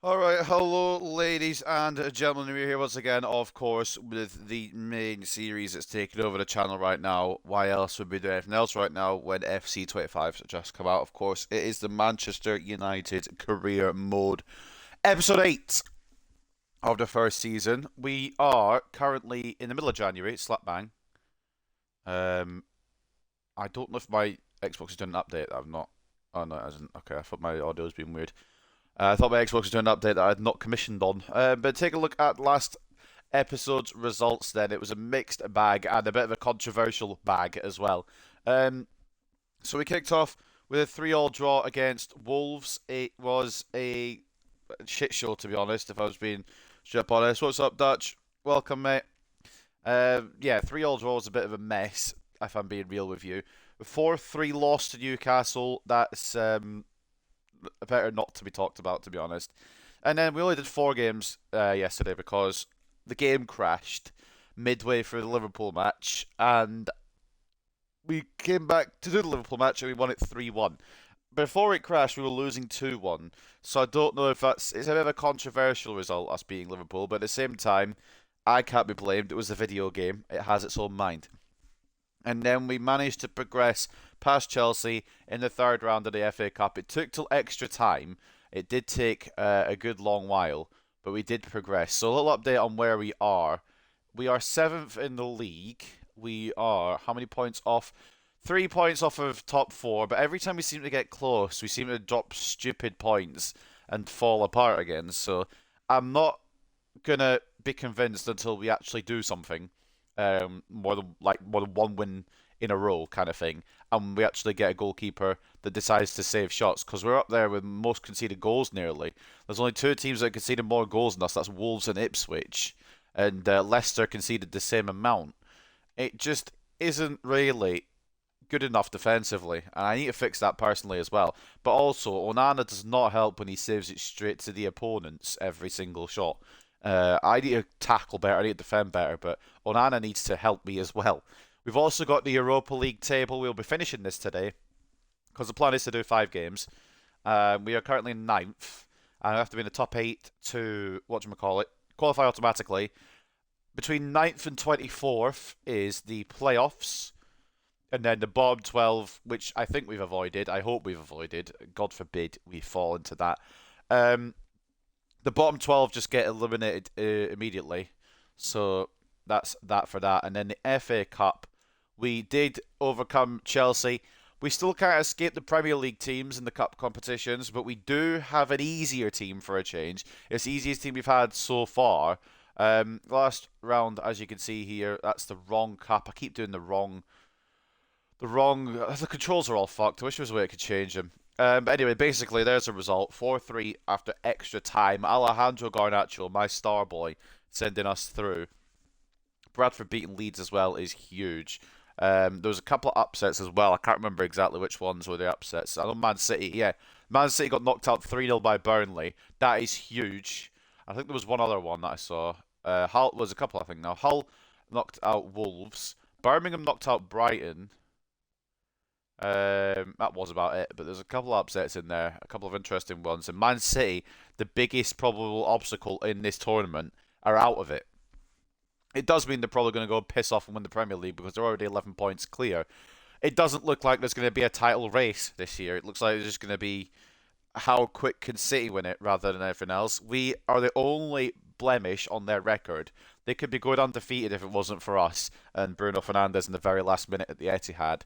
Alright, hello ladies and gentlemen, we're here once again, of course, with the main series that's taking over the channel right now. Why else would we do anything else right now when FC 25's just come out? Of course, it is the Manchester United Career Mode, Episode 8 of the first season. We are currently in the middle of January, slap bang. Um, I don't know if my Xbox is doing an update, I've not. Oh no, it hasn't. Okay, I thought my audio was being weird. I thought my Xbox was doing an update that I had not commissioned on. But take a look at last episode's results then. It was a mixed bag and a bit of a controversial bag as well. So we kicked off with a 3-all draw against Wolves. It was a shit show, to be honest, if I was being straight up honest. What's up, Dutch? Welcome, mate. Yeah, 3-all draw was a bit of a mess, if I'm being real with you. 4-3 loss to Newcastle. That's better not to be talked about, to be honest. And then we only did 4 games yesterday because the game crashed midway through the Liverpool match, and we came back to do the Liverpool match and we won it 3-1. Before it crashed, we were losing 2-1. So I don't know if it's a bit of a controversial result, us being Liverpool, but at the same time, I can't be blamed. It was a video game. It has its own mind. And then we managed to progress past Chelsea in the third round of the FA Cup. It took till extra time. It did take a good long while, but we did progress. So a little update on where we are. We are 7th in the league. We are how many points off? 3 points off of top 4, but every time we seem to get close, we seem to drop stupid points and fall apart again. So I'm not gonna be convinced until we actually do something, more than one win in a row kind of thing, and we actually get a goalkeeper that decides to save shots, because we're up there with most conceded goals nearly. There's only 2 teams that conceded more goals than us. That's Wolves and Ipswich, and Leicester conceded the same amount. It just isn't really good enough defensively, and I need to fix that personally as well. But also, Onana does not help when he saves it straight to the opponents every single shot. I need to tackle better, I need to defend better, but Onana needs to help me as well. We've also got the Europa League table. We'll be finishing this today, because the plan is to do 5 games. We are currently ninth, and I have to be in the top 8 to, whatchamacallit, qualify automatically. Between ninth and 24th is the playoffs, and then the bottom 12, which I think we've avoided. I hope we've avoided. God forbid we fall into that. The bottom 12 just get eliminated immediately. So that's that for that. And then the FA Cup, we did overcome Chelsea. We still can't escape the Premier League teams in the cup competitions, but we do have an easier team for a change. It's the easiest team we've had so far. Last round, as you can see here, that's the wrong cup. I keep doing the wrong. The controls are all fucked. I wish there was a way I could change them. But anyway, basically, there's a result. 4-3 after extra time. Alejandro Garnacho, my star boy, sending us through. Bradford beating Leeds as well is huge. There was a couple of upsets as well. I can't remember exactly which ones were the upsets. I know Man City, yeah. Man City got knocked out 3-0 by Burnley. That is huge. I think there was one other one that I saw. Hull was a couple, I think, now. Hull knocked out Wolves. Birmingham knocked out Brighton. That was about it, but there's a couple of upsets in there, a couple of interesting ones. And Man City, the biggest probable obstacle in this tournament, are out of it. It does mean they're probably going to go piss off and win the Premier League because they're already 11 points clear. It doesn't look like there's going to be a title race this year. It looks like it's just going to be how quick can City win it rather than anything else. We are the only blemish on their record. They could be going undefeated if it wasn't for us and Bruno Fernandes in the very last minute at the Etihad.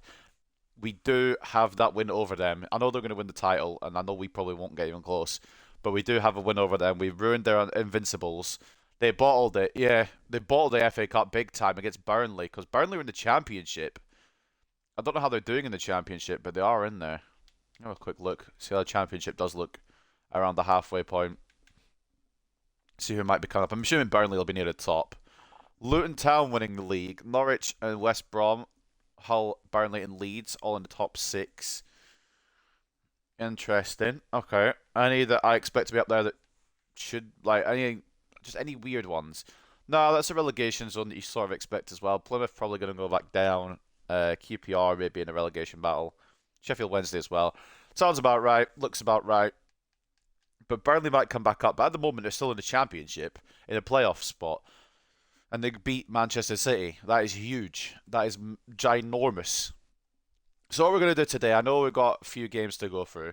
We do have that win over them. I know they're going to win the title, and I know we probably won't get even close, but we do have a win over them. We've ruined their invincibles. They bottled it, yeah. They bottled the FA Cup big time against Burnley, because Burnley were in the Championship. I don't know how they're doing in the Championship, but they are in there. Have a quick look. See how the Championship does look around the halfway point. See who might be coming up. I'm assuming Burnley will be near the top. Luton Town winning the league. Norwich and West Brom, Hull, Burnley, and Leeds all in the top 6. Interesting. Okay. Any that I expect to be up there that should, just any weird ones? No, that's a relegation zone that you sort of expect as well. Plymouth probably going to go back down. QPR maybe in a relegation battle. Sheffield Wednesday as well. Sounds about right. Looks about right. But Burnley might come back up. But at the moment, they're still in the Championship, in a playoff spot. And they beat Manchester City. That is huge. That is ginormous. So what we're going to do today, I know we've got a few games to go through.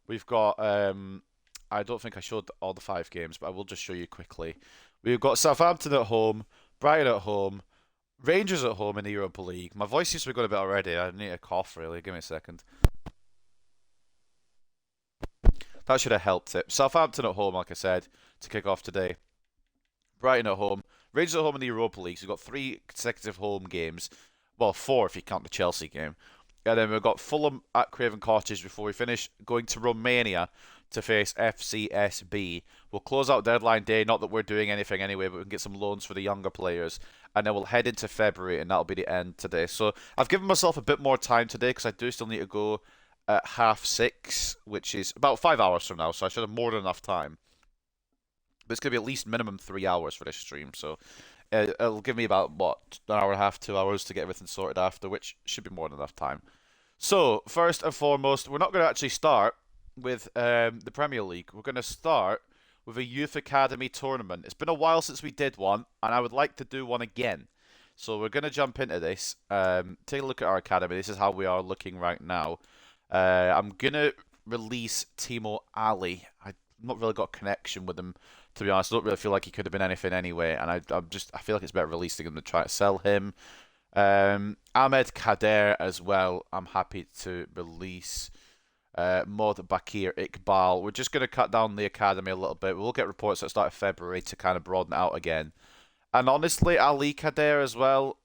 We've got, I don't think I showed all the 5 games, but I will just show you quickly. We've got Southampton at home, Brighton at home, Rangers at home in the Europa League. My voice seems to be going a bit already. I need a cough, really. Give me a second. That should have helped it. Southampton at home, like I said, to kick off today. Brighton at home. Rangers at home in the Europa League. So we've got 3 consecutive home games. Well, 4 if you count the Chelsea game. And then we've got Fulham at Craven Cottage before we finish, going to Romania to face FCSB. We'll close out deadline day, not that we're doing anything anyway, but we can get some loans for the younger players. And then we'll head into February, and that'll be the end today. So I've given myself a bit more time today, because I do still need to go at 6:30, which is about 5 hours from now, so I should have more than enough time. But it's going to be at least minimum 3 hours for this stream, so it'll give me about, what, an hour and a half, 2 hours to get everything sorted after, which should be more than enough time. So, first and foremost, we're not going to actually start with the Premier League. We're going to start with a Youth Academy tournament. It's been a while since we did one, and I would like to do one again. So we're going to jump into this. Take a look at our academy. This is how we are looking right now. I'm going to release Timo Ali. I've not really got a connection with him, to be honest. I don't really feel like he could have been anything anyway, and I feel like it's better releasing him than trying to sell him. Ahmed Kader as well. I'm happy to release Mod Bakir Iqbal. We're just going to cut down the academy a little bit. We'll get reports at the start of February to kind of broaden it out again. And honestly, Ali Kader as well.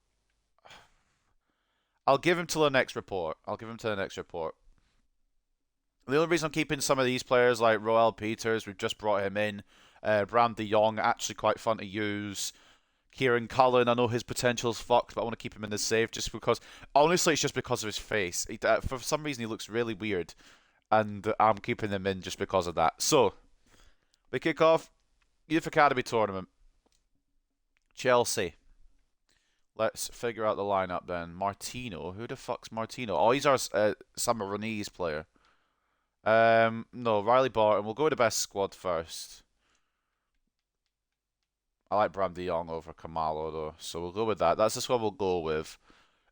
I'll give him till the next report. The only reason I'm keeping some of these players like Roel Peters, we've just brought him in. Bram de Jong, actually quite fun to use. Kieran Cullen, I know his potential's fucked, but I want to keep him in the save just because... Honestly, it's just because of his face. For some reason, he looks really weird, and I'm keeping him in just because of that. So, we kick off Youth Academy Tournament. Chelsea. Let's figure out the lineup then. Martino. Who the fuck's Martino? Oh, he's our Samarinese player. No, Riley Barton. We'll go with the best squad first. I like Bram de Jong over Kamalo though, so we'll go with that. That's the squad we'll go with.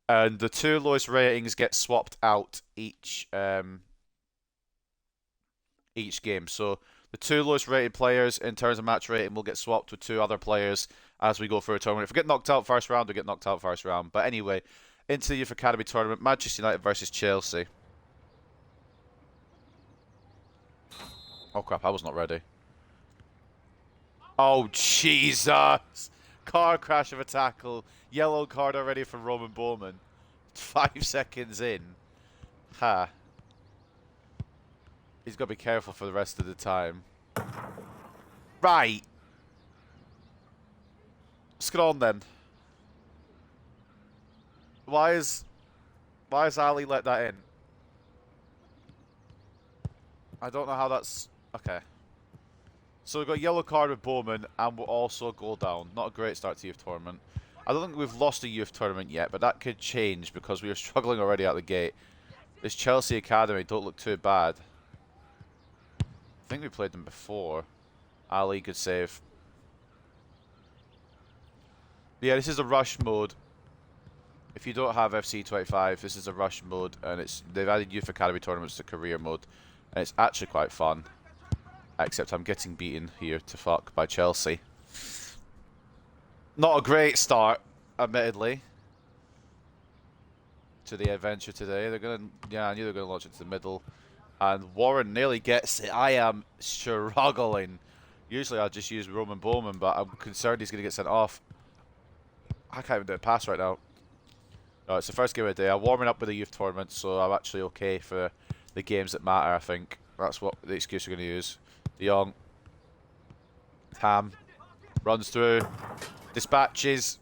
And the 2 lowest ratings get swapped out each game. So the 2 lowest rated players in terms of match rating will get swapped with 2 other players as we go through a tournament. If we get knocked out first round, we get knocked out first round. But anyway, into the Youth Academy tournament, Manchester United versus Chelsea. Oh crap, I was not ready. Oh, Jesus! Car crash of a tackle. Yellow card already for Roman Bowman. 5 seconds in. Ha. He's got to be careful for the rest of the time. Right. Let's get on then. Why is Ali let that in? I don't know how that's... Okay. So we've got a yellow card with Bowman, and we'll also go down. Not a great start to youth tournament. I don't think we've lost a youth tournament yet, but that could change because we were struggling already out the gate. This Chelsea Academy don't look too bad. I think we played them before. Ali, good save. Yeah, this is a rush mode. If you don't have FC25, this is a rush mode, and they've added Youth Academy tournaments to career mode, and it's actually quite fun. Except I'm getting beaten here to fuck by Chelsea. Not a great start, admittedly, to the adventure today. They're gonna, yeah, I knew they were gonna launch it to the middle, and Warren nearly gets it. I am struggling. Usually I'll just use Roman Bowman, but I'm concerned he's gonna get sent off. I can't even do a pass right now. No, it's the first game of the day. I'm warming up with the youth tournament, so I'm actually okay for the games that matter, I think. That's what the excuse we're going to use. De Jong. Tam. Runs through. Dispatches.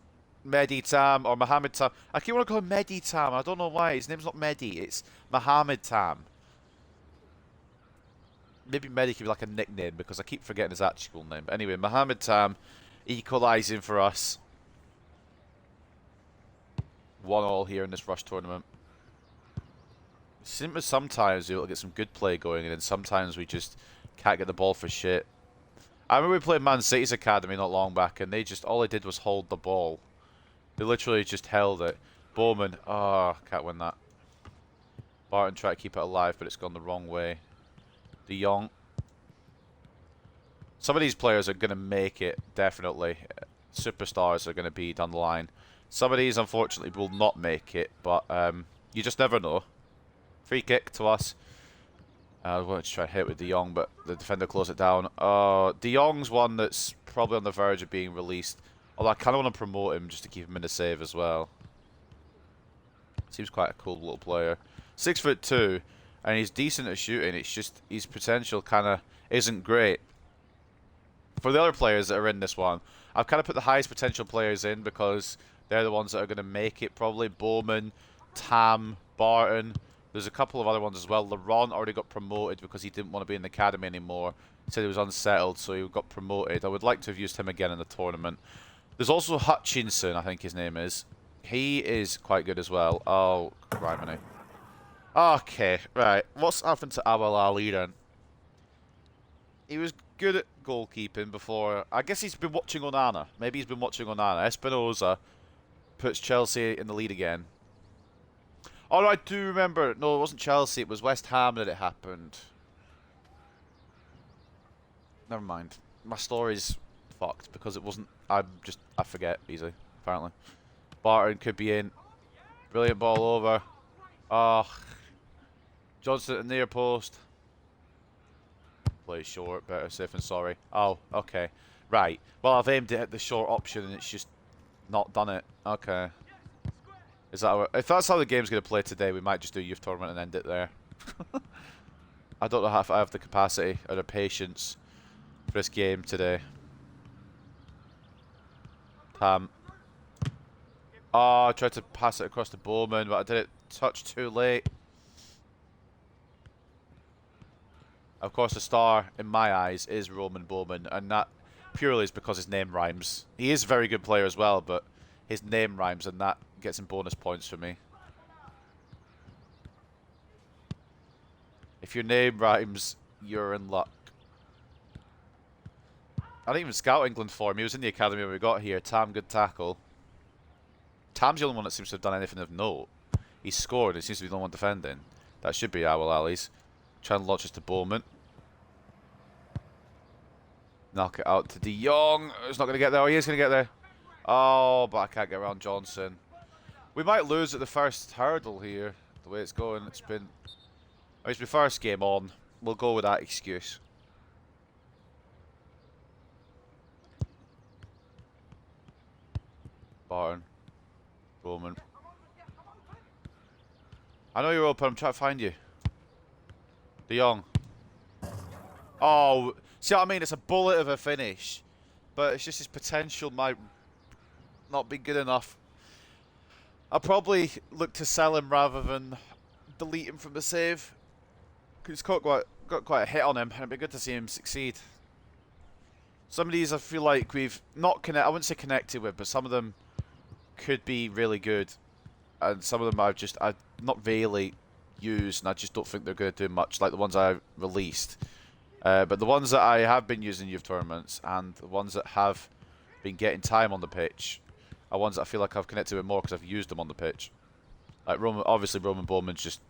Mehdi Tam, or Mohamed Tam. I keep wanting to call him Mehdi Tam. I don't know why. His name's not Mehdi. It's Mohamed Tam. Maybe Mehdi could be like a nickname, because I keep forgetting his actual name. But anyway, Mohamed Tam equalising for us. 1-1 here in this rush tournament. Sometimes we'll get some good play going, and then sometimes we just Can't get the ball for shit. I remember we played Man City's academy not long back, and they just all they did was hold the ball. They literally just held it. Bowman, oh, can't win that. Barton tried to keep it alive, but it's gone the wrong way. De Jong. Some of these players are going to make it, definitely. Superstars are going to be down the line. Some of these, unfortunately, will not make it, but you just never know. Free kick to us. I wanted to try and hit with De Jong, but the defender closed it down. De Jong's one that's probably on the verge of being released. Although I kind of want to promote him just to keep him in the save as well. Seems quite a cool little player. 6'2", and he's decent at shooting. It's just his potential kind of isn't great. For the other players that are in this one, I've kind of put the highest potential players in because they're the ones that are going to make it probably. Bowman, Tam, Barton. There's a couple of other ones as well. Laurent already got promoted because he didn't want to be in the academy anymore. He said he was unsettled, so he got promoted. I would like to have used him again in the tournament. There's also Hutchinson, I think his name is. He is quite good as well. Oh, right, money. Okay, right. What's happened to Awal Ali then? He was good at goalkeeping before. I guess he's been watching Onana. Maybe he's been watching Onana. Espinoza puts Chelsea in the lead again. Oh, no, I do remember. No, it wasn't Chelsea. It was West Ham that it happened. Never mind. My story's fucked because it wasn't. I forget easily, apparently. Barton could be in. Brilliant ball over. Oh. Johnson at the near post. Play short. Better safe than sorry. Oh, okay. Right. Well, I've aimed it at the short option and it's just not done it. Okay. Is that if that's how the game's going to play today, we might just do a youth tournament and end it there. I don't know if I have the capacity or the patience for this game today. Oh, I tried to pass it across to Bowman, but I did it touch too late. Of course, the star, in my eyes, is Roman Bowman, and that purely is because his name rhymes. He is a very good player as well, but his name rhymes, and that gets him bonus points for me. If your name rhymes, you're in luck. I didn't even scout England for him. He was in the academy when we got here. Tam, good tackle. Tam's the only one that seems to have done anything of note. He's scored. He seems to be the only one defending. That should be Awal Ali's. Trying to launch us to Bowman. Knock it out to De Jong. He's not going to get there. Oh, he is going to get there. Oh, but I can't get around Johnson. We might lose at the first hurdle here, the way it's going. It's been... It's my first game on. We'll go with that excuse. Barton. Bowman. I know you're open. I'm trying to find you. De Jong. Oh, see what I mean? It's a bullet of a finish. But it's just his potential might not be good enough. I'll probably look to sell him rather than delete him from the save. He's got quite a hit on him, and it'd be good to see him succeed. Some of these I feel like we've not I wouldn't say connected with, but some of them could be really good. And some of them I've not really used, and I just don't think they're going to do much, like the ones I released. But the ones that I have been using in youth tournaments, and the ones that have been getting time on the pitch, are ones that I feel like I've connected with more because I've used them on the pitch. Like obviously Roman Bowman's just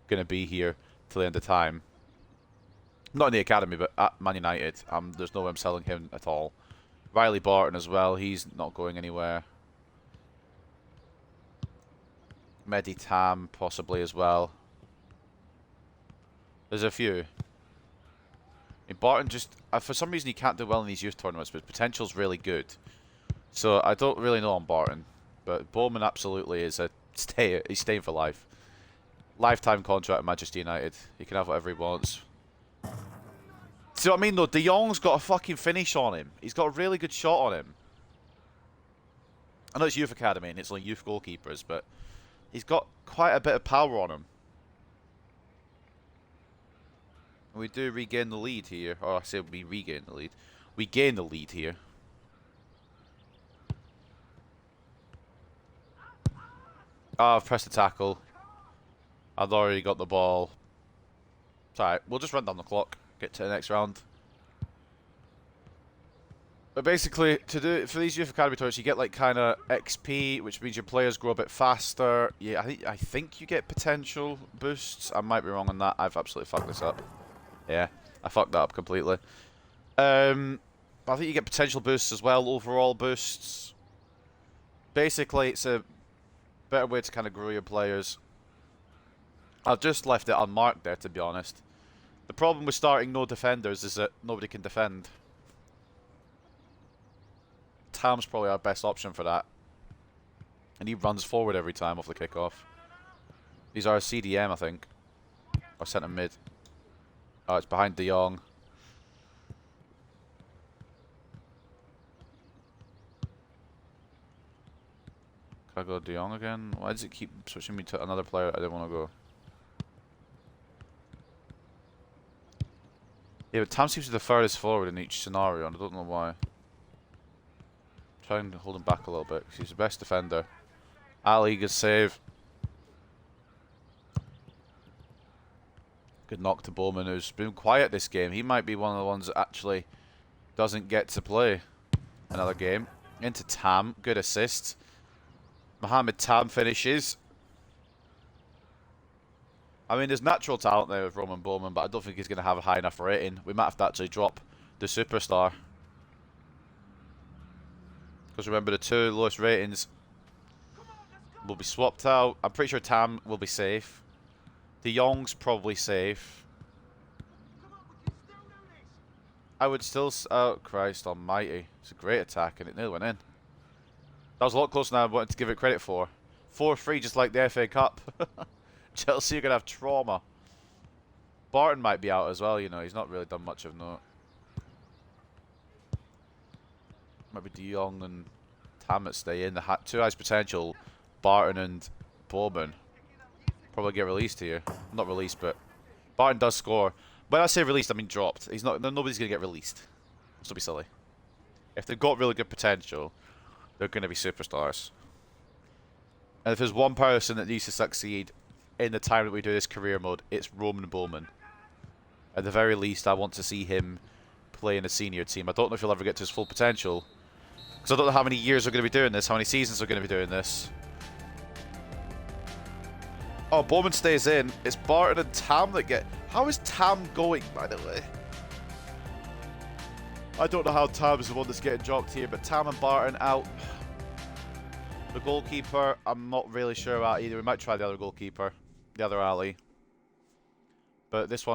going to be here till the end of time. Not in the academy, but at Man United. There's no way I'm selling him at all. Riley Barton as well, he's not going anywhere. Mehdi Tam possibly as well. There's a few. I mean, Barton just, for some reason he can't do well in these youth tournaments, but his potential's really good. So I don't really know on Barton. But Bowman absolutely is he's staying for life. Lifetime contract at Manchester United. He can have whatever he wants. See what I mean though? De Jong's got a fucking finish on him. He's got a really good shot on him. I know it's youth academy and it's only youth goalkeepers, but he's got quite a bit of power on him. We do regain the lead here. Or I say we regain the lead. We gain the lead here. Oh, I've pressed the tackle. I've already got the ball. It's alright, we'll just run down the clock. get to the next round. But basically, to do for these youth academy tournaments, you get like kind of XP, which means your players grow a bit faster. Yeah, I think you get potential boosts. I might be wrong on that. I've absolutely fucked this up. Yeah, I fucked that up completely. But I think you get potential boosts as well, overall boosts. Basically, it's a better way to kind of grow your players. I've just left it unmarked there, to be honest. The problem with starting no defenders is that nobody can defend. Tam's probably our best option for that. And he runs forward every time off the kickoff. These are a CDM, I think. Or centre mid. Oh, it's behind De Jong. Can I go De Jong again? Why does it keep switching me to another player I didn't want to go? Yeah, but Tam seems to be the furthest forward in each scenario, and I don't know why. Try and hold him back a little bit, because he's the best defender. Ali, good save. Good knock to Bowman, who's been quiet this game. He might be one of the ones that actually doesn't get to play another game. Into Tam, good assist. Mohamed Tam finishes. I mean, there's natural talent there with Roman Bowman, but I don't think he's going to have a high enough rating. We might have to actually drop the superstar. Because remember, the two lowest ratings will be swapped out. I'm pretty sure Tam will be safe. De Jong's probably safe. I would still... Oh, Christ almighty. It's a great attack, and it nearly went in. That was a lot closer than I wanted to give it credit for. 4-3, just like the FA Cup. Chelsea are going to have trauma. Barton might be out as well, you know. He's not really done much of note. Might be De Jong and Tam that stay in. The two highest potential, Barton and Bowman, probably get released here. Not released, but Barton does score. When I say released, I mean dropped. He's not. Nobody's going to get released. This will be silly. If they've got really good potential, they're going to be superstars. And if there's one person that needs to succeed in the time that we do this career mode, it's Roman Bowman. At the very least, I want to see him play in a senior team. I don't know if he'll ever get to his full potential, because I don't know how many years we're going to be doing this, how many seasons we're going to be doing this. Oh, Bowman stays in. It's Barton and Tam that get... How is Tam going, by the way? I don't know how Tam's the one that's getting dropped here, but Tam and Barton out. The goalkeeper, I'm not really sure about either. We might try the other goalkeeper, the other Ali. But this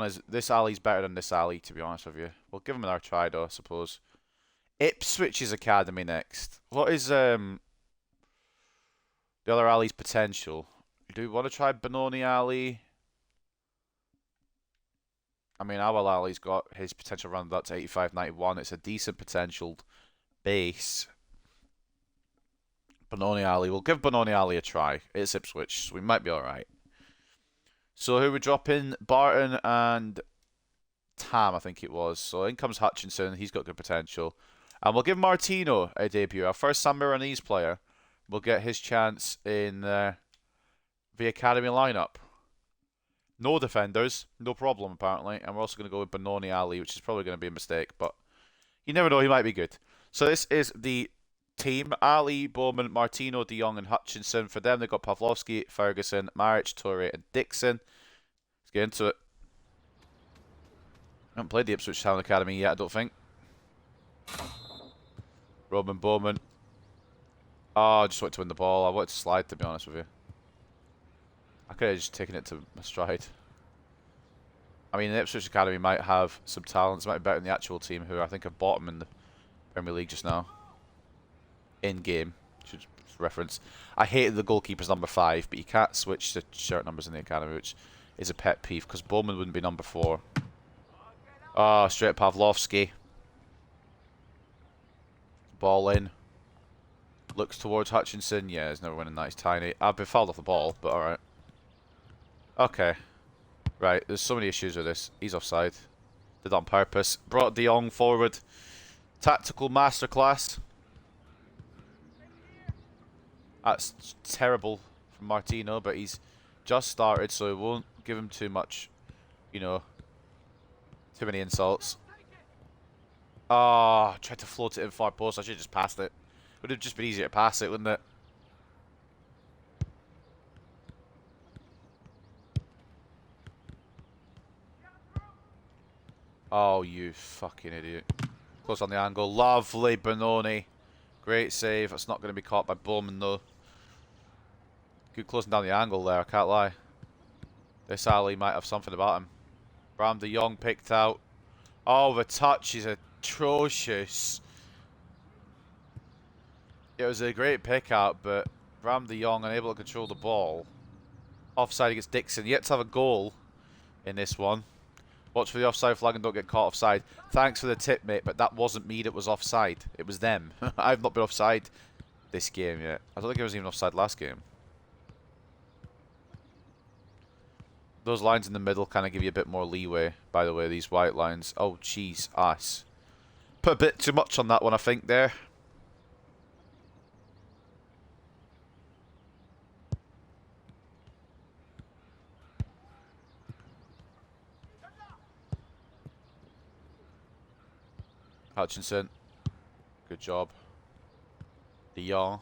Ali's better than this Ali, to be honest with you. We'll give him another try, though, I suppose. Ipswich's academy next. What is the other Ali's potential? Do we want to try Benoni Ali? I mean, our Ali's got his potential rounded up to 85, 91. It's a decent potential base. Benoni Ali. We'll give Benoni Ali a try. It's Ipswich, so we might be alright. So who we drop in? Barton and Tam, I think it was. So in comes Hutchinson. He's got good potential. And we'll give Martino a debut. Our first San Milanese player will get his chance in the academy lineup. No defenders. No problem, apparently. And we're also going to go with Benoni Ali, which is probably going to be a mistake. But you never know. He might be good. So this is the team: Ali, Bowman, Martino, De Jong, and Hutchinson. For them, they've got Pavlovsky, Ferguson, Maric, Toure, and Dixon. Let's get into it. I haven't played the Ipswich Town Academy yet, I don't think. Roman Bowman. Oh, I just wanted to win the ball. I wanted to slide, to be honest with you. I could have just taken it to my stride. I mean, the Ipswich Academy might have some talents, might be better than the actual team, who I think have bottom in the Premier League just now. In-game, should reference. I hated the goalkeeper's number 5, but you can't switch the shirt numbers in the academy, which is a pet peeve, because Bowman wouldn't be number 4. Oh, straight Pavlovsky. Ball in. Looks towards Hutchinson. Yeah, he's never winning that. He's tiny. I've been fouled off the ball, but alright. Okay. Right, there's so many issues with this. He's offside. Did that on purpose. Brought De Jong forward. Tactical masterclass. That's terrible from Martino, but he's just started, so it won't give him too much, you know, Too many insults. Oh, tried to float it in far post. I should have just passed it. Would have just been easier to pass it, wouldn't it? Oh, you fucking idiot. Close on the angle. Lovely, Benoni. Great save. That's not going to be caught by Bowman, though. Good closing down the angle there, I can't lie. This Ali might have something about him. Bram de Jong picked out. Oh, the touch is atrocious. It was a great pick out, but Bram de Jong unable to control the ball. Offside against Dixon. Yet to have a goal in this one. Watch for the offside flag and don't get caught offside. Thanks for the tip, mate, but that wasn't me that was offside. It was them. I've not been offside this game yet. I don't think I was even offside last game. Those lines in the middle kind of give you a bit more leeway, by the way, these white lines. Oh, jeez, ass. Put a bit too much on that one, I think, there. Hutchinson. Good job. De Jong.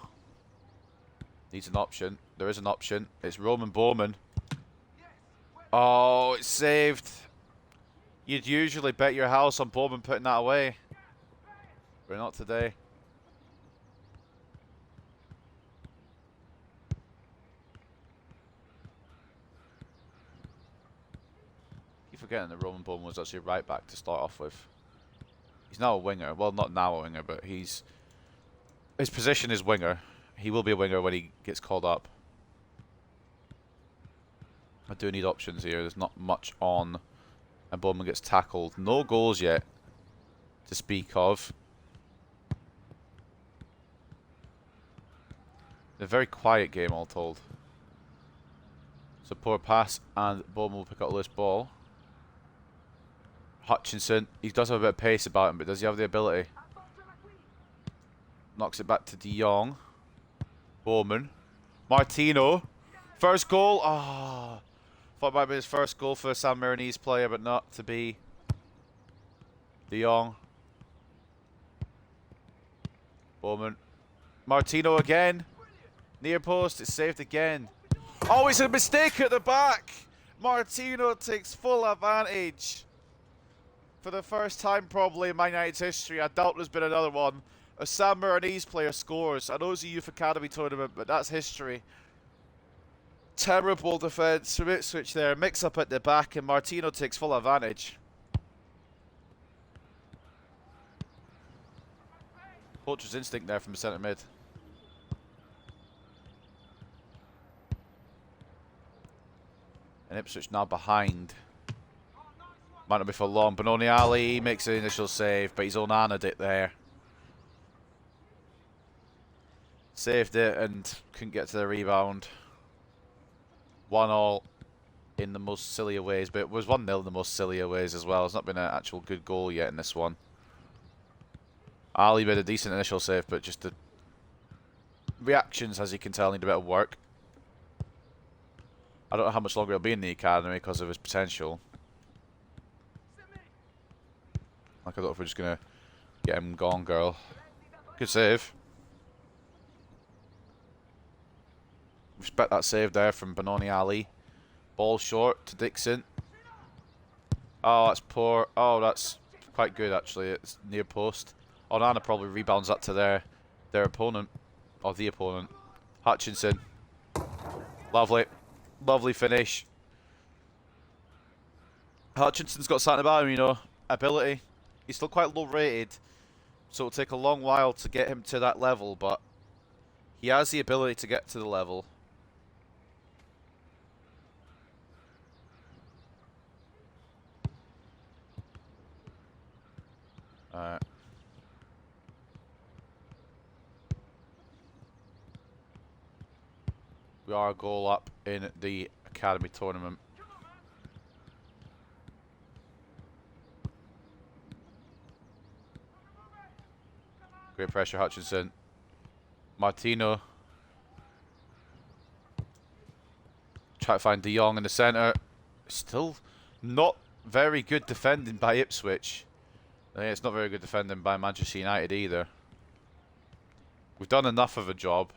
Needs an option. There is an option. It's Roman Bowman. Oh, it's saved. You'd usually bet your house on Bowman putting that away. But not today. Keep forgetting that Roman Bowman was actually right back to start off with. He's now a winger. Well, not now a winger, but his position is winger. He will be a winger when he gets called up. I do need options here. There's not much on. And Bowman gets tackled. No goals yet to speak of. A very quiet game, all told. So poor pass, and Bowman will pick up a loose ball. Hutchinson, he does have a bit of pace about him, but does he have the ability? Knocks it back to De Jong. Bowman. Martino. First goal. Ah. Oh. Thought it might be his first goal for a San Marinese player, but not to be. De Jong. Bowman. Martino again. Near post. It's saved again. Oh, it's a mistake at the back. Martino takes full advantage. For the first time probably in Man United's history, I doubt there's been another one. A San Marinese player scores. I know it's a Youth Academy tournament, but that's history. Terrible defence from Ipswich there. Mix up at the back, and Martino takes full advantage. Poacher's instinct there from the centre mid. And Ipswich now behind. Might not be for long. Benoni Ali makes the initial save, but he's Onana'd it there. Saved it and couldn't get to the rebound. 1-1 in the most sillier ways, but it was 1-0 in the most sillier ways as well. It's not been an actual good goal yet in this one. Ali made a decent initial save, but just the reactions, as you can tell, need a bit of work. I don't know how much longer he'll be in the academy because of his potential. Like, I don't know if we're just going to get him gone, girl. Good save. Respect that save there from Benoni Ali. Ball short to Dixon. Oh, that's poor. Oh, that's quite good, actually. It's near post. Onana probably rebounds that to their opponent. Or the opponent. Hutchinson. Lovely. Lovely finish. Hutchinson's got something about him, you know. Ability. He's still quite low rated, so it'll take a long while to get him to that level, but he has the ability to get to the level. Alright. We are a goal up in the academy tournament. Great pressure, Hutchinson. Martino. Try to find De Jong in the centre. Still not Very good defending by Ipswich. I think it's not very good defending by Manchester United either. We've done enough of a job.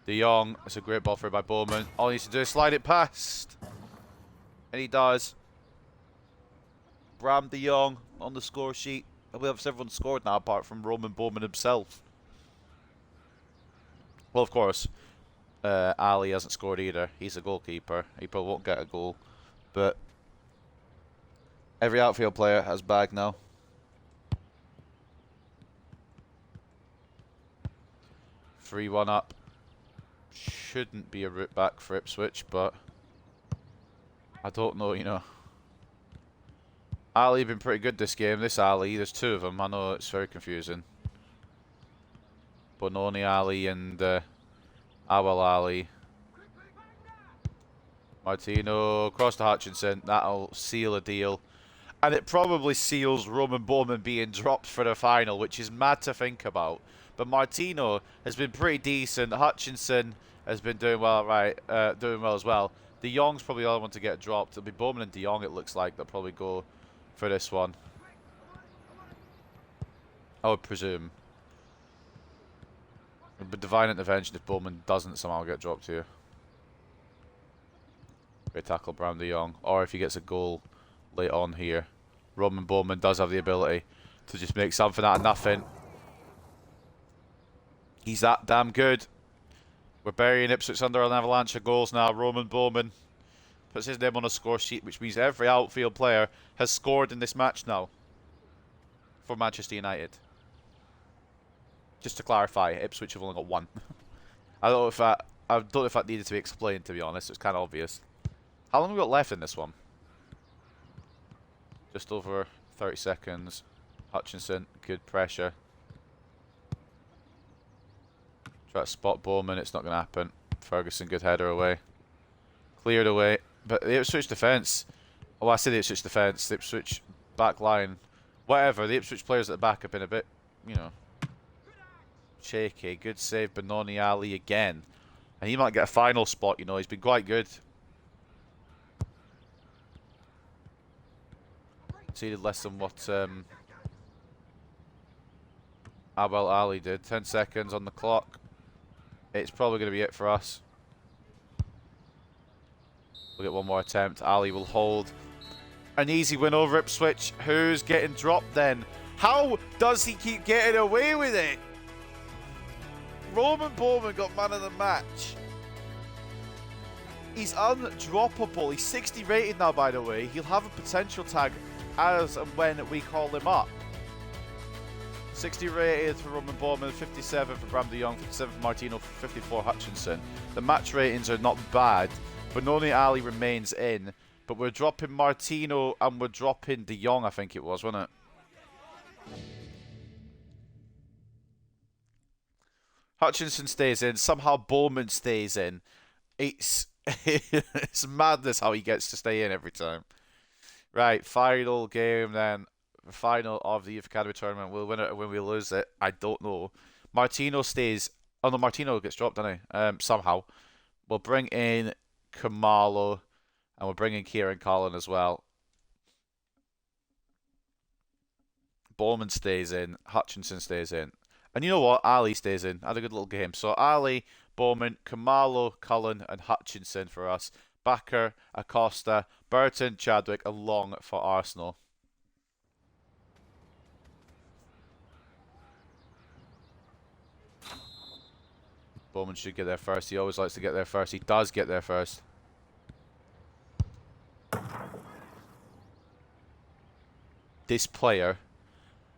De Jong, it's a great ball through by Bowman. All he needs to do is slide it past. And he does. Bram De Jong on the score sheet. I believe everyone scored now apart from Roman Bowman himself. Well, of course, Ali hasn't scored either. He's a goalkeeper. He probably won't get a goal. But every outfield player has bagged now. Three-one up. Shouldn't be a route back for Ipswich, but I don't know, you know. Ali been pretty good this game. This Ali, there's two of them. I know it's very confusing. Bononi Ali and Awal Ali. Martino across to Hutchinson. That'll seal a deal. And it probably seals Roman Bowman being dropped for the final, which is mad to think about. But Martino has been pretty decent. Hutchinson has been doing well, doing well as well. De Jong's probably the other one to get dropped. It'll be Bowman and De Jong, it looks like. They'll probably go for this one, I would presume. But divine intervention if Bowman doesn't somehow get dropped here. Great tackle, Bram De Jong. Or if he gets a goal late on here. Roman Bowman does have the ability to just make something out of nothing. He's that damn good. We're burying Ipswich under an avalanche of goals now. Roman Bowman puts his name on a score sheet, which means every outfield player has scored in this match now for Manchester United. Just to clarify, Ipswich have only got one. I don't know if that needed to be explained, to be honest. It's kind of obvious. How long have we got left in this one? Just over 30 seconds. Hutchinson, good pressure. Try to spot Bowman, it's not going to happen. Ferguson, good header away. Cleared away. But the Ipswich defence, I say the Ipswich defence, the Ipswich back line, whatever, the Ipswich players at the back have been a bit, you know, shaky. Good save, Benoni Ali again. And he might get a final spot, you know, he's been quite good. Conceded less than what Abel Ali did. 10 seconds on the clock. It's probably going to be it for us. We'll get one more attempt. Ali will hold. An easy win over Ipswich. Who's getting dropped then? How does he keep getting away with it? Roman Bowman got man of the match. He's undroppable. He's 60 rated now, by the way. He'll have a potential tag as and when we call him up. 60 rated for Roman Bowman, 57 for Bram De Jong, 57 for Martino, 54 Hutchinson. The match ratings are not bad. Benoni Ali remains in, but we're dropping Martino and we're dropping De Jong, I think it was, wasn't it? Hutchinson stays in, somehow Bowman stays in. It's it's madness how he gets to stay in every time. Right, final game then. The final of the Youth Academy tournament. We'll win it or when we lose it. I don't know. Martino stays. Oh no, Martino gets dropped, doesn't he? Somehow. We'll bring in Kamalo and we'll bring in Kieran Cullen as well. Bowman stays in. Hutchinson stays in. And you know what? Ali stays in. Had a good little game. So Ali, Bowman, Kamalo, Cullen, and Hutchinson for us. Bakker, Acosta, Burton, Chadwick, and Long for Arsenal. Bowman should get there first. He always likes to get there first. He does get there first. This player,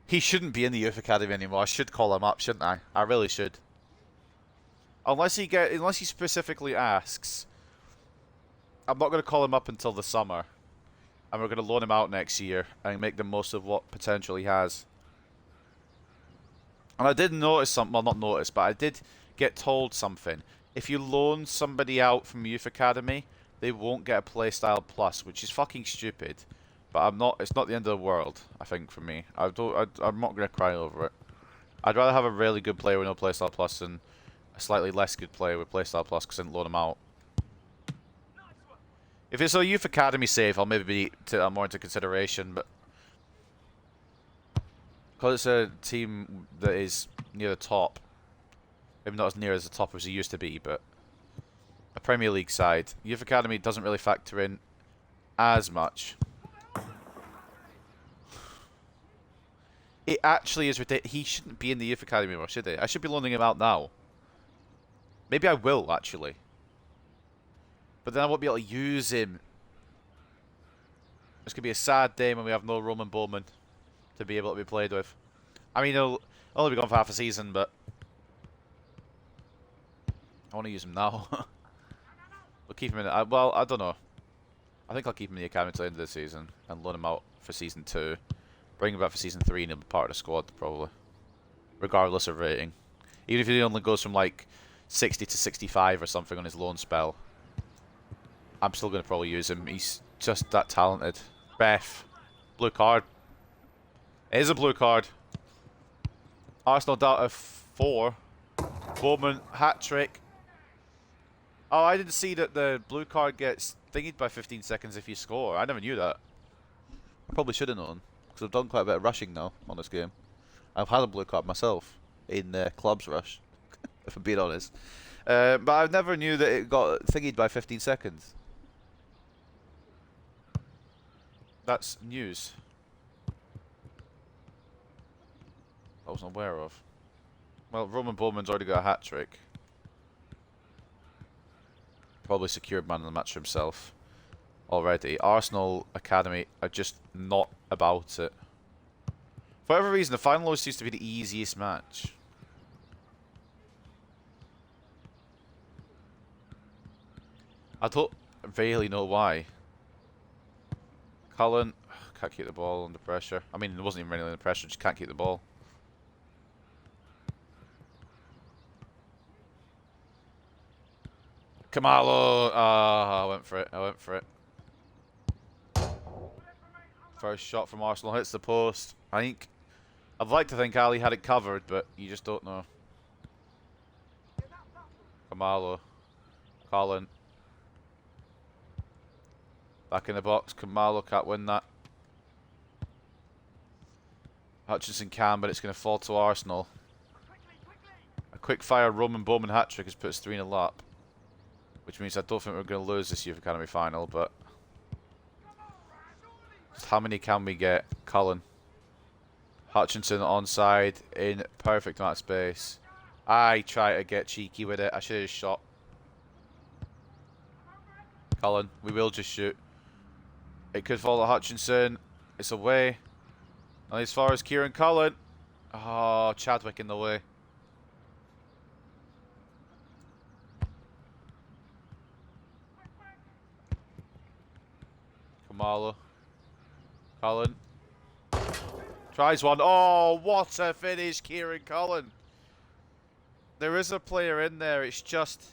he shouldn't be in the Youth Academy anymore. I should call him up, shouldn't I? I really should. Unless he specifically asks, I'm not going to call him up until the summer. And we're going to loan him out next year and make the most of what potential he has. And I did notice something, well not notice, but I did get told something. If you loan somebody out from Youth Academy, they won't get a Playstyle Plus, which is fucking stupid. But it's not the end of the world, I think, for me. I'm not going to cry over it. I'd rather have a really good player with no Playstyle Plus than a slightly less good player with Playstyle Plus because I didn't loan him out. If it's a youth academy save, I'll maybe take that more into consideration. But because it's a team that is near the top, maybe not as near as the top as it used to be, but a Premier League side, youth academy doesn't really factor in as much. It actually is ridiculous. He shouldn't be in the youth academy anymore, should he? I should be loaning him out now. Maybe I will, actually. But then I won't be able to use him. It's going to be a sad day when we have no Roman Bowman to be able to be played with. I mean, he'll only be gone for half a season, but I want to use him now. We'll keep him in. Well, I don't know. I think I'll keep him in the academy until the end of the season and loan him out for season 2. Bring him back for season 3 and he'll be part of the squad, probably. Regardless of rating. Even if he only goes from like 60 to 65 or something on his loan spell, I'm still going to probably use him. He's just that talented. Ref. Blue card. It is a blue card. Arsenal down to 4. Bowman, hat-trick. Oh, I didn't see that the blue card gets thingied by 15 seconds if you score. I never knew that. I probably should have known. Because I've done quite a bit of rushing now on this game. I've had a blue card myself in clubs rush, if I'm being honest. But I never knew that it got thingied by 15 seconds. That's news. I wasn't aware of. Well, Roman Bowman's already got a hat-trick. Probably secured man of the match for himself already. Arsenal Academy are just not about it. For whatever reason, the final always seems to be the easiest match. I don't really know why. Cullen can't keep the ball under pressure. I mean, it wasn't even really under pressure, just can't keep the ball. Kamalo! Ah, I went for it. I went for it. First shot from Arsenal hits the post. I'd like to think Ali had it covered, but you just don't know. Kamalo. Colin. Back in the box. Kamalo can't win that. Hutchinson can, but it's going to fall to Arsenal. A quick fire Roman Bowman hat-trick has put us 3-0 up. Which means I don't think we're going to lose this Youth Academy final, but just how many can we get? Cullen. Hutchinson onside in perfect amount of space. I try to get cheeky with it. I should have shot. Cullen, we will just shoot. It could fall to Hutchinson. It's away. And as far as Kieran Cullen. Oh, Chadwick in the way. Kamala. Cullen. Tries one. Oh, what a finish, Kieran Cullen. There is a player in there. It's just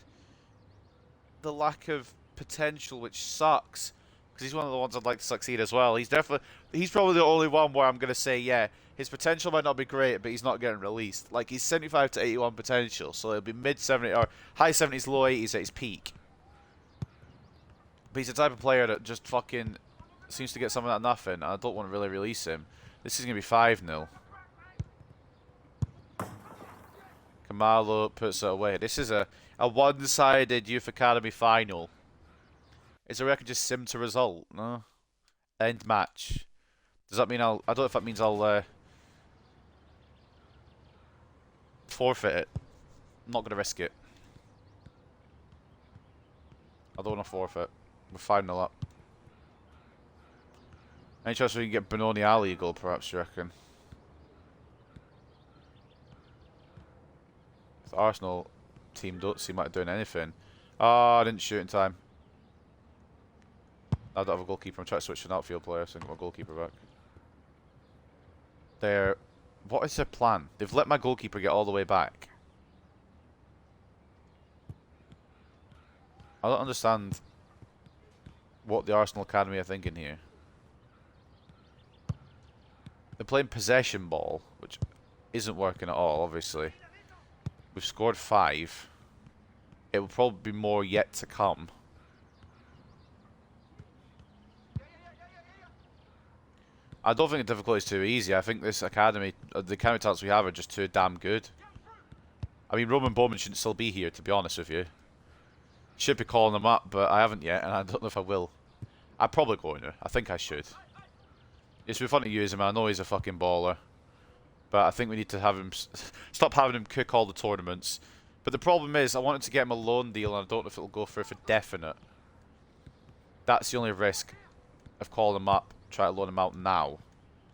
the lack of potential, which sucks. Because he's one of the ones I'd like to succeed as well. He's probably the only one where I'm going to say, yeah, his potential might not be great, but he's not getting released. Like, he's 75 to 81 potential, so it'll be mid-70 or high 70s, low 80s at his peak. But he's the type of player that just fucking seems to get something out of nothing, and I don't want to really release him. This is going to be 5-0. Kamalo puts it away. This is a one-sided Youth Academy final. Is there I can just sim to result? No. End match. Does that mean I don't know if that means I'll forfeit it. I'm not going to risk it. I don't want to forfeit. We're 5-0 up. Any chance we can get Benoni Ali a goal, perhaps, you reckon? The Arsenal team don't seem like doing anything. Oh, I didn't shoot in time. I don't have a goalkeeper. I'm trying to switch to an outfield player, so I can get my goalkeeper back. What is their plan? They've let my goalkeeper get all the way back. I don't understand what the Arsenal Academy are thinking here. They're playing possession ball, which isn't working at all, obviously. We've scored 5. It will probably be more yet to come. I don't think the difficulty is too easy. I think this academy, the academy talents we have are just too damn good. I mean, Roman Bowman shouldn't still be here, to be honest with you. Should be calling them up, but I haven't yet, and I don't know if I will. I'm probably going to. I think I should. It's been fun to use him. I know he's a fucking baller, but I think we need to have him stop having him cook all the tournaments. But the problem is, I wanted to get him a loan deal, and I don't know if it'll go through for definite. That's the only risk of calling him up, try to loan him out now.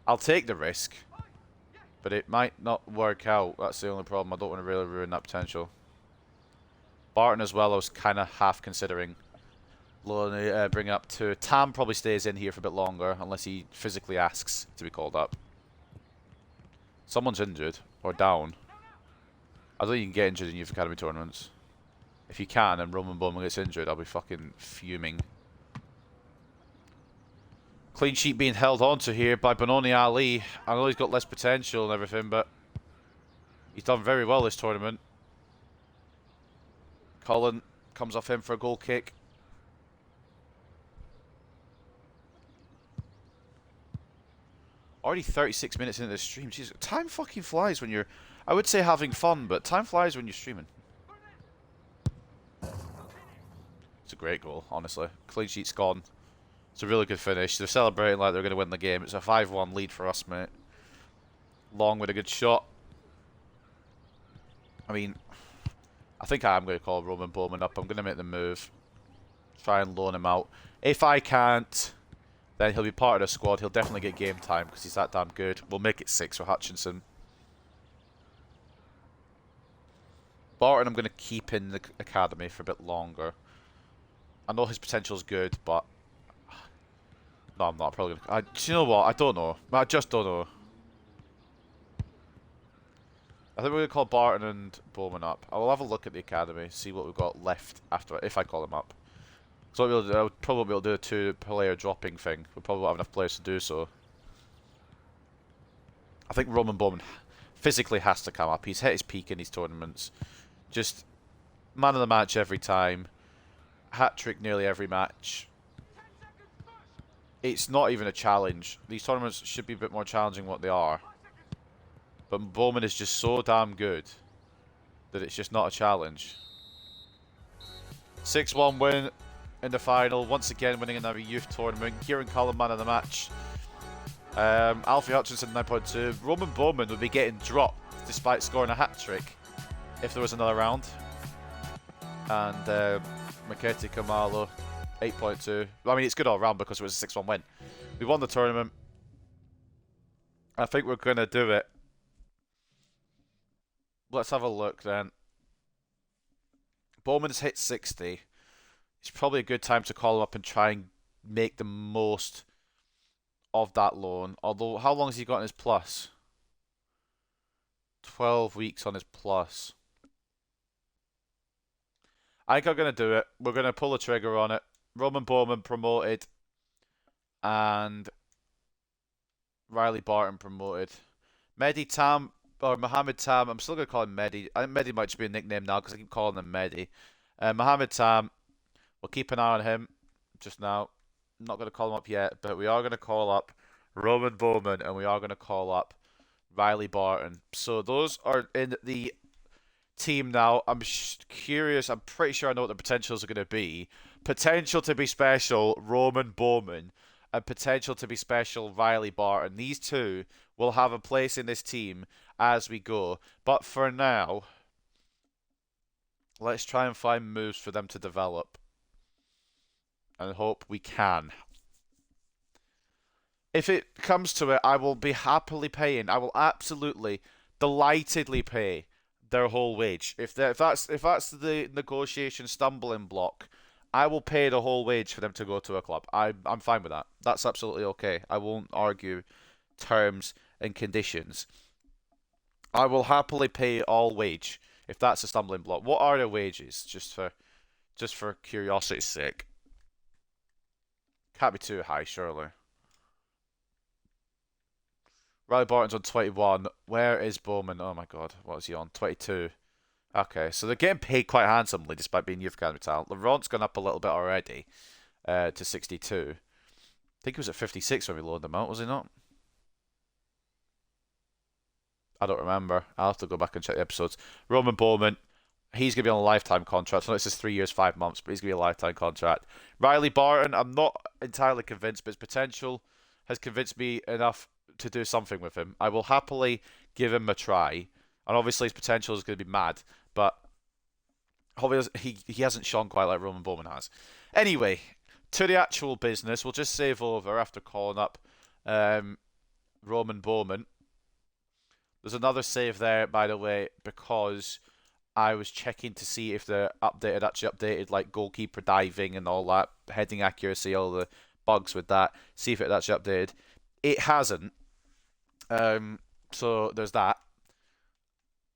I'll take the risk, but it might not work out. That's the only problem. I don't want to really ruin that potential. Barton as well, I was kind of half considering bring up to. Tam probably stays in here for a bit longer, unless he physically asks to be called up. Someone's injured, or down. I don't think you can get injured in Youth Academy tournaments. If you can, and Roman Bowman gets injured, I'll be fucking fuming. Clean sheet being held onto here by Benoni Ali. I know he's got less potential and everything, but he's done very well this tournament. Colin comes off him for a goal kick. Already 36 minutes into the stream. Jeez, time fucking flies when you're, I would say having fun, but time flies when you're streaming. It's a great goal, honestly. Clean sheet's gone. It's a really good finish. They're celebrating like they're going to win the game. It's a 5-1 lead for us, mate. Long with a good shot. I mean, I think I am going to call Roman Bowman up. I'm going to make the move. Try and loan him out. If I can't, then he'll be part of the squad. He'll definitely get game time because he's that damn good. We'll make it 6 for Hutchinson. Barton I'm going to keep in the academy for a bit longer. I know his potential's good, but... No, I'm not. Probably gonna... do you know what? I don't know. I just don't know. I think we're going to call Barton and Bowman up. I will have a look at the academy, see what we've got left after if I call them up. So I would probably be able to do a 2-player dropping thing. We probably won't have enough players to do so. I think Roman Bowman physically has to come up. He's hit his peak in these tournaments. Just man of the match every time. Hat-trick nearly every match. It's not even a challenge. These tournaments should be a bit more challenging than what they are. But Bowman is just so damn good that it's just not a challenge. 6-1 win in the final. Once again winning another youth tournament. Kieran Cullen man of the match. Alfie Hutchinson 9.2. Roman Bowman would be getting dropped despite scoring a hat-trick if there was another round. And Maketi Kamalo 8.2. I mean, it's good all round because it was a 6-1 win. We won the tournament. I think we're going to do it. Let's have a look then. Bowman's hit 60. It's probably a good time to call him up and try and make the most of that loan. Although, how long has he got in his plus? 12 weeks on his plus. I think I'm going to do it. We're going to pull the trigger on it. Roman Bowman promoted. And Riley Barton promoted. Mehdi Tam, or Mohammed Tam, I'm still going to call him Mehdi. I think Mehdi might just be a nickname now because I keep calling him Mehdi. Mohammed Tam, we'll keep an eye on him just now. I'm not going to call him up yet, but we are going to call up Roman Bowman and we are going to call up Riley Barton. So those are in the team now. I'm curious. I'm pretty sure I know what the potentials are going to be. Potential to be special, Roman Bowman. And potential to be special, Riley Barton. These two will have a place in this team as we go. But for now, let's try and find moves for them to develop. And hope we can. If it comes to it, I will be happily paying. I will absolutely, delightedly pay their whole wage. If that's the negotiation stumbling block, I will pay the whole wage for them to go to a club. I'm fine with that. That's absolutely okay. I won't argue terms and conditions. I will happily pay all wage if that's a stumbling block. What are the wages? Just for curiosity's sake. Can't be too high, surely. Riley Barton's on 21. Where is Bowman? Oh my god, what is he on? 22. Okay, so they're getting paid quite handsomely despite being Youth Academy talent. Laurent's gone up a little bit already to 62. I think he was at 56 when we loaned him out, was he not? I don't remember. I'll have to go back and check the episodes. Roman Bowman, he's going to be on a lifetime contract. So this is 3 years, 5 months, but he's going to be a lifetime contract. Riley Barton, I'm not entirely convinced, but his potential has convinced me enough to do something with him. I will happily give him a try. And obviously his potential is going to be mad, but obviously he hasn't shone quite like Roman Bowman has. Anyway, to the actual business, we'll just save over after calling up Roman Bowman. There's another save there, by the way, because I was checking to see if the update had actually updated, like goalkeeper diving and all that, heading accuracy, all the bugs with that. See if it had actually updated. It hasn't. So there's that.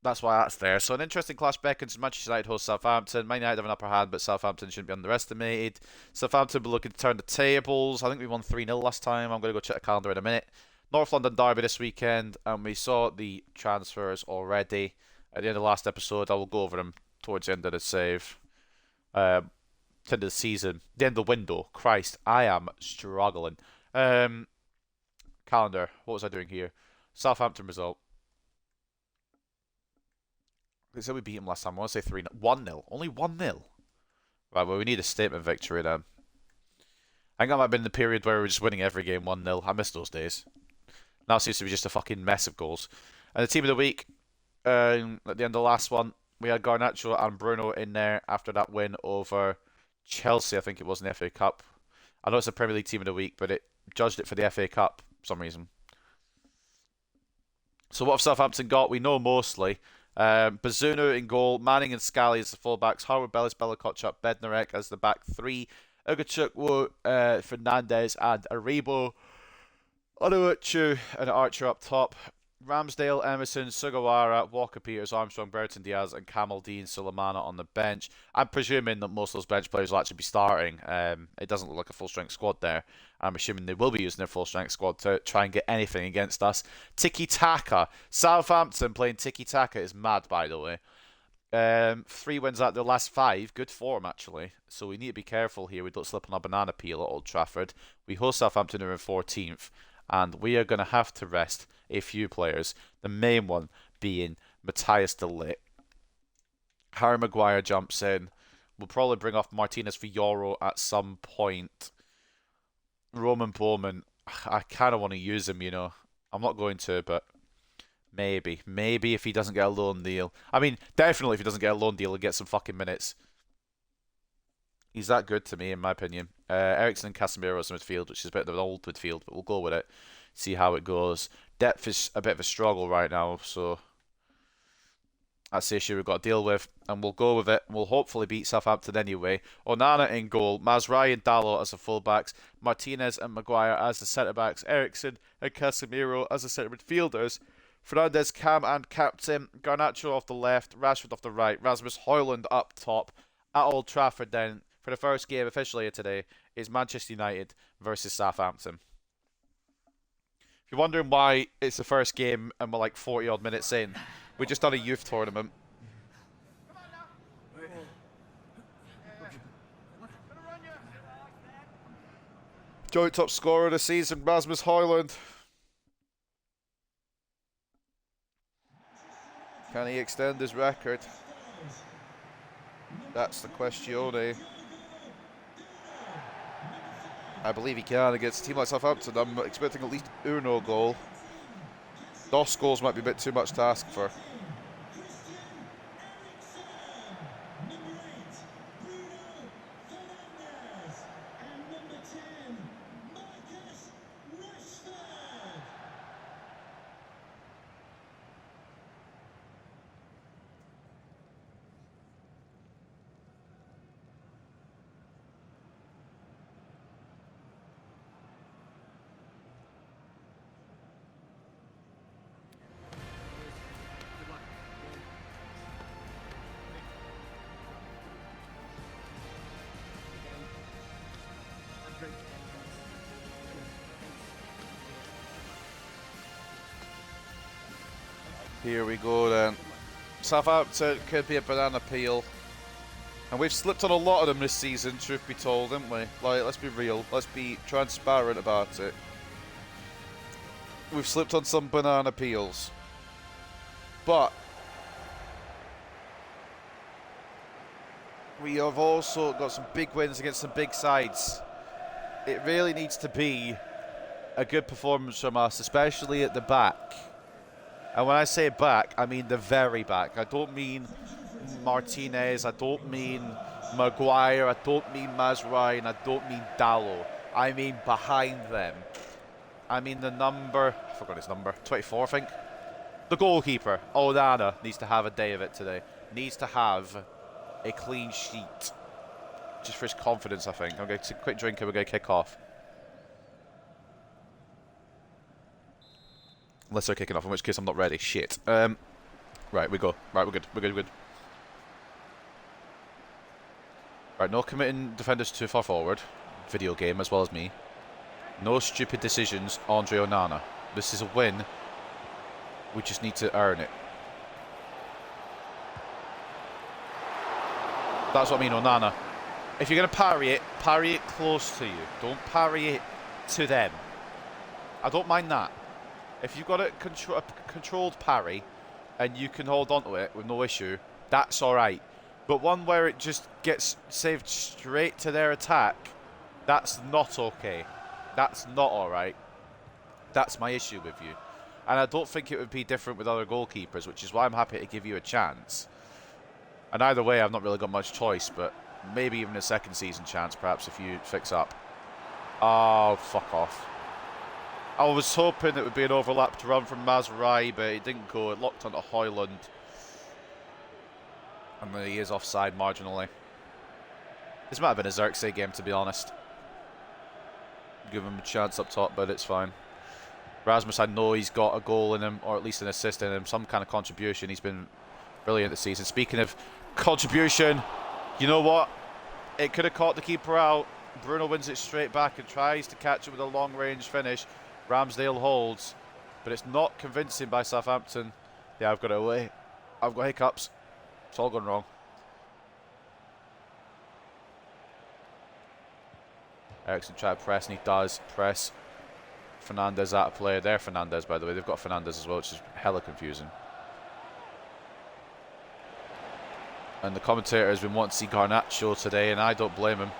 That's why that's there. So an interesting clash beckons. Manchester United host Southampton. Man United have an upper hand, but Southampton shouldn't be underestimated. Southampton will looking to turn the tables. I think we won 3-0 last time. I'm going to go check the calendar in a minute. North London derby this weekend, and we saw the transfers already at the end of the last episode. I will go over them towards the end of the save. End of the season. The end of the window. Christ, I am struggling. Calendar. What was I doing here? Southampton result. They said we beat him last time. I want to say 3-0. 1-0. Only 1-0. Right, well, we need a statement victory then. I think that might have been the period where we were just winning every game 1-0. I miss those days. Now it seems to be just a fucking mess of goals. And the team of the week, at the end of the last one, we had Garnacho and Bruno in there after that win over Chelsea, I think it was in the FA Cup. I know it's a Premier League team of the week, but it judged it for the FA Cup for some reason. So what have Southampton got? We know mostly. Bazunu in goal, Manning and Scally as the fullbacks, Harwood, Bellis, Bella-Kotchap, Bednarek as the back three, Ugachukwu, Fernandez and Aribo, Onuachu and Archer up top, Ramsdale, Emerson, Sugawara, Walker-Peters, Armstrong, Burton Diaz and Kamaldeen Sulemana on the bench. I'm presuming that most of those bench players will actually be starting. It doesn't look like a full-strength squad there. I'm assuming they will be using their full-strength squad to try and get anything against us. Tiki-taka. Southampton playing tiki-taka is mad, by the way. 3 wins out of their last 5. Good form, actually. So we need to be careful here. We don't slip on a banana peel at Old Trafford. We host Southampton in 14th. And we are going to have to rest a few players. The main one being Matthias de Ligt. Harry Maguire jumps in. We'll probably bring off Martinez for Euro at some point. Roman Bowman, I kind of want to use him, you know. I'm not going to, but maybe. Maybe if he doesn't get a loan deal. I mean, definitely if he doesn't get a loan deal, he'll get some fucking minutes. He's that good to me, in my opinion. Eriksen and Casemiro as midfield, which is a bit of an old midfield, but we'll go with it. See how it goes. Depth is a bit of a struggle right now, so that's the issue we've got to deal with, and we'll go with it. We'll hopefully beat Southampton anyway. Onana in goal, Mazraoui and Dalot as the fullbacks, Martinez and Maguire as the centre-backs, Eriksen and Casemiro as the centre midfielders, Fernandez, Cam and captain, Garnacho off the left, Rashford off the right, Rasmus Højlund up top. At Old Trafford then, for the first game officially here today, is Manchester United versus Southampton. If you're wondering why it's the first game and we're like 40 odd minutes in, we just done a youth tournament. Joint top scorer of the season, Rasmus Højlund. Can he extend his record? That's the question. I believe he can against a team like Southampton. I'm expecting at least uno goal. Dos goals might be a bit too much to ask for. Here we go then. Southampton could be a banana peel. And we've slipped on a lot of them this season, truth be told, haven't we? Like, let's be real. Let's be transparent about it. We've slipped on some banana peels. But we have also got some big wins against some big sides. It really needs to be a good performance from us, especially at the back. And when I say back, I mean the very back. I don't mean Martinez, I don't mean Maguire, I don't mean Mazraoui, and I don't mean Dallo. I mean behind them. I mean the number, I forgot his number, 24 I think. The goalkeeper, Onana, needs to have a day of it today. Needs to have a clean sheet. Just for his confidence, I think. I'm going to take a quick drink and we're going to kick off. Unless they're kicking off, in which case I'm not ready. Shit. Right, we go. Right, we're good. We're good, we're good. Right, no committing defenders too far forward. Video game as well as me. No stupid decisions, Andre Onana. This is a win. We just need to earn it. That's what I mean, Onana. If you're going to parry it close to you. Don't parry it to them. I don't mind that. If you've got a controlled parry and you can hold on to it with no issue, that's alright. But one where it just gets saved straight to their attack, that's not okay. That's not alright. That's my issue with you. And I don't think it would be different with other goalkeepers, which is why I'm happy to give you a chance. And either way, I've not really got much choice, but maybe even a second season chance, perhaps, if you fix up. Oh, fuck off. I was hoping it would be an overlapped run from Mazraoui, but it didn't go. It locked onto Højlund. And he is offside marginally. This might have been a Xerxes game, to be honest. Give him a chance up top, but it's fine. Rasmus, I know he's got a goal in him, or at least an assist in him, some kind of contribution. He's been brilliant this season. Speaking of contribution, you know what? It could have caught the keeper out. Bruno wins it straight back and tries to catch it with a long-range finish. Ramsdale holds, but it's not convincing by Southampton. Yeah, I've got it away. I've got hiccups. It's all gone wrong. Eriksen tried to press, and he does press. Fernandes out of play. They're Fernandes, by the way. They've got Fernandes as well, which is hella confusing. And the commentator has been wanting to see Garnacho today, and I don't blame him.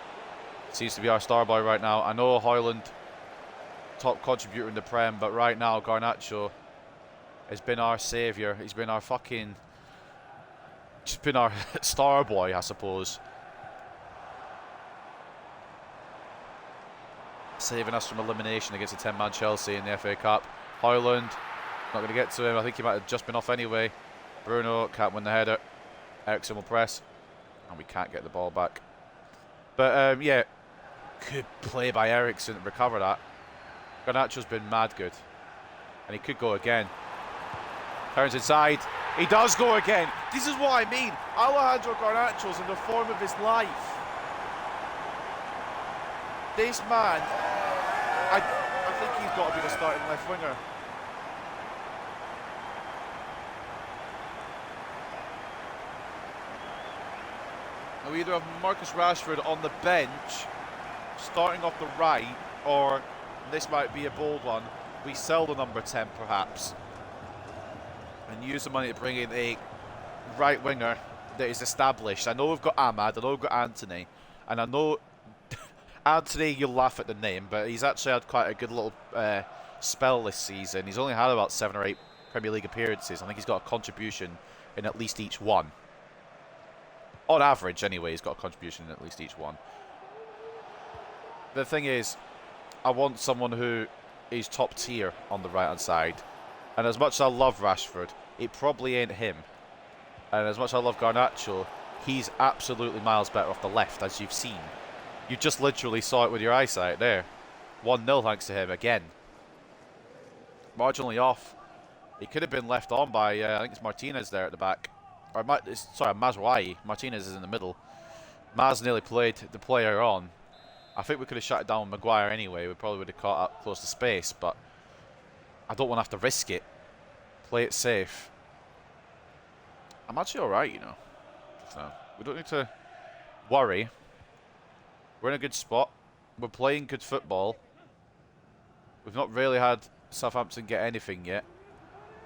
Seems to be our star boy right now. I know Højlund, top contributor in the Prem, but right now Garnacho has been our saviour. He's been our fucking... just been our star boy, I suppose. Saving us from elimination against a 10-man Chelsea in the FA Cup. Højlund, not going to get to him. I think he might have just been off anyway. Bruno can't win the header. Eriksen will press. And we can't get the ball back. But, yeah, good play by Eriksen to recover that. Garnacho's been mad good. And he could go again. Turns inside. He does go again. This is what I mean. Alejandro Garnacho's in the form of his life. This man, I think he's got to be the starting left winger. Now we either have Marcus Rashford on the bench, starting off the right, or this might be a bold one. We sell the number 10 perhaps, and use the money to bring in a right winger that is established. I know we've got Ahmad, I know we've got Anthony, and I know Anthony, you'll laugh at the name, but he's actually had quite a good little spell this season. He's only had about 7 or 8 Premier League appearances. I think he's got a contribution in at least each one. On average, anyway, he's got a contribution in at least each one. The thing is, I want someone who is top tier on the right-hand side. And as much as I love Rashford, it probably ain't him. And as much as I love Garnacho, he's absolutely miles better off the left, as you've seen. You just literally saw it with your eyesight there. 1-0 thanks to him again. Marginally off. He could have been left on by, I think it's Martinez there at the back. Or, sorry, Mazraoui. Martinez is in the middle. Maz nearly played the player on. I think we could have shut it down with Maguire anyway. We probably would have caught up close to space, but I don't want to have to risk it. Play it safe. I'm actually alright, you know. So, we don't need to worry. We're in a good spot. We're playing good football. We've not really had Southampton get anything yet.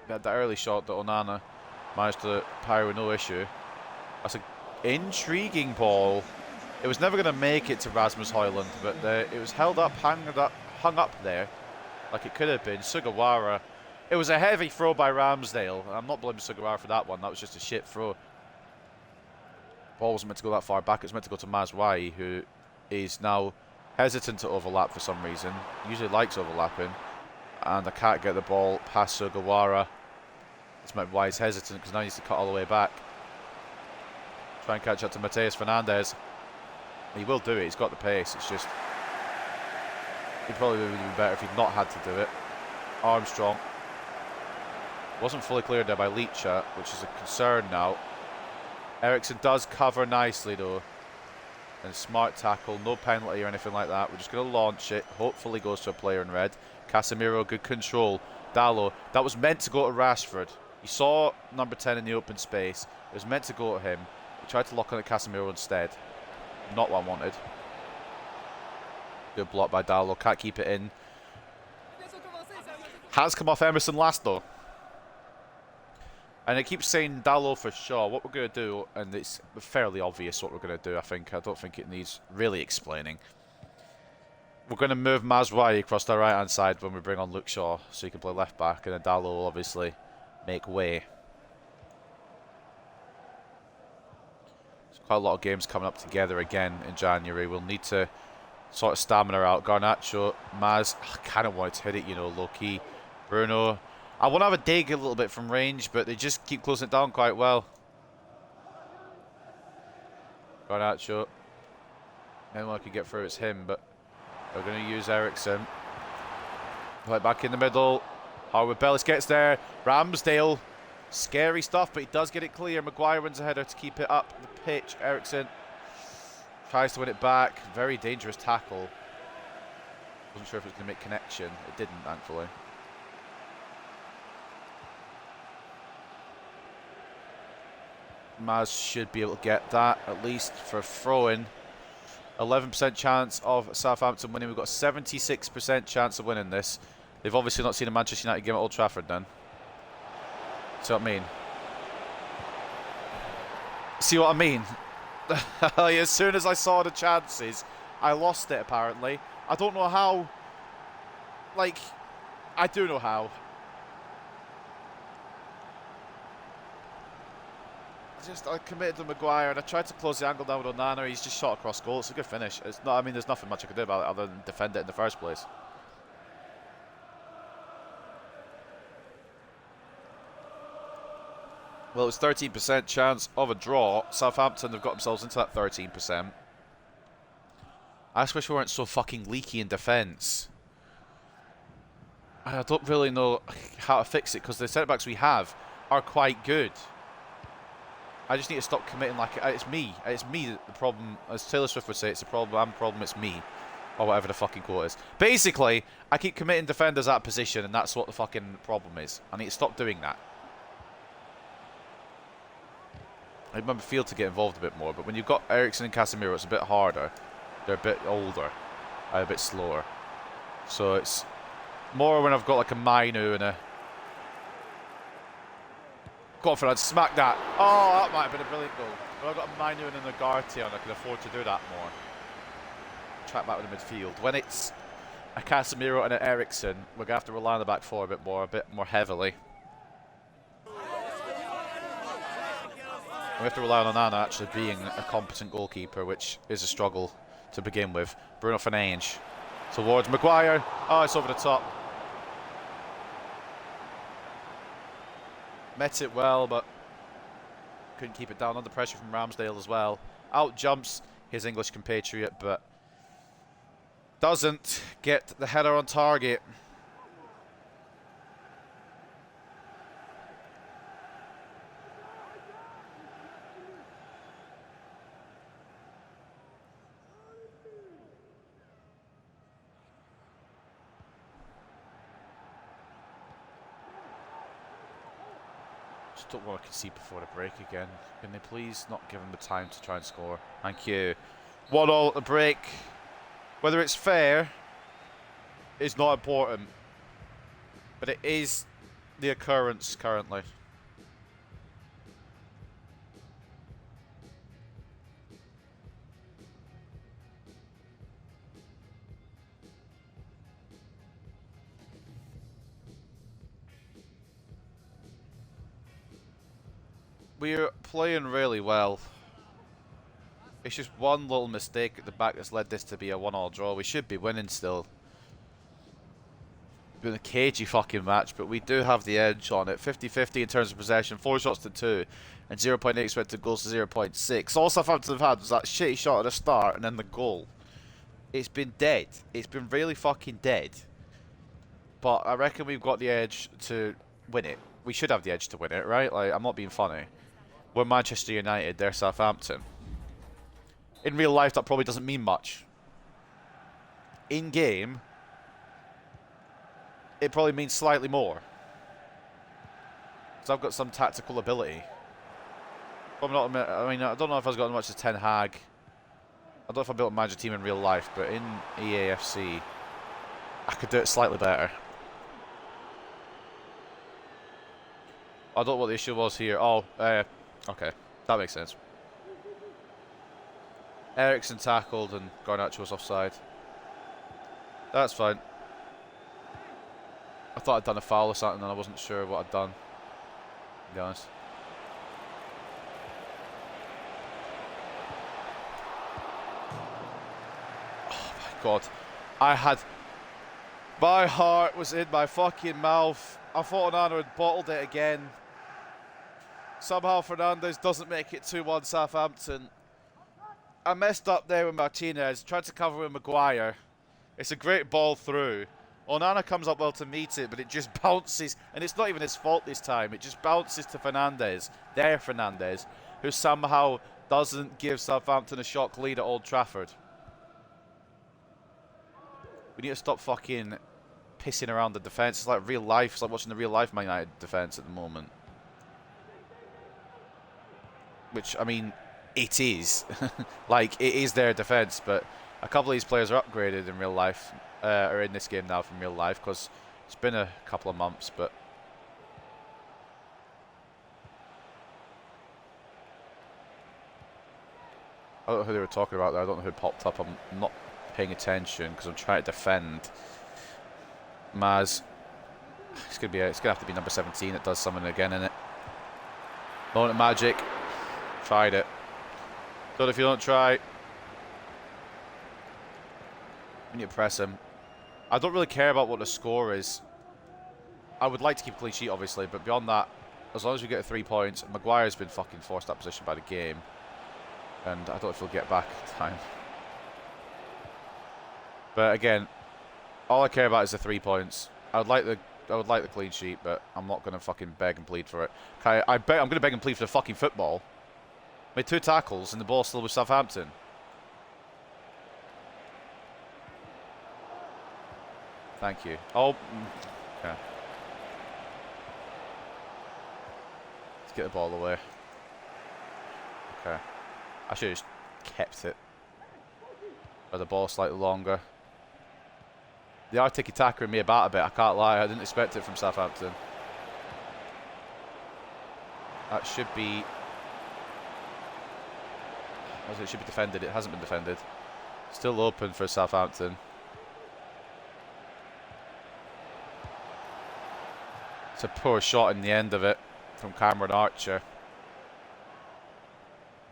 We had that early shot that Onana Managed to power with no issue. That's an intriguing ball. It was never going to make it to Rasmus Højlund, but it was hung up there like it could have been. Sugawara. It was a heavy throw by Ramsdale. I'm not blaming Sugawara for that one. That was just a shit throw. Ball wasn't meant to go that far back. It was meant to go to Mazwai, who is now hesitant to overlap for some reason. He usually likes overlapping. And I can't get the ball past Sugawara. That's why he's hesitant, because now he needs to cut all the way back. Try and catch up to Mateus Fernandes. He will do it. He's got the pace. It's just... he probably would have been better if he'd not had to do it. Armstrong. Wasn't fully cleared there by Leacher, which is a concern now. Eriksson does cover nicely, though. And smart tackle. No penalty or anything like that. We're just going to launch it. Hopefully goes to a player in red. Casemiro, good control. Dalot. That was meant to go to Rashford. He saw number 10 in the open space. It was meant to go to him. He tried to lock on at Casemiro instead. Not what I wanted. Good block by Dalot. Can't keep it in. Has come off Emerson last, though. And it keeps saying Dalot for sure. What we're going to do, and it's fairly obvious what we're going to do, I think. I don't think it needs really explaining. We're going to move Mazwai across the right-hand side when we bring on Luke Shaw, so he can play left-back, and then Dalot will obviously make way. There's quite a lot of games coming up together again in January. We'll need to sort of stamina out. Garnacho, Maz, I kind of wanted to hit it, you know, low-key. Bruno. I want to have a dig a little bit from range, but they just keep closing it down quite well. Garnacho. Anyone could get through, it's him, but we're going to use Eriksson. Right back in the middle. Harwood Bellis gets there. Ramsdale. Scary stuff, but he does get it clear. Maguire wins a header to keep it up the pitch. Eriksson tries to win it back. Very dangerous tackle. Wasn't sure if it was going to make connection. It didn't, thankfully. Maz should be able to get that, at least for throwing. 11% chance of Southampton winning. We've got a 76% chance of winning this. They've obviously not seen a Manchester United game at Old Trafford then. See what I mean? See what I mean? As soon as I saw the chances, I lost it apparently. I don't know how. Like, I do know how. I committed to Maguire and I tried to close the angle down with Onana. He's just shot across goal. It's a good finish. It's not. I mean, there's nothing much I could do about it other than defend it in the first place. Well, it's 13% chance of a draw. Southampton have got themselves into that 13%. I just wish we weren't so fucking leaky in defence. I don't really know how to fix it because the centre-backs we have are quite good. I just need to stop committing like it's me. It's me the problem. As Taylor Swift would say, it's the problem. I'm the problem. It's me, or whatever the fucking quote is. Basically, I keep committing defenders out of position, and that's what the fucking problem is. I need to stop doing that. I remember Field to get involved a bit more, but when you've got Eriksson and Casemiro, it's a bit harder. They're a bit older, a bit slower. So it's more when I've got like a Mainu and a. Confidence, smack that. Oh, that might have been a brilliant goal. But I've got a Mainu and a Nagarte on. I can afford to do that more. Track back with the midfield. When it's a Casemiro and an Eriksson, we're going to have to rely on the back four a bit more heavily. We have to rely on Onana actually being a competent goalkeeper, which is a struggle to begin with. Bruno Fernandes towards Maguire. Oh, it's over the top. Met it well, but couldn't keep it down. Under pressure from Ramsdale as well. Out jumps his English compatriot, but doesn't get the header on target. Don't want to concede before the break again. Can they please not give him the time to try and score? Thank you. 1-1 at the break. Whether it's fair is not important, but it is the occurrence currently. We're playing really well. It's just one little mistake at the back that's led this to be a 1-1 draw. We should be winning still. It's been a cagey fucking match, but we do have the edge on it. 50-50 in terms of possession, 4 shots to 2, and 0.8 expected goals to 0.6. All Southampton have had was that shitty shot at the start and then the goal. It's been dead. It's been really fucking dead. But I reckon we've got the edge to win it. We should have the edge to win it, right? Like, I'm not being funny. We're Manchester United, they're Southampton. In real life, that probably doesn't mean much. In game, it probably means slightly more. Because I've got some tactical ability. I'm not, I mean, I don't know if I've got as much as Ten Hag. I don't know if I built a manager team in real life, but in EAFC, I could do it slightly better. I don't know what the issue was here. Oh, okay. That makes sense. Ericsson tackled and Garnacho was offside. That's fine. I thought I'd done a foul or something and I wasn't sure what I'd done, to be honest. Oh my god. My heart was in my fucking mouth. I thought Onana had bottled it again. Somehow Fernandes doesn't make it 2-1 Southampton. I messed up there with Martinez, tried to cover with Maguire. It's a great ball through. Onana comes up well to meet it, but it just bounces, and it's not even his fault this time. It just bounces to Fernandes, Fernandes, who somehow doesn't give Southampton a shock lead at Old Trafford. We need to stop fucking pissing around the defence. It's like real life. It's like watching the real life Man United defence at the moment. Which, I mean, it is. Like, it is their defence, but a couple of these players are upgraded in real life, or in this game now from real life, because it's been a couple of months, but... I don't know who they were talking about there. I don't know who popped up. I'm not paying attention because I'm trying to defend. Maz. It's gonna have to be number 17 that does something again, innit? Moment of magic. Tried it. Good if you don't try. We need to press him. I don't really care about what the score is. I would like to keep a clean sheet, obviously, but beyond that, as long as we get 3 points, Maguire's been fucking forced that position by the game, and I don't know if he'll get back in time. But again, all I care about is the 3 points. I would like the clean sheet, but I'm not gonna fucking beg and plead for it. Okay, I'm gonna beg and plead for the fucking football. Made 2 tackles and the ball still with Southampton. Thank you. Oh, okay. Let's get the ball away. Okay. I should have just kept it. Or the ball slightly longer. They are tiki-taka me about a bit, I can't lie. I didn't expect it from Southampton. That should be... It should be defended. It hasn't been defended. Still open for Southampton. It's a poor shot in the end of it from Cameron Archer.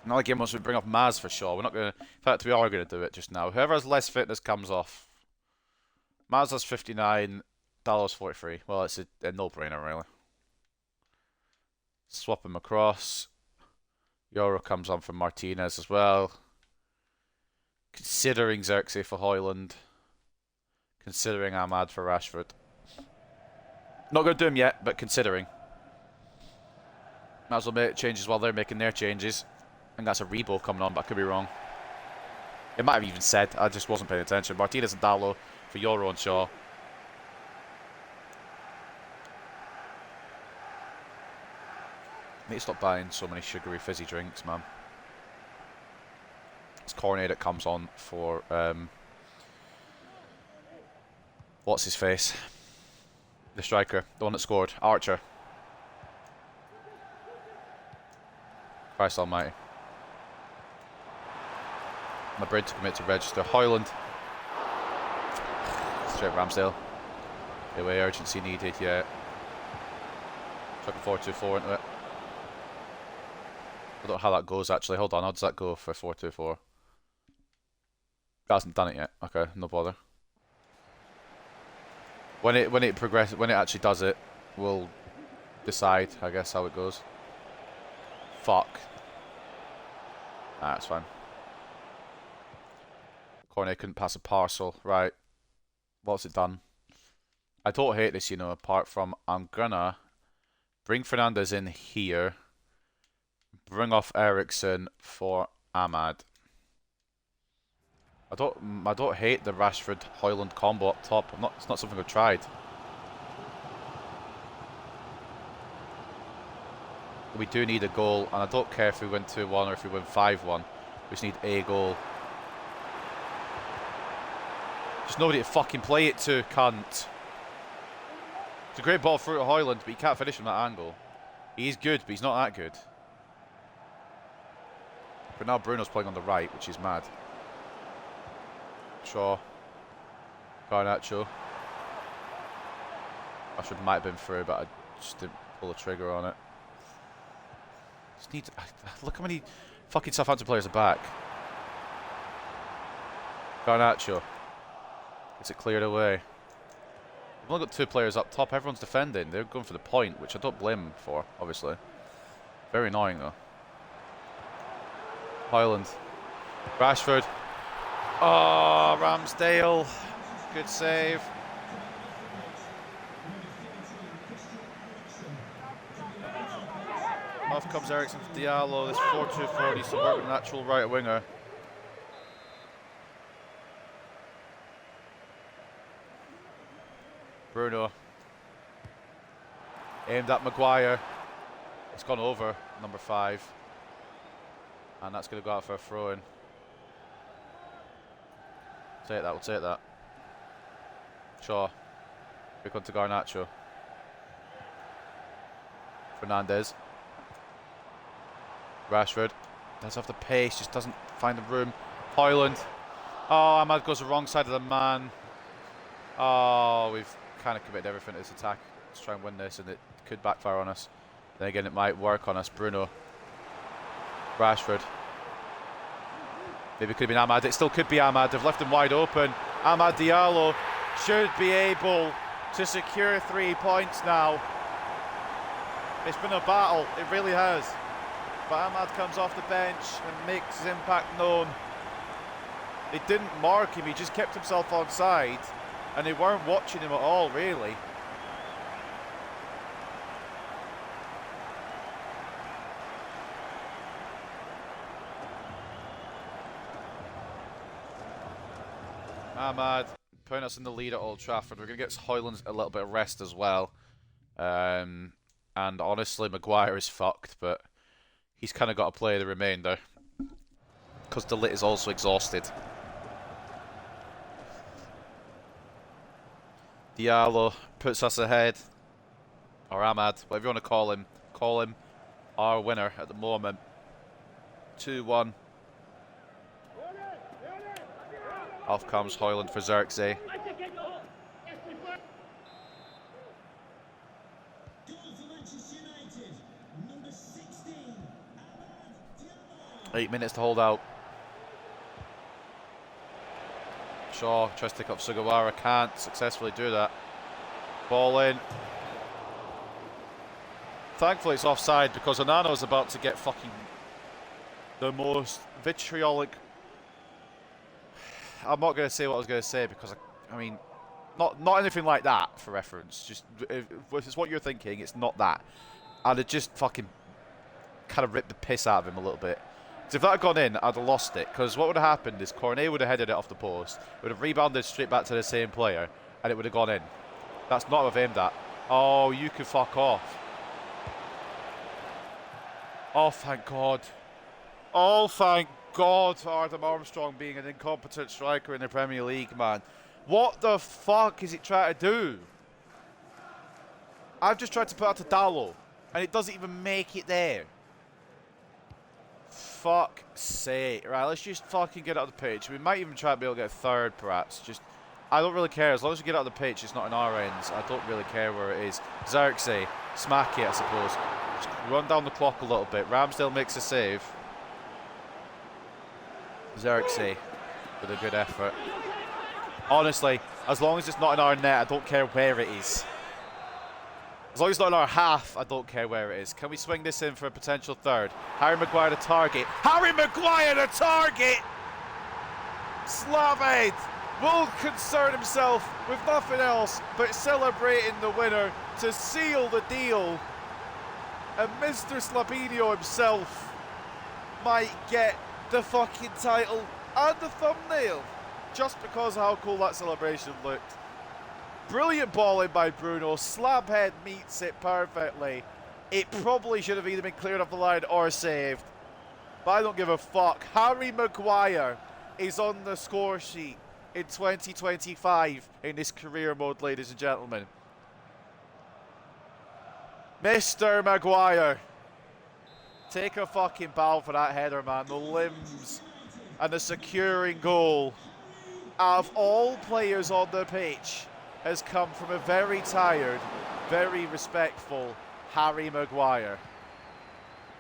Another game once we bring off Maz for sure. We're not going to... In fact, we are going to do it just now. Whoever has less fitness comes off. Maz has 59. Dallo's 43. Well, it's a no-brainer, really. Swap him across. Euro comes on from Martinez as well. Considering Xerxes for Højlund. Considering Ahmad for Rashford. Not going to do him yet, but considering. Might as well make changes while they're making their changes. I think that's a Rebo coming on, but I could be wrong. It might have even said, I just wasn't paying attention. Martinez and Dallo for Euro and Shaw. Need to stop buying so many sugary fizzy drinks, man. It's Cornet that comes on for what's his face? The striker, the one that scored, Archer. Christ almighty. Madrid to commit to register. Højlund. Straight Ramsdale. Away urgency needed, yeah. Chucking 4-2-4 into it. I don't know how that goes actually. Hold on, how does that go for 4-2-4? It hasn't done it yet. Okay, no bother. When it progresses, when it actually does it, we'll decide, I guess, how it goes. Fuck. Nah, that's fine. Cornet couldn't pass a parcel. Right. What's it done? I don't hate this, you know, apart from I'm gonna bring Fernandez in here. Bring off Ericsson for Ahmad. I don't hate the Rashford Højlund combo up top. It's not something I've tried. We do need a goal, and I don't care if we win 2-1 or if we win 5-1. We just need a goal. There's nobody to fucking play it to, cunt. It's a great ball through to Højlund, but he can't finish from that angle. He's good, but he's not that good. But now Bruno's playing on the right, which is mad. Shaw. Garnacho. Rashford might have been through, but I just didn't pull the trigger on it. Just need. Look how many fucking Southampton players are back. Garnacho. Gets it cleared away. We've only got 2 players up top. Everyone's defending. They're going for the point, which I don't blame them for, obviously. Very annoying, though. Højlund. Rashford. Oh, Ramsdale. Good save. Off comes Ericsson for Diallo. This 4-2-4 needs to work with an actual right winger. Bruno. Aimed at Maguire. It's gone over, number 5. And that's going to go out for a throw-in. Take that, we'll take that. Shaw. Quick on to Garnacho. Fernandez. Rashford. Does have the pace, just doesn't find the room. Højlund. Oh, Ahmad goes the wrong side of the man. Oh, we've kind of committed everything to this attack. Let's try and win this, and it could backfire on us. Then again, it might work on us. Bruno. Rashford. Maybe it could have been Ahmad. It still could be Ahmad. They've left him wide open. Amad Diallo should be able to secure 3 points now. It's been a battle. It really has. But Ahmad comes off the bench and makes his impact known. They didn't mark him. He just kept himself on side. And they weren't watching him at all, really. Ahmad putting us in the lead at Old Trafford. We're going to get Højlund a little bit of rest as well. And honestly, Maguire is fucked, but he's kind of got to play the remainder. Because De Ligt is also exhausted. Diallo puts us ahead. Or Ahmad, whatever you want to call him. Call him our winner at the moment. 2-1. Off comes Højlund for Xerxes. Eight minutes to hold out. Shaw tries to take up Sugawara, can't successfully do that. Ball in. Thankfully it's offside because Onana's about to get fucking the most vitriolic. I'm not going to say what I was going to say because I mean, not anything like that for reference. Just if it's what you're thinking, it's not that. And it just fucking kind of ripped the piss out of him a little bit. Because if that had gone in, I'd have lost it. Because what would have happened is Cornet would have headed it off the post, would have rebounded straight back to the same player, and it would have gone in. That's not what I've aimed at. Oh, you can fuck off. Oh, thank God. Oh, thank God for Adam Armstrong being an incompetent striker in the Premier League, man. What the fuck is it trying to do? I've just tried to put out to Dallo, and it doesn't even make it there. Fuck's sake. Right, let's just fucking get out of the pitch. We might even try to be able to get a third, perhaps. Just, I don't really care. As long as we get out of the pitch, it's not in our ends. I don't really care where it is. Xerxes, smack it, I suppose. Run down the clock a little bit. Ramsdale makes a save. Xerxes with a good effort. Honestly, as long as it's not in our net, I don't care where it is. As long as it's not in our half, I don't care where it is. Can we swing this in for a potential third? Harry Maguire to target. Harry Maguire to target! Slaved will concern himself with nothing else but celebrating the winner to seal the deal. And Mr. Slabinho himself might get the fucking title and the thumbnail just because of how cool that celebration looked. Brilliant balling by Bruno. Slabhead meets it perfectly. It probably should have either been cleared off the line or saved, but I don't give a fuck. Harry Maguire is on the score sheet in 2025 in this career mode, ladies and gentlemen. Mr. Maguire, take a fucking bow for that header, man. The limbs and the securing goal of all players on the pitch has come from a very tired, very respectful Harry Maguire.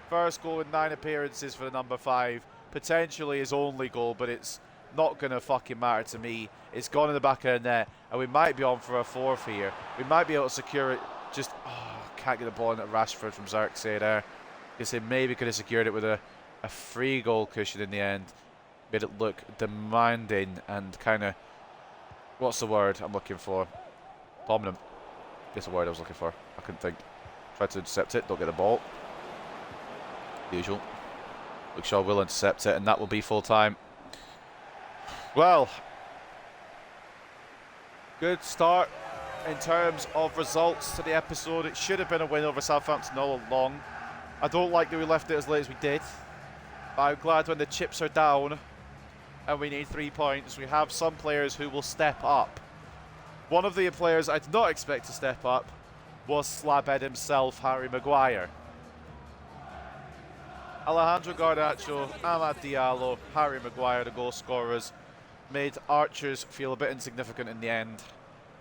First goal in 9 appearances for the number 5. Potentially his only goal, but it's not going to fucking matter to me. It's gone in the back of the net, and we might be on for a 4th here. We might be able to secure it. Just, can't get the ball in at Rashford from Xerxes there. Because they maybe could have secured it with a free goal cushion in the end. Made it look demanding and kind of, what's the word I'm looking for? Dominant. That's the word I was looking for. I couldn't think. Tried to intercept it, don't get the ball. Usual. Luke Shaw will intercept it, and that will be full time. Well, good start in terms of results to the episode. It should have been a win over Southampton all along. I don't like that we left it as late as we did, but I'm glad when the chips are down and we need 3 points, we have some players who will step up. One of the players I did not expect to step up was Slabhead himself, Harry Maguire. Alejandro Garnacho, Amad Diallo, Harry Maguire, the goal scorers, made Archers feel a bit insignificant in the end.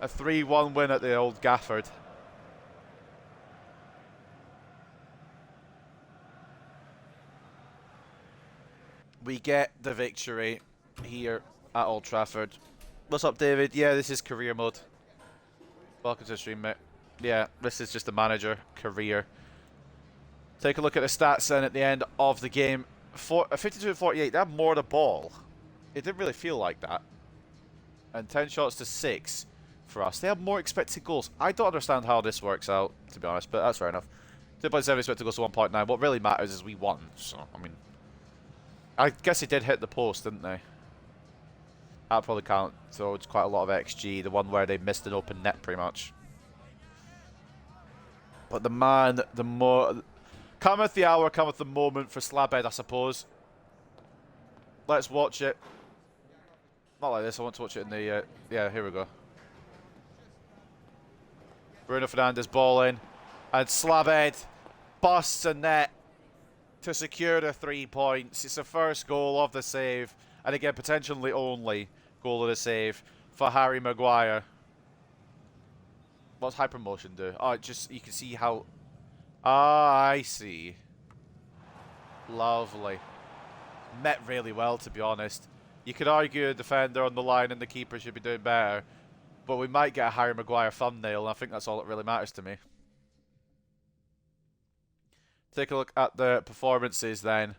A 3-1 win at the Old Gafford. We get the victory here at Old Trafford. What's up, David? Yeah, this is career mode. Welcome to the stream, mate. Yeah, this is just the manager career. Take a look at the stats then at the end of the game. 52-48, they had more of the ball. It didn't really feel like that. And 10 shots to 6 for us. They have more expected goals. I don't understand how this works out, to be honest, but that's fair enough. 2.7 expected goals to 1.9. What really matters is we won. So, I mean, I guess they did hit the post, didn't they? That'll probably count. So it's quite a lot of XG. The one where they missed an open net, pretty much. But the man, the more... Cometh the hour, cometh the moment for Slabhead, I suppose. Let's watch it. Not like this, I want to watch it in the... yeah, here we go. Bruno Fernandes ball in. And Slabhead busts a net to secure the 3 points. It's the first goal of the save. And again, potentially only goal of the save for Harry Maguire. What's hypermotion do? Oh, just, you can see how... Ah, I see. Lovely. Met really well, to be honest. You could argue a defender on the line and the keeper should be doing better. But we might get a Harry Maguire thumbnail, and I think that's all that really matters to me. Take a look at the performances then.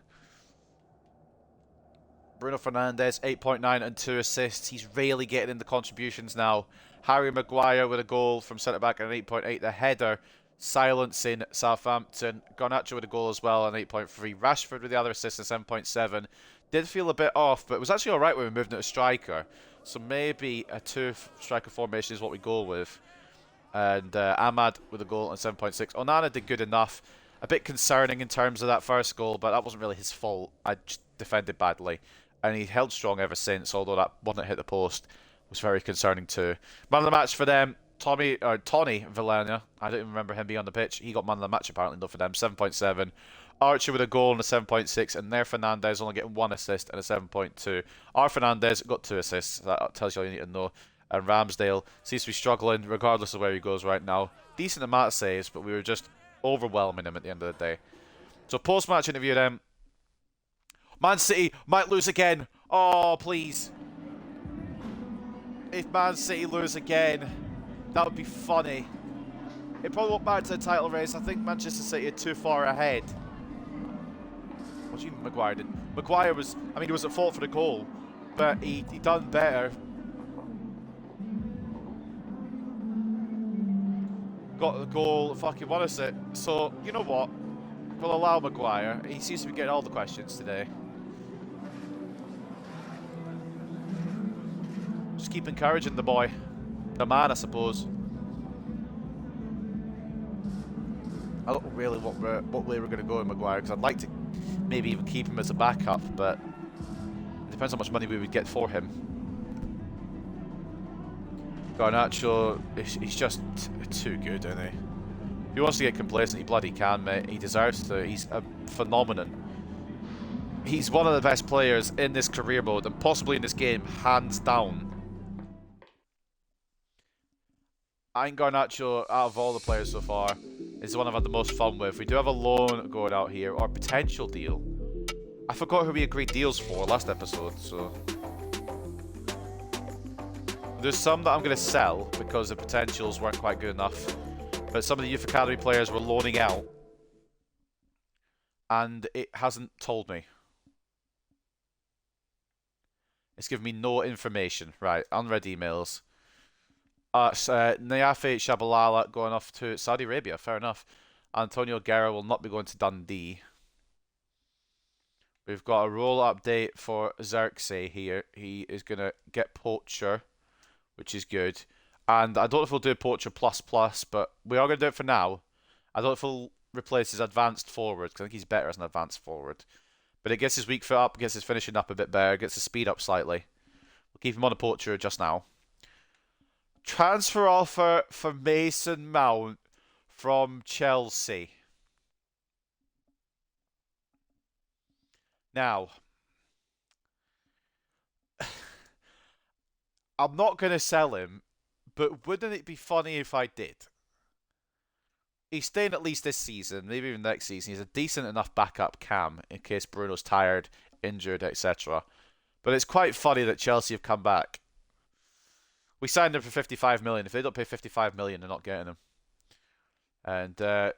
Bruno Fernandes, 8.9 and 2 assists. He's really getting in the contributions now. Harry Maguire with a goal from centre-back and an 8.8. The header silencing Southampton. Garnacho with a goal as well, and 8.3. Rashford with the other assist and 7.7. Did feel a bit off, but it was actually alright when we moved into striker. So maybe a 2-striker formation is what we go with. And Amad with a goal and 7.6. Onana did good enough. A bit concerning in terms of that first goal, but that wasn't really his fault. I just defended badly. And he held strong ever since, although that one that hit the post was very concerning too. Man of the match for them, Tony Villena. I don't even remember him being on the pitch. He got man of the match apparently though for them, 7.7. Archer with a goal and a 7.6, and their Fernandes only getting 1 assist and a 7.2. Our Fernandes got 2 assists. That tells you all you need to know. And Ramsdale seems to be struggling regardless of where he goes right now. Decent amount of saves, but we were just overwhelming him at the end of the day. So post-match interview then. Man City might lose again. Oh, please. If Man City lose again, that would be funny. It probably won't matter to the title race. I think Manchester City are too far ahead. What do you mean Maguire did? Maguire was, I mean, he was at fault for the goal, but he done better. Got the goal, fucking won us it. So, you know what? We'll allow Maguire. He seems to be getting all the questions today. Just keep encouraging the boy. The man, I suppose. I don't really what way we're going to go with Maguire, because I'd like to maybe even keep him as a backup, but it depends how much money we would get for him. Garnacho, he's just too good, isn't he? If he wants to get complacent, he bloody can, mate. He deserves to. He's a phenomenon. He's one of the best players in this career mode, and possibly in this game, hands down. I think Garnacho, out of all the players so far, is the one I've had the most fun with. We do have a loan going out here, or potential deal. I forgot who we agreed deals for last episode, so... There's some that I'm going to sell because the potentials weren't quite good enough. But some of the Youth Academy players were loaning out. And it hasn't told me. It's given me no information. Right, unread emails. EAFC Shabalala going off to Saudi Arabia. Fair enough. Antonio Guerra will not be going to Dundee. We've got a role update for Xerxes here. He is going to get Poacher, which is good. And I don't know if we'll do Poacher plus, but we are going to do it for now. I don't know if he'll replace his advanced forward, because I think he's better as an advanced forward. But it gets his weak foot up, gets his finishing up a bit better, gets his speed up slightly. We'll keep him on a Poacher just now. Transfer offer for Mason Mount from Chelsea. Now, I'm not going to sell him, but wouldn't it be funny if I did? He's staying at least this season, maybe even next season. He's a decent enough backup cam in case Bruno's tired, injured, etc. But it's quite funny that Chelsea have come back. We signed him for 55 million. If they don't pay 55 million, they're not getting him. And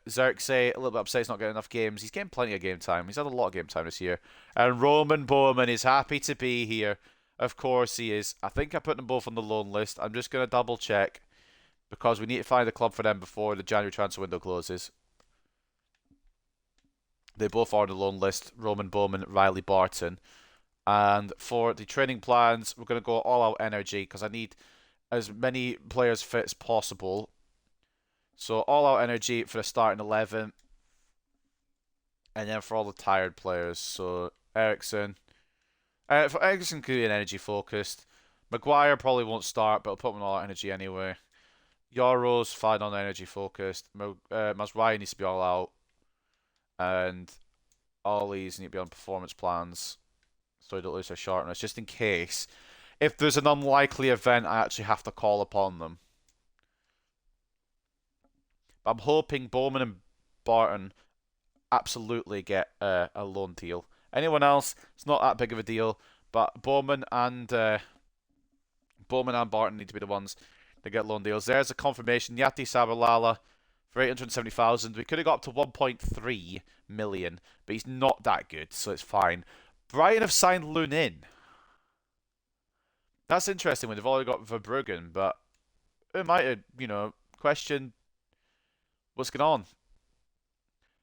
Xerxes, a little bit upset he's not getting enough games. He's getting plenty of game time. He's had a lot of game time this year. And Roman Bowman is happy to be here. Of course he is. I think I put them both on the loan list. I'm just going to double check, because we need to find a club for them before the January transfer window closes. They both are on the loan list. Roman Bowman, Riley Barton. And for the training plans, we're going to go all out energy, because I need as many players fit as possible. So all out energy for the starting 11. And then for all the tired players. So Ericsson. For Ericsson could be an energy focused. Maguire probably won't start, but I'll put him on all out energy anyway. Yoro's fine on energy focused. Mazraoui needs to be all out. And all these need to be on performance plans, so they don't lose their sharpness, just in case. If there's an unlikely event, I actually have to call upon them. But I'm hoping Bowman and Barton absolutely get a loan deal. Anyone else, it's not that big of a deal. But Bowman and Barton need to be the ones that get loan deals. There's a confirmation. Yati Sabalala for 870,000. We could have got up to 1.3 million, but he's not that good, so it's fine. Brighton have signed Lunin. That's interesting when they've already got Verbruggen, but it might have, questioned what's going on.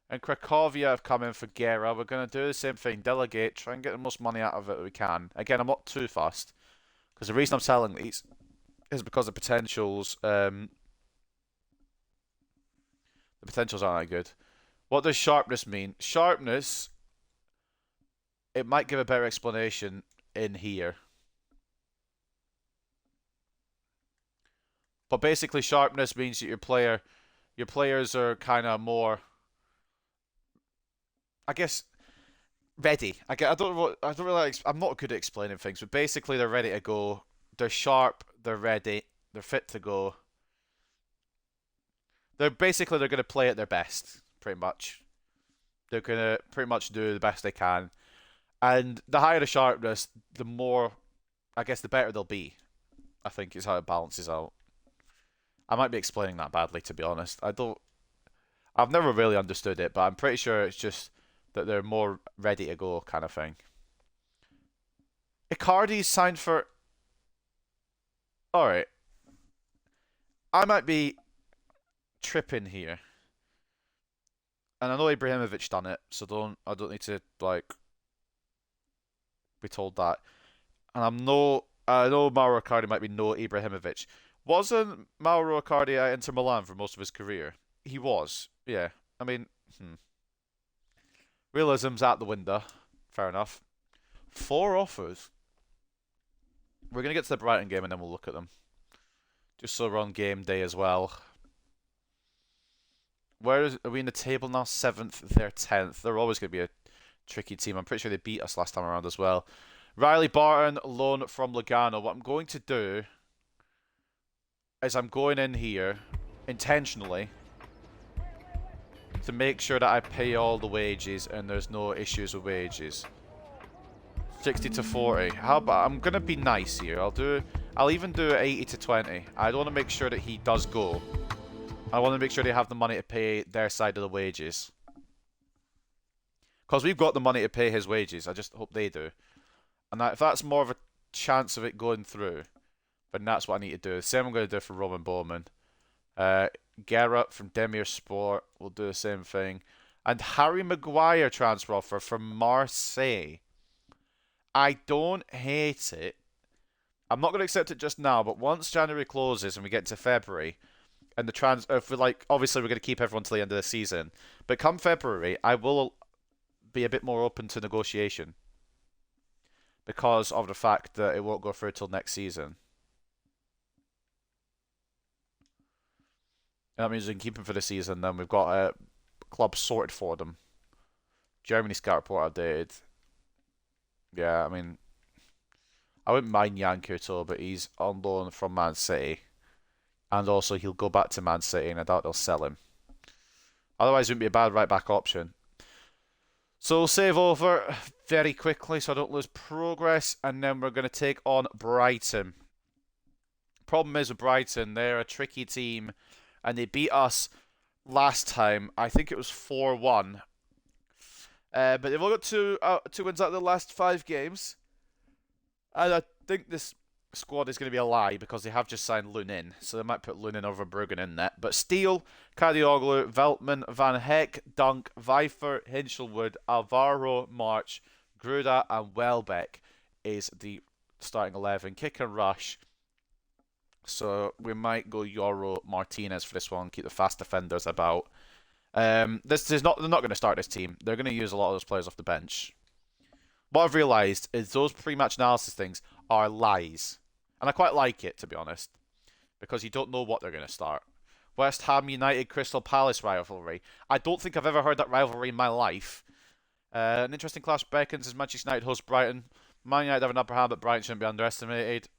And Cracovia have come in for Guerra. We're going to do the same thing. Delegate. Try and get the most money out of it that we can. Again, I'm not too fast, because the reason I'm selling these is because the potentials aren't that good. What does sharpness mean? Sharpness, it might give a better explanation in here. But basically, sharpness means that your players are kind of more, I guess, ready. I'm not good at explaining things, but basically they're ready to go. They're sharp. They're ready. They're fit to go. They're going to play at their best. pretty much. They're going to pretty much do the best they can. And the higher the sharpness, the more, I guess, the better they'll be. I think is how it balances out. I might be explaining that badly, to be honest. I've never really understood it, but I'm pretty sure it's just that they're more ready to go kind of thing. Icardi's signed for... Alright. I might be tripping here. And I know Ibrahimovic done it, so I don't need to, like, be told that. And I know Mauro Icardi might be no Ibrahimovic. Wasn't Mauro Icardi at Inter Milan for most of his career? He was, yeah. I mean, realism's out the window. Fair enough. 4 offers. We're going to get to the Brighton game and then we'll look at them. Just so we're on game day as well. Are we in the table now? 7th, they're 10th. They're always going to be a tricky team. I'm pretty sure they beat us last time around as well. Riley Barton, loan from Lugano. What I'm going to do is I'm going in here intentionally to make sure that I pay all the wages and there's no issues with wages. 60 to 40. How about I'm gonna be nice here. I'll even do 80 to 20. I want to make sure that he does go. I want to make sure they have the money to pay their side of the wages. Because we've got the money to pay his wages. I just hope they do. And if that's more of a chance of it going through, then that's what I need to do. The same I'm going to do for Roman Bowman. Gerrard from Demir Sport will do the same thing. And Harry Maguire transfer offer from Marseille. I don't hate it. I'm not going to accept it just now, but once January closes and we get to February, and if we obviously we're going to keep everyone till the end of the season, but come February, I will be a bit more open to negotiation because of the fact that it won't go through till next season. And that means we can keep him for the season. Then we've got a club sorted for them. Germany scout report updated. Yeah, I mean, I wouldn't mind Yan Couto, but he's on loan from Man City. And also, he'll go back to Man City, and I doubt they'll sell him. Otherwise, it wouldn't be a bad right-back option. So we'll save over very quickly so I don't lose progress. And then we're going to take on Brighton. Problem is with Brighton, they're a tricky team. And they beat us last time. I think it was 4-1. But they've only got two wins out of the last 5 games. And I think this squad is going to be a lie because they have just signed Lunin. So they might put Lunin over Bruggen in net. But Steele, Kadioglu, Veltman, Van Heck, Dunk, Vifer, Hinchelwood, Alvaro, March, Gruda and Welbeck is the starting 11. Kick and rush. So we might go Yoro Martinez for this one. Keep the fast defenders about. They're not going to start this team. They're going to use a lot of those players off the bench. What I've realised is those pre-match analysis things are lies. And I quite like it, to be honest. Because you don't know what they're going to start. West Ham United Crystal Palace rivalry. I don't think I've ever heard that rivalry in my life. An interesting clash beckons as Manchester United host Brighton. Man United have an upper hand, but Brighton shouldn't be underestimated.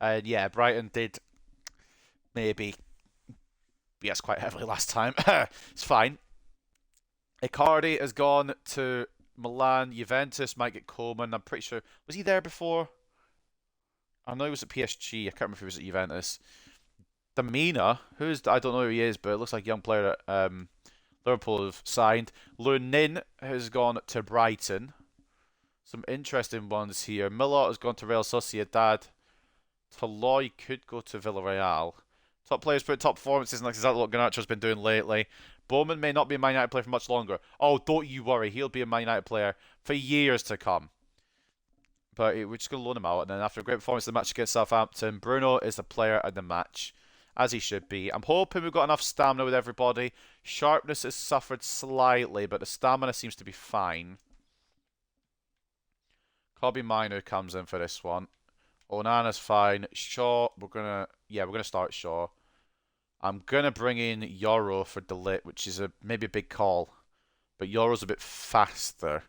And yeah, Brighton did maybe yes quite heavily last time. It's fine. Icardi has gone to Milan. Juventus might get Coleman. I'm pretty sure. Was he there before? I know he was at PSG. I can't remember if he was at Juventus. Damina, I don't know who he is, but it looks like a young player that Liverpool have signed. Lunin has gone to Brighton. Some interesting ones here. Milot has gone to Real Sociedad. Toloi could go to Villarreal. Top players put top performances, and that's exactly what Garnacho's been doing lately. Bowman may not be a Man United player for much longer. Oh, don't you worry. He'll be a Man United player for years to come. But we're just going to loan him out. And then after a great performance in the match against Southampton, Bruno is the player of the match, as he should be. I'm hoping we've got enough stamina with everybody. Sharpness has suffered slightly, but the stamina seems to be fine. Kobe Minu comes in for this one. Onana's fine. Shaw, we're gonna start Shaw. I'm gonna bring in Yoro for Delit, which is maybe a big call, but Yoro's a bit faster.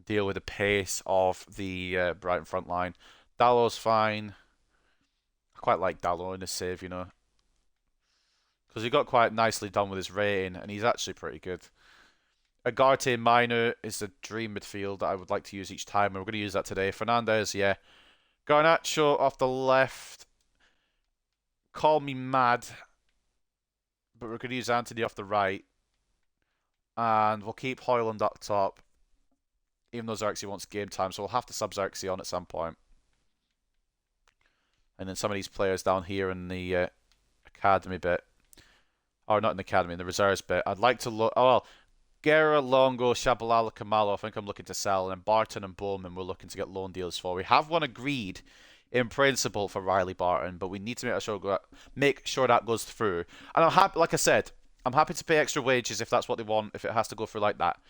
Deal with the pace of the Brighton front line. Dallow's fine. I quite like Dallow in the save, you know, because he got quite nicely done with his rating, and he's actually pretty good. Agarte Minor is the dream midfield that I would like to use each time, and we're going to use that today. Fernandez, yeah. Garnacho off the left. Call me mad, but we're going to use Anthony off the right. And we'll keep Højlund up top, even though Xerxes wants game time, so we'll have to sub Xerxes on at some point. And then some of these players down here in the academy bit, or not in the academy, in the reserves bit, I'd like to look. Oh, well, Guerra, Longo, Shabalala, Kamalo, I think I'm looking to sell. And then Barton and Bowman we're looking to get loan deals for. We have one agreed in principle for Riley Barton, but we need to make sure that goes through. And I'm happy, like I said, I'm happy to pay extra wages if that's what they want, if it has to go through like that.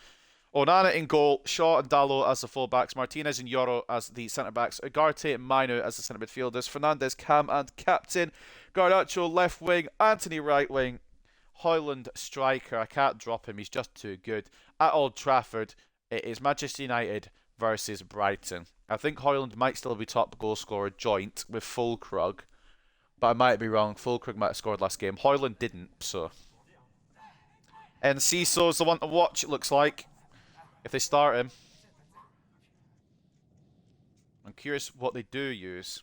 Onana in goal, Shaw and Dallo as the fullbacks, Martinez and Yoro as the centre-backs, Ugarte and Mino as the centre midfielders, Fernandez, Cam and captain, Garnacho left wing, Anthony right wing, Højlund striker. I can't drop him, he's just too good. At Old Trafford, it is Manchester United versus Brighton. I think Højlund might still be top goal scorer joint with Fulkrug, but I might be wrong. Fulkrug might have scored last game. Højlund didn't, so. And Cecil's the one to watch, it looks like, if they start him. I'm curious what they do use.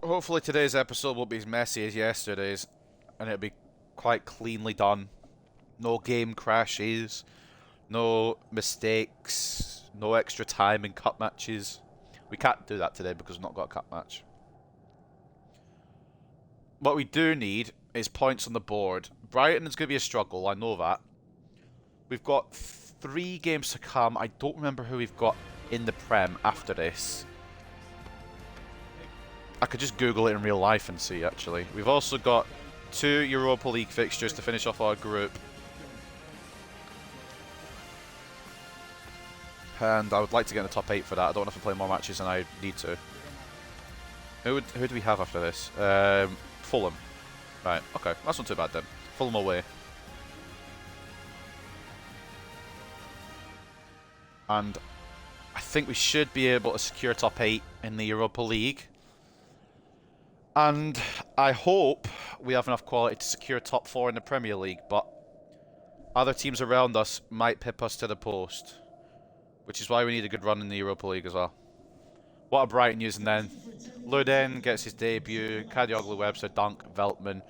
Hopefully today's episode won't be as messy as yesterday's, and it'll be quite cleanly done. No game crashes, no mistakes, no extra time in cup matches. We can't do that today because we've not got a cup match. What we do need is points on the board. Brighton is going to be a struggle, I know that. We've got 3 games to come. I don't remember who we've got in the Prem after this. I could just Google it in real life and see, actually. We've also got 2 Europa League fixtures to finish off our group. And I would like to get in the top 8 for that. I don't have to play more matches than I need to. Who do we have after this? Fulham. Right, okay. That's not too bad then. Fulham away. And I think we should be able to secure top 8 in the Europa League. And I hope we have enough quality to secure top 4 in the Premier League, but other teams around us might pip us to the post, which is why we need a good run in the Europa League as well. What are Brighton using then? Luden gets his debut, Kadioglu, Webster, Dunk, Veltman,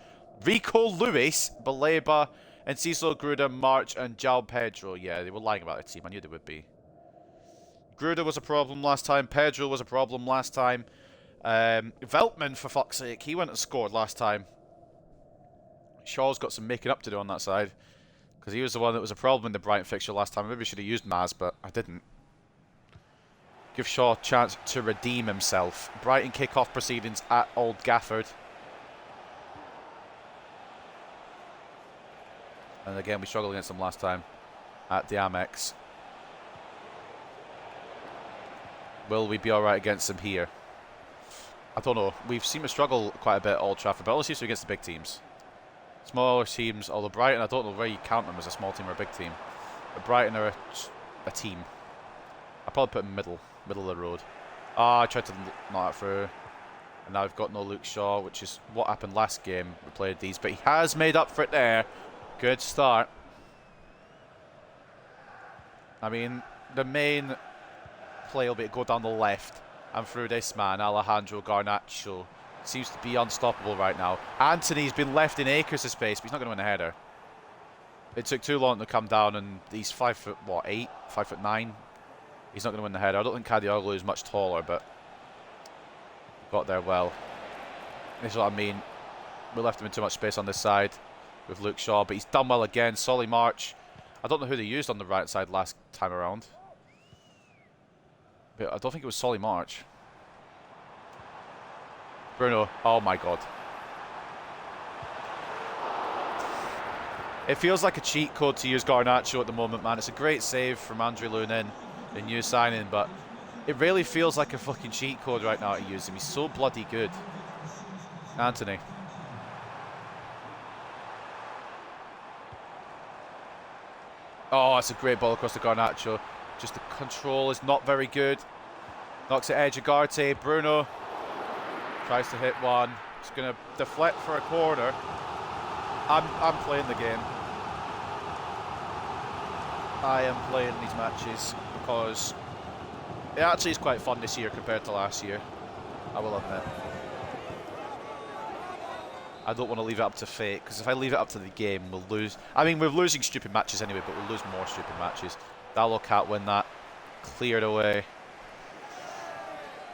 Rico Lewis, Baleba, and Cecil, Gruda, March, and João Pedro. Yeah, they were lying about their team. I knew they would be. Gruda was a problem last time. Pedro was a problem last time. Veltman, for fuck's sake, he went and scored last time. Shaw's got some making up to do on that side, because he was the one that was a problem in the Brighton fixture last time. I maybe should have used Maz, but I didn't. Give Shaw a chance to redeem himself. Brighton kick-off proceedings at Old Gafford. And again, we struggled against them last time at the Amex. Will we be alright against them here? I don't know. We've seen to struggle quite a bit at Old Trafford, but always seems to be against the big teams. Smaller teams, although Brighton, I don't know where you count them as a small team or a big team. But Brighton are a team. I'll probably put them middle of the road. Ah, I tried to knock that through. And now we've got no Luke Shaw, which is what happened last game we played these. But he has made up for it there. Good start. I mean, the main play will be to go down the left. And through this man, Alejandro Garnacho. Seems to be unstoppable right now. Anthony's been left in acres of space, but he's not going to win a header. It took too long to come down, and he's 5'8", 5'9". He's not going to win the header. I don't think Kadioglu is much taller, but got there well. This is what I mean. We left him in too much space on this side with Luke Shaw, but he's done well again. Solly March. I don't know who they used on the right side last time around. But I don't think it was Solly March. Bruno, oh my god. It feels like a cheat code to use Garnacho at the moment, man. It's a great save from Andre Lunin, the new signing, but It really feels like a fucking cheat code right now to use him. He's so bloody good. Anthony. Oh, it's a great ball across to Garnacho. Just the control is not very good. Knocks it edge, Ugarte. Bruno tries to hit one. It's going to deflect for a corner. I'm playing the game. I am playing these matches because it actually is quite fun this year compared to last year. I will admit. I don't want to leave it up to fate, because if I leave it up to the game, we'll lose. I mean, we're losing stupid matches anyway, but we'll lose more stupid matches. Dallo can't win that. Cleared away.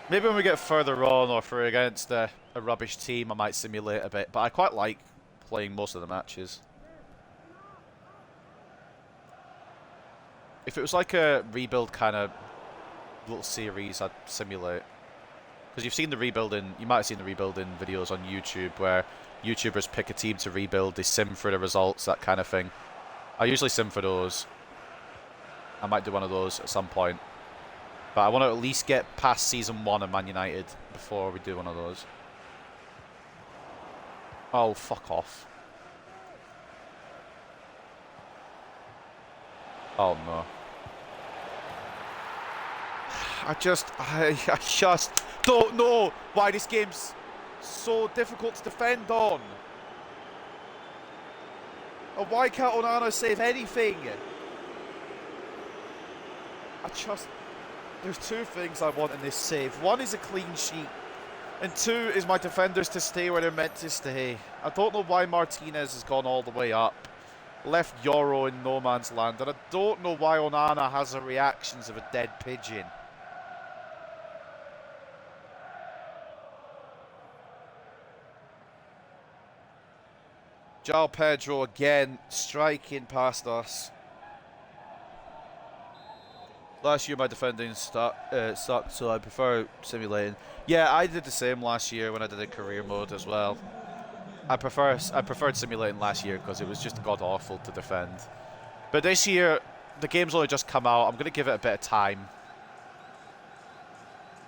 Maybe when we get further on, or if we're against a rubbish team, I might simulate a bit. But I quite like playing most of the matches. If it was like a rebuild kind of little series, I'd simulate. Because you've seen the rebuilding, you might have seen the rebuilding videos on YouTube where YouTubers pick a team to rebuild, they sim for the results, that kind of thing. I usually sim for those. I might do one of those at some point. But I want to at least get past Season 1 of Man United before we do one of those. Oh, fuck off. Oh, no. I just don't know why this game's so difficult to defend on. And why can't Onana save anything? There's two things I want in this save. One is a clean sheet, and two is my defenders to stay where they're meant to stay. I don't know why Martinez has gone all the way up. Left Euro in no man's land, and I don't know why Onana has the reactions of a dead pigeon. João Pedro again striking past us. Last year my defending sucked, so I prefer simulating. Yeah, I did the same last year when I did a career mode as well. I preferred simulating last year because it was just god awful to defend. But this year, the game's only just come out. I'm going to give it a bit of time,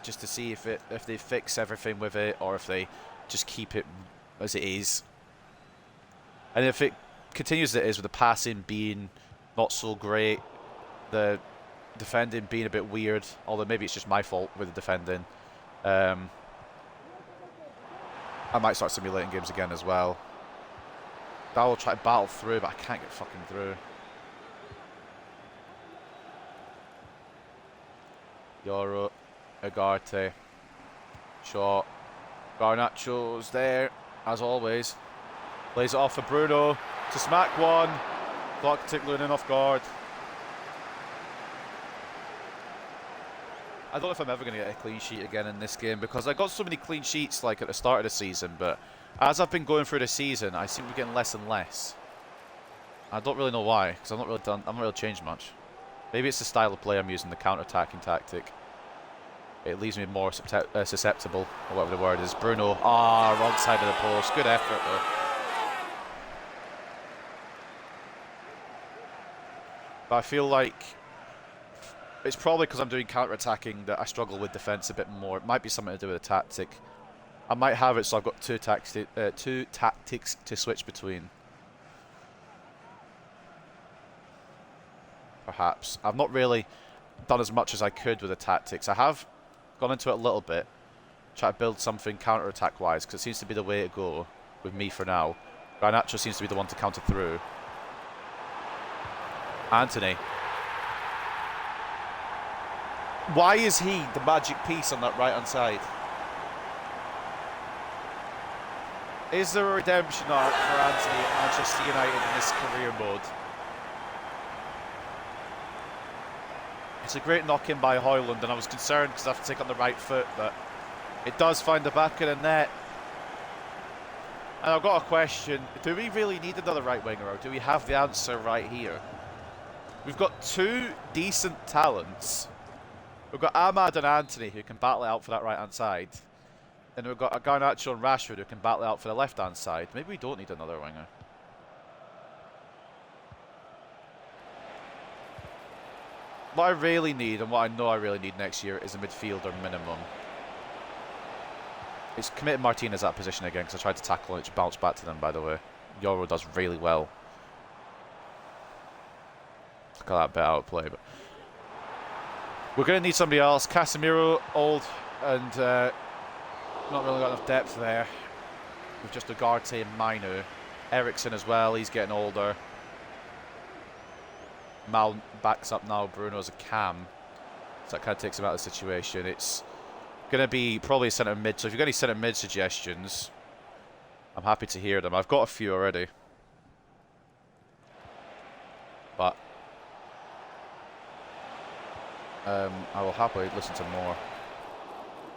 just to see if they fix everything with it or if they just keep it as it is. And if it continues as it is with the passing being not so great, the defending being a bit weird, although maybe it's just my fault with the defending, I might start simulating games again as well. I will try to battle through, but I can't get fucking through. Euro, Ugarte, shot. Garnacho's there, as always. Plays it off for Bruno to smack one. Clock tickling in off guard. I don't know if I'm ever going to get a clean sheet again in this game because I got so many clean sheets like at the start of the season, but as I've been going through the season, I seem to be getting less and less. I don't really know why, because I haven't really changed much. Maybe it's the style of play I'm using, the counter-attacking tactic. It leaves me more susceptible, or whatever the word is. Bruno, wrong side of the post. Good effort though. But I feel like it's probably because I'm doing counter-attacking that I struggle with defence a bit more. It might be something to do with the tactic. I might have it so I've got two tactics to switch between. Perhaps. I've not really done as much as I could with the tactics. I have gone into it a little bit, try to build something counter-attack wise, because it seems to be the way to go with me for now. Garnacho seems to be the one to counter through. Anthony. Why is he the magic piece on that right-hand side? Is there a redemption arc for Anthony at Manchester United in this career mode? It's a great knock-in by Højlund, and I was concerned because I have to take on the right foot, but it does find the back of the net. And I've got a question. Do we really need another right winger, or do we have the answer right here? We've got two decent talents. We've got Ahmad and Anthony who can battle it out for that right-hand side. And we've got Garnacho and Rashford who can battle it out for the left-hand side. Maybe we don't need another winger. What I really need, and what I know I really need next year, is a midfielder minimum. It's committed Martinez that position again because I tried to tackle it, which bounced back to them, by the way. Yoro does really well. Got that bit out of play, but we're going to need somebody else. Casemiro, old, and not really got enough depth there. With just Ugarte and Mainu. Ericsson as well, he's getting older. Mal backs up now, Bruno's a cam. So that kind of takes him out of the situation. It's going to be probably centre mid, so if you've got any centre mid suggestions, I'm happy to hear them. I've got a few already. But I will happily listen to more.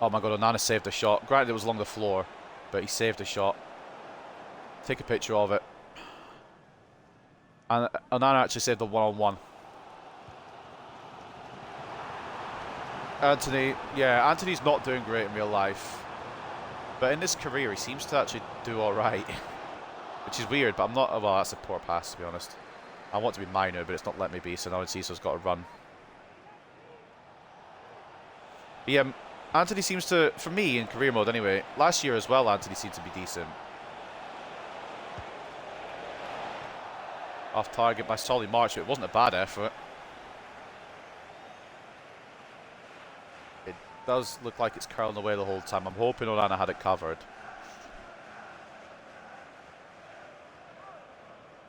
Oh my god, Onana saved a shot. Granted it was along the floor, but he saved a shot. Take a picture of it. And Onana actually saved the one-on-one. Anthony, yeah, Anthony's not doing great in real life. But in his career, he seems to actually do alright. Which is weird, but I'm not... Well, that's a poor pass, to be honest. I want to be minor, but it's not letting me be, so now Enciso's got to run. Yeah, Anthony seems to... For me, in career mode anyway, last year as well, Anthony seemed to be decent. Off target by Solly March, but it wasn't a bad effort. It does look like it's curling away the whole time. I'm hoping Onana had it covered.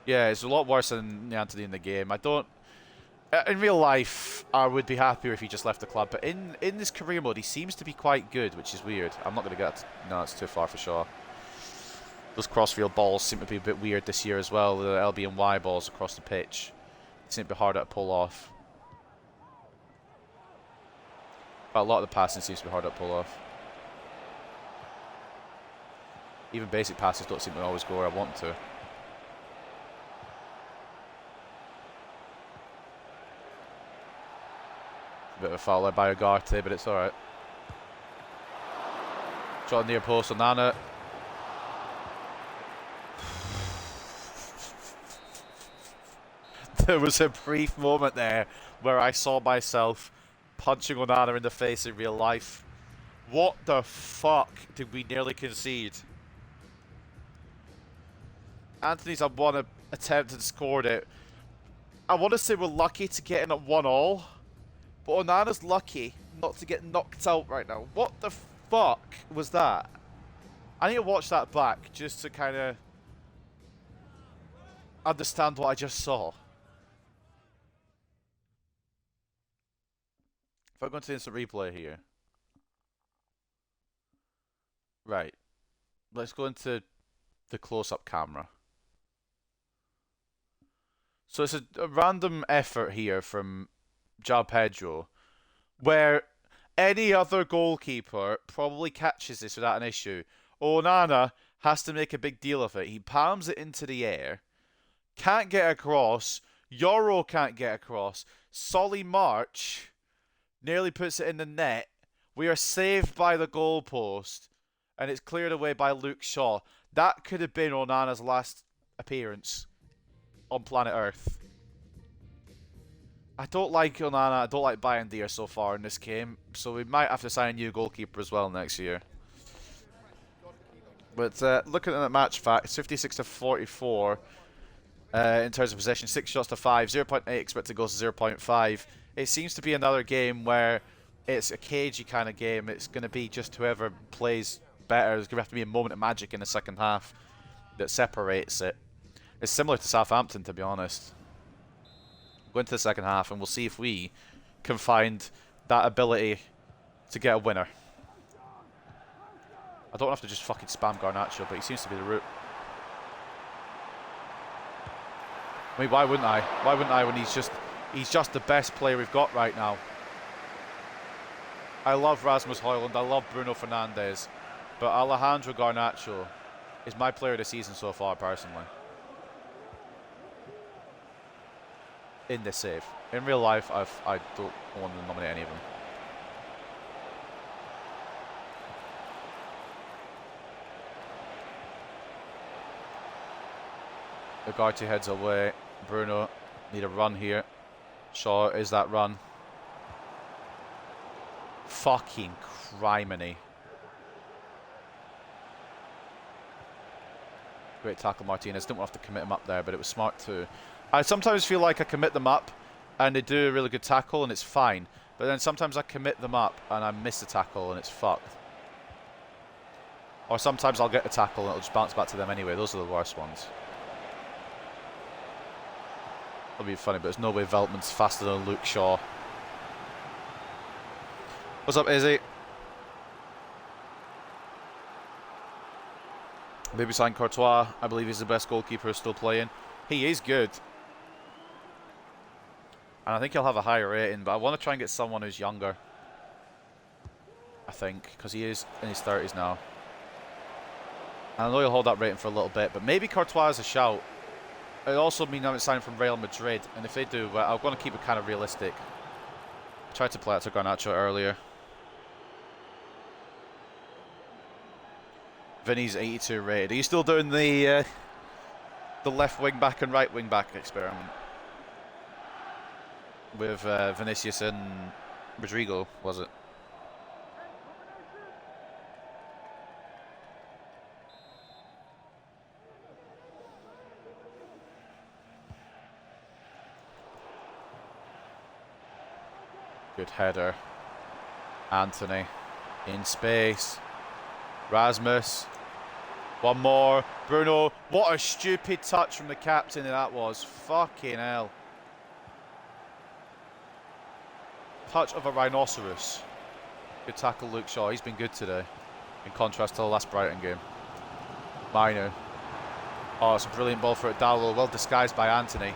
Yeah, it's a lot worse than Anthony in the game. I don't... In real life, I would be happier if he just left the club, but in this career mode, he seems to be quite good, which is weird. I'm not going to get... No, it's too far for sure. Those crossfield balls seem to be a bit weird this year as well. The LB and Y balls across the pitch seem to be harder to pull off. But a lot of the passing seems to be harder to pull off. Even basic passes don't seem to always go where I want to. A bit of a foul there by Ugarte, but it's alright. Shot near post, Onana. There was a brief moment there where I saw myself punching Onana in the face in real life. What the fuck did we nearly concede? Anthony's had one attempt and scored it. I want to say we're lucky to get in at 1-1, but Onana's lucky not to get knocked out right now. What the fuck was that? I need to watch that back just to kind of understand what I just saw. If I go into instant replay here. Right. Let's go into the close-up camera. So it's a random effort here from João Pedro, where any other goalkeeper probably catches this without an issue. Onana has to make a big deal of it. He palms it into the air, can't get across, Yoro can't get across, Solly March nearly puts it in the net. We are saved by the goalpost, and it's cleared away by Luke Shaw. That could have been Onana's last appearance on planet Earth. I don't like Onana. I don't like Bayandir so far in this game, so we might have to sign a new goalkeeper as well next year. But looking at the match facts, 56 to 44 in terms of possession, 6 shots to 5, 0.8 expected goals to 0.5. It seems to be another game where it's a cagey kind of game. It's going to be just whoever plays better. There's going to have to be a moment of magic in the second half that separates it. It's similar to Southampton, to be honest. Go into the second half and we'll see if we can find that ability to get a winner. I don't have to just fucking spam Garnacho, but he seems to be the route. I mean, why wouldn't I? Why wouldn't I when he's just the best player we've got right now? I love Rasmus Højlund, I love Bruno Fernandes, but Alejandro Garnacho is my player of the season so far, personally. In this save. In real life, I don't want to nominate any of them. Ugarte heads away. Bruno need a run here. Shaw is that run. Fucking criminy. Great tackle, Martinez. Didn't want to have to commit him up there, but it was smart too. I sometimes feel like I commit them up and they do a really good tackle and it's fine. But then sometimes I commit them up and I miss the tackle and it's fucked. Or sometimes I'll get a tackle and it'll just bounce back to them anyway. Those are the worst ones. It'll be funny, but there's no way Veltman's faster than Luke Shaw. What's up, Izzy? Maybe sign Courtois. I believe he's the best goalkeeper still playing. He is good. And I think he'll have a higher rating, but I want to try and get someone who's younger. I think, because he is in his 30s now. And I know he'll hold that rating for a little bit, but maybe Courtois is a shout. It also means I'm signing from Real Madrid, and if they do, well, I'm going to keep it kind of realistic. I tried to play it to Garnacho earlier. Vinny's 82 rated. Are you still doing the left wing back and right wing back experiment with Vinicius and Rodrigo? Was it? Good header. Anthony in space. Rasmus. One more. Bruno. What a stupid touch from the captain that was. Fucking hell. Touch of a rhinoceros. Good tackle, Luke Shaw. He's been good today. In contrast to the last Brighton game. Mino. Oh, it's a brilliant ball for Dallo. Well disguised by Anthony.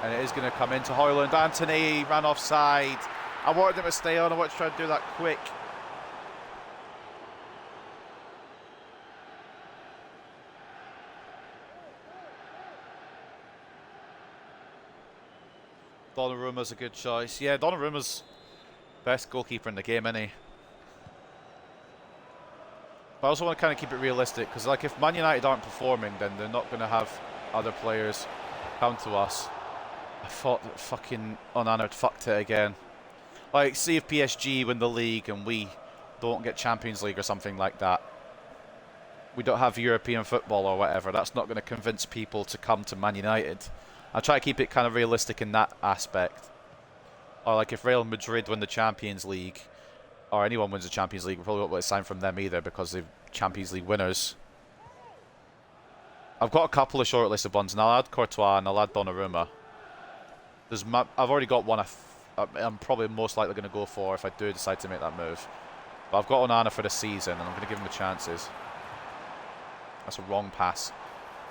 And it is going to come into Højlund. Anthony ran offside. I wanted him to stay on. I wanted to try to do that quick. Donnarumma's a good choice. Yeah, Donnarumma's best goalkeeper in the game, isn't he? But I also want to kind of keep it realistic, because like if Man United aren't performing, then they're not going to have other players come to us. I thought that fucking Onana fucked it again. Like, see if PSG win the league and we don't get Champions League or something like that. We don't have European football or whatever. That's not going to convince people to come to Man United. I'll try to keep it kind of realistic in that aspect. Or like if Real Madrid win the Champions League, or anyone wins the Champions League, we probably won't get a sign from them either because they're Champions League winners. I've got a couple of shortlisted ones, and I'll add Courtois and I'll add Donnarumma. I've already got one I'm probably most likely going to go for if I do decide to make that move. But I've got Onana for the season, and I'm going to give him the chances. That's a wrong pass.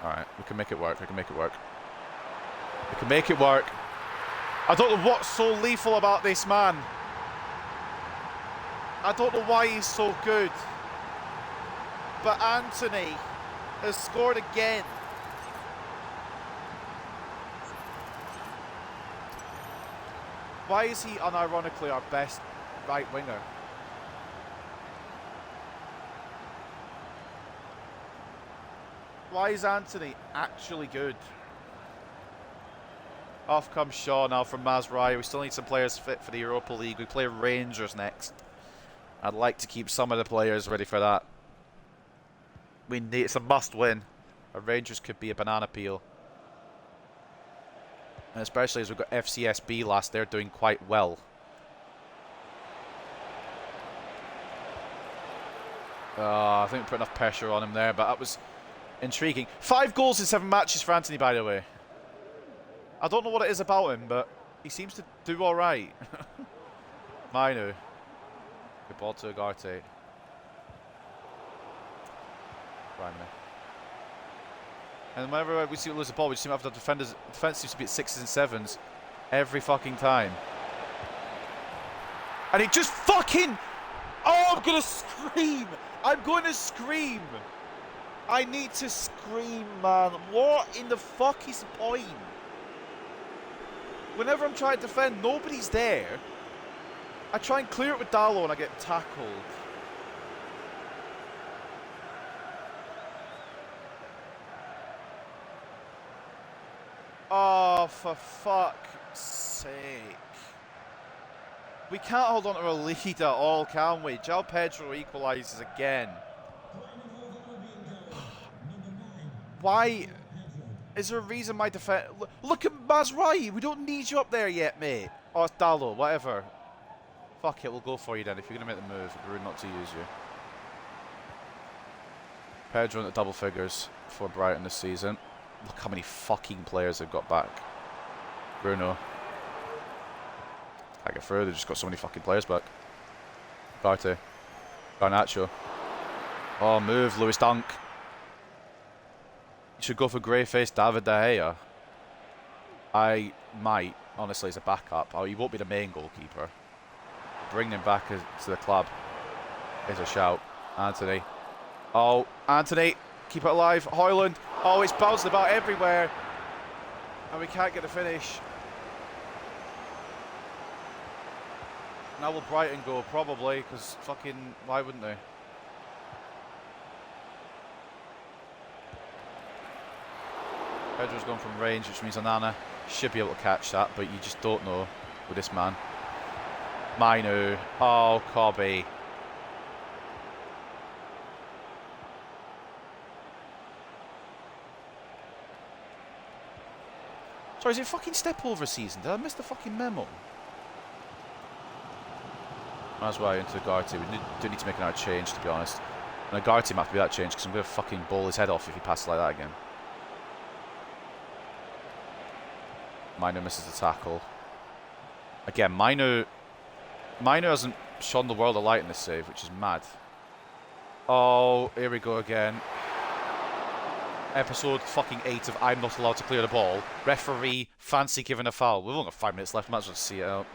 Alright, we can make it work, we can make it work. We can make it work. I don't know what's so lethal about this man. I don't know why he's so good. But Anthony has scored again. Why is he unironically our best right winger? Why is Anthony actually good? Off comes Shaw now from Mazraoui. We still need some players fit for the Europa League. We play Rangers next. I'd like to keep some of the players ready for that. It's a must win. Our Rangers could be a banana peel. And especially as we've got FCSB last, they're doing quite well. I think we put enough pressure on him there, but that was intriguing. 5 goals in 7 matches for Anthony, by the way. I don't know what it is about him, but he seems to do alright. Mino. Good ball to Ugarte. Primary. And whenever we see lose the ball, we seem to have the defenders. Defense seems to be at 6s and 7s every fucking time. And he just fucking. Oh, I'm gonna scream! I'm going to scream! I need to scream, man. What in the fuck is the point? Whenever I'm trying to defend, nobody's there. I try and clear it with Dallo and I get tackled. Oh, for fuck's sake. We can't hold on to a lead at all, can we? João Pedro equalises again. Why? Is there a reason my defense... Look at Mazraoui. We don't need you up there yet, mate. Oh, it's Dallo, whatever. Fuck it, we'll go for you then. If you're going to make the move, it'd be rude not to use you. Pedro into double figures for Brighton this season. Look how many fucking players they've got back. Bruno. Can't get through, they've just got so many fucking players back. Partey. Garnacho. Oh, move, Lewis Dunk. You should go for grey-faced David De Gea. I might, honestly, as a backup. Oh, he won't be the main goalkeeper. Bringing him back to the club is a shout. Anthony. Oh, Anthony. Keep it alive. Højlund. Oh, it's bouncing about everywhere. And we can't get the finish. Now will Brighton go? Probably, because fucking, why wouldn't they? Pedro's gone from range, which means Onana should be able to catch that, but you just don't know with this man. Mainu. Oh, Cobby. Sorry, is it fucking step over season? Did I miss the fucking memo? That's why into Garty. We do need to make another change, to be honest. And Garty might have to be that change because I'm going to fucking bowl his head off if he passes like that again. Mainu misses the tackle. Again, Mainu hasn't shone the world of light in this save, which is mad. Oh, here we go again. Episode fucking 8 of I'm not allowed to clear the ball. Referee fancy giving a foul. We've only got 5 minutes left. Might as well see it out.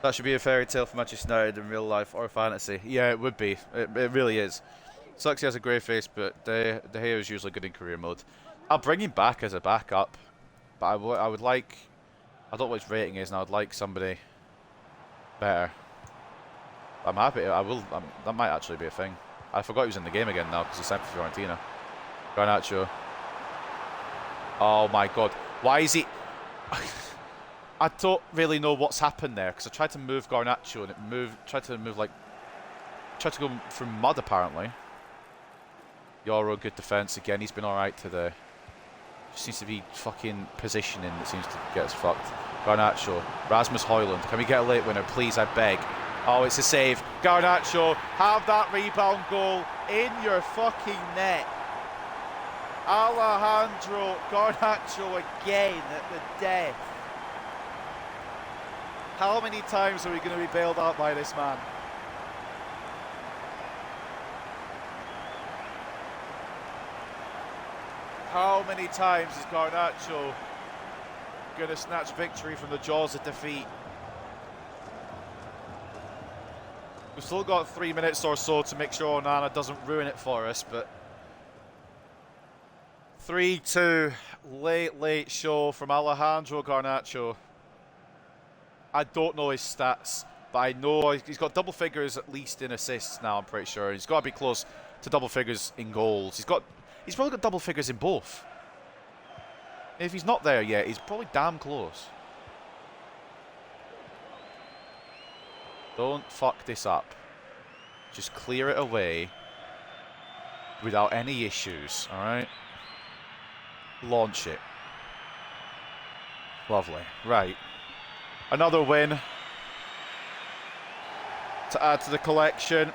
That should be a fairy tale for Manchester United in real life or fantasy. Yeah, it would be. It really is. Sucks he has a grey face, but De Gea is usually good in career mode. I'll bring him back as a backup, but I would like... I don't know what his rating is, and I would like somebody better. I'm happy. That might actually be a thing. I forgot he was in the game again now because he signed for Fiorentina. Garnacho. Oh my god. Why is he... I don't really know what's happened there because I tried to move Garnacho and it tried to go through mud apparently. Yoro, good defence again. He's been alright today. Just seems to be fucking positioning that seems to get us fucked. Garnacho. Rasmus Højlund. Can we get a late winner, please? I beg. Oh, it's a save. Garnacho. Have that rebound goal in your fucking net. Alejandro Garnacho again at the death. How many times are we going to be bailed out by this man? How many times is Garnacho going to snatch victory from the jaws of defeat? We've still got 3 minutes or so to make sure Onana doesn't ruin it for us, but 3-2, late show from Alejandro Garnacho. I don't know his stats, but I know he's got double figures at least in assists now, I'm pretty sure. He's got to be close to double figures in goals. He's probably got double figures in both. If he's not there yet, he's probably damn close. Don't fuck this up. Just clear it away without any issues, alright? Launch it. Lovely. Right. Another win to add to the collection.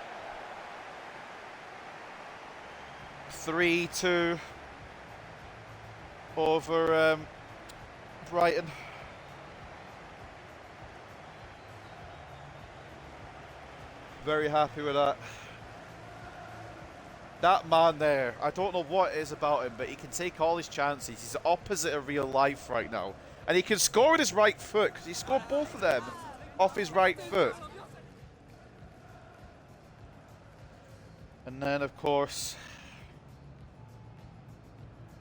3-2 over Brighton. Very happy with that. That man there, I don't know what it is about him, but he can take all his chances. He's the opposite of real life right now. And he can score with his right foot, because he scored both of them off his right foot. And then, of course,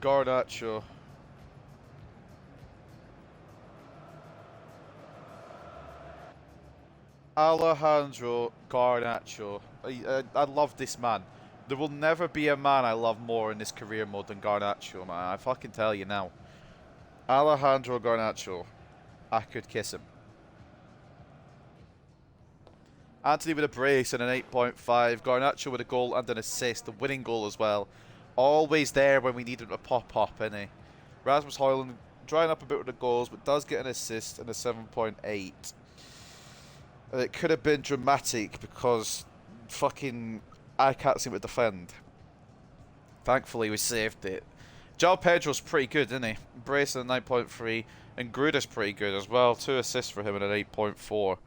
Garnacho. Alejandro Garnacho. I love this man. There will never be a man I love more in this career mode than Garnacho, man. I fucking tell you now. Alejandro Garnacho. I could kiss him. Anthony with a brace and an 8.5. Garnacho with a goal and an assist. The winning goal as well. Always there when we need him to pop up, isn't he? Rasmus Højlund drying up a bit with the goals, but does get an assist and a 7.8. It could have been dramatic because fucking I can't seem to defend. Thankfully, we saved it. João Pedro's pretty good, isn't he? Brace at a 9.3, and Gruda's pretty good as well. 2 assists for him at an 8.4.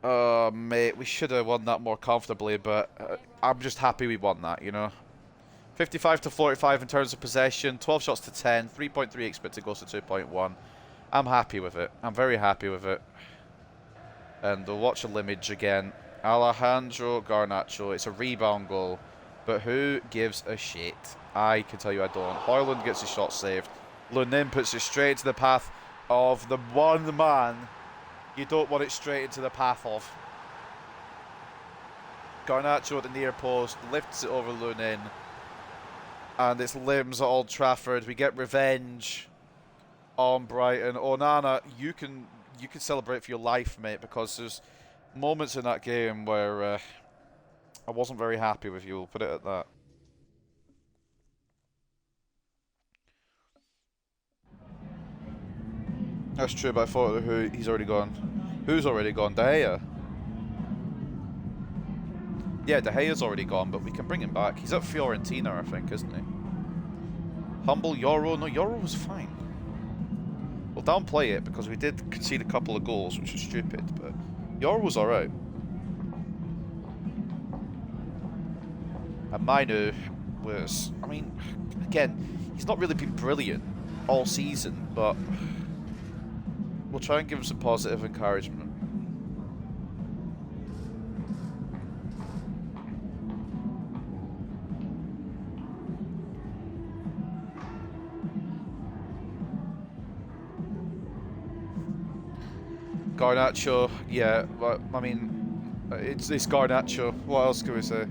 Oh, mate, we should have won that more comfortably, but I'm just happy we won that, you know? 55 to 45 in terms of possession, 12 shots to 10, 3.3 expected goals to 2.1. I'm happy with it. I'm very happy with it. And we'll watch a image again. Alejandro Garnacho, it's a rebound goal, but who gives a shit? I can tell you I don't. Højlund gets his shot saved. Lunin puts it straight into the path of the one man you don't want it straight into the path of. Garnacho at the near post, lifts it over Lunin, and it's limbs at Old Trafford. We get revenge on Brighton. Onana, you can celebrate for your life, mate, because there's moments in that game where I wasn't very happy with you. We'll put it at that. That's true, but I thought he's already gone. Who's already gone? De Gea? Yeah, De Gea's already gone, but we can bring him back. He's at Fiorentina, I think, isn't he? Humble Yoro? No, Yoro was fine. We'll downplay it because we did concede a couple of goals, which was stupid, but Yoro was alright. And Mainu was, I mean, again, he's not really been brilliant all season, but we'll try and give him some positive encouragement. Garnacho, yeah, well, I mean, it's Garnacho. What else can we say?